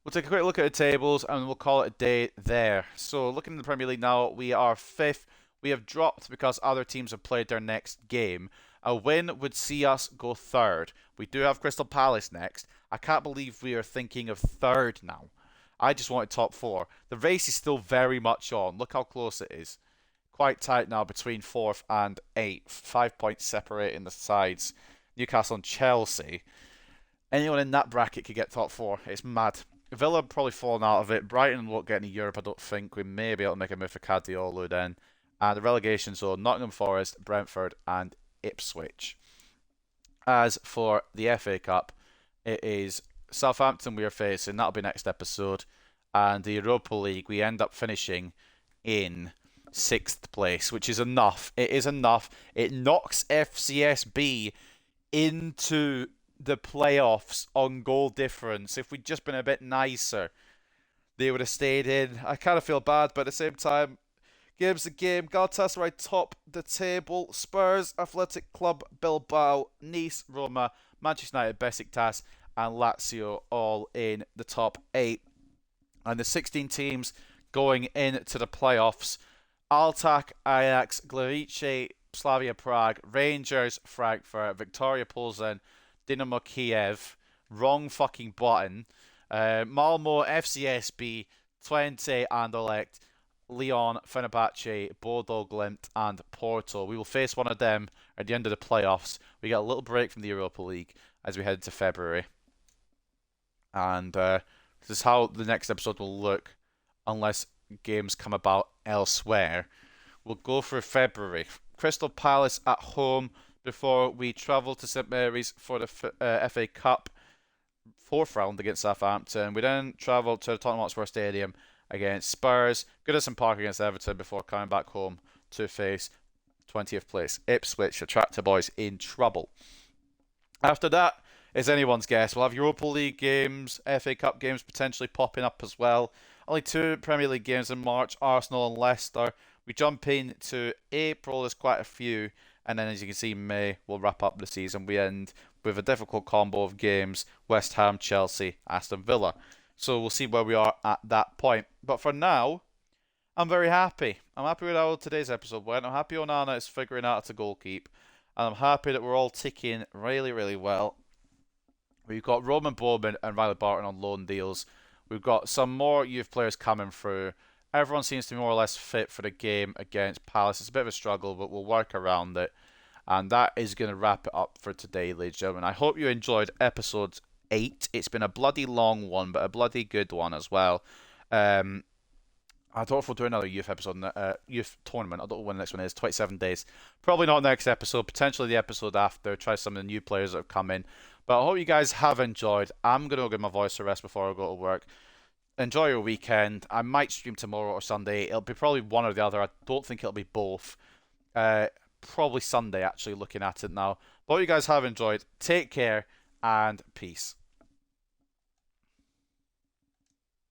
we'll take a quick look at the tables and we'll call it a day there. So, looking in the Premier League now, we are 5th. We have dropped because other teams have played their next game. A win would see us go 3rd. We do have Crystal Palace next. I can't believe we are thinking of 3rd now. I just wanted top 4. The race is still very much on. Look how close it is. Quite tight now between 4th and 8th. 5 points separating the sides. Newcastle and Chelsea. Anyone in that bracket could get top 4. It's mad. Villa probably fallen out of it. Brighton won't get any Europe, I don't think. We may be able to make a move for Guardiola then. And the relegation zone, Nottingham Forest, Brentford, and Ipswich. As for the FA Cup, it is Southampton we are facing. That'll be next episode. And the Europa League, we end up finishing in 6th place, which is enough. It is enough. It knocks FCSB into the playoffs on goal difference. If we'd just been a bit nicer, they would have stayed in. I kind of feel bad, but at the same time, game's the game. Galatasaray top the table. Spurs, Athletic Club, Bilbao, Nice, Roma, Manchester United, Besiktas, and Lazio all in the top 8. And the 16 teams going into the playoffs: Altak, Ajax, Glavice, Slavia Prague, Rangers, Frankfurt, Victoria Plzeň, Dynamo Kiev, wrong fucking button, Malmo, FCSB, Twente, Anderlecht, Lyon, Fenerbahce, Bodo Glimt, and Porto. We will face one of them at the end of the playoffs. We get a little break from the Europa League as we head into February. And this is how the next episode will look, unless games come about elsewhere. We'll go for February. Crystal Palace at home before we travel to St Mary's for the FA Cup 4th round against Southampton. We then travel to the Tottenham Hotspur Stadium against Spurs, Goodison Park against Everton before coming back home to face 20th place Ipswich. The Tractor Boys in trouble. After that, it's anyone's guess. We'll have Europa League games, FA Cup games potentially popping up as well. Only 2 Premier League games in March, Arsenal and Leicester. We jump into April, there's quite a few. And then, as you can see, May will wrap up the season. We end with a difficult combo of games: West Ham, Chelsea, Aston Villa. So we'll see where we are at that point. But for now, I'm very happy. I'm happy with how today's episode went. I'm happy Onana is figuring out how to goalkeep. And I'm happy that we're all ticking really, really well. We've got Roman Bowman and Riley Barton on loan deals. We've got some more youth players coming through. Everyone seems to be more or less fit for the game against Palace. It's a bit of a struggle, but we'll work around it. And that is going to wrap it up for today, ladies and gentlemen. I hope you enjoyed episode 8. It's been a bloody long one, but a bloody good one as well. I don't know if we'll do another youth episode, youth tournament. I don't know when the next one is. 27 days. Probably not next episode. Potentially the episode after. Try some of the new players that have come in. But I hope you guys have enjoyed. I'm going to give my voice a rest before I go to work. Enjoy your weekend. I might stream tomorrow or Sunday. It'll be probably one or the other. I don't think it'll be both. Probably Sunday, actually, looking at it now. But hope you guys have enjoyed. Take care and peace.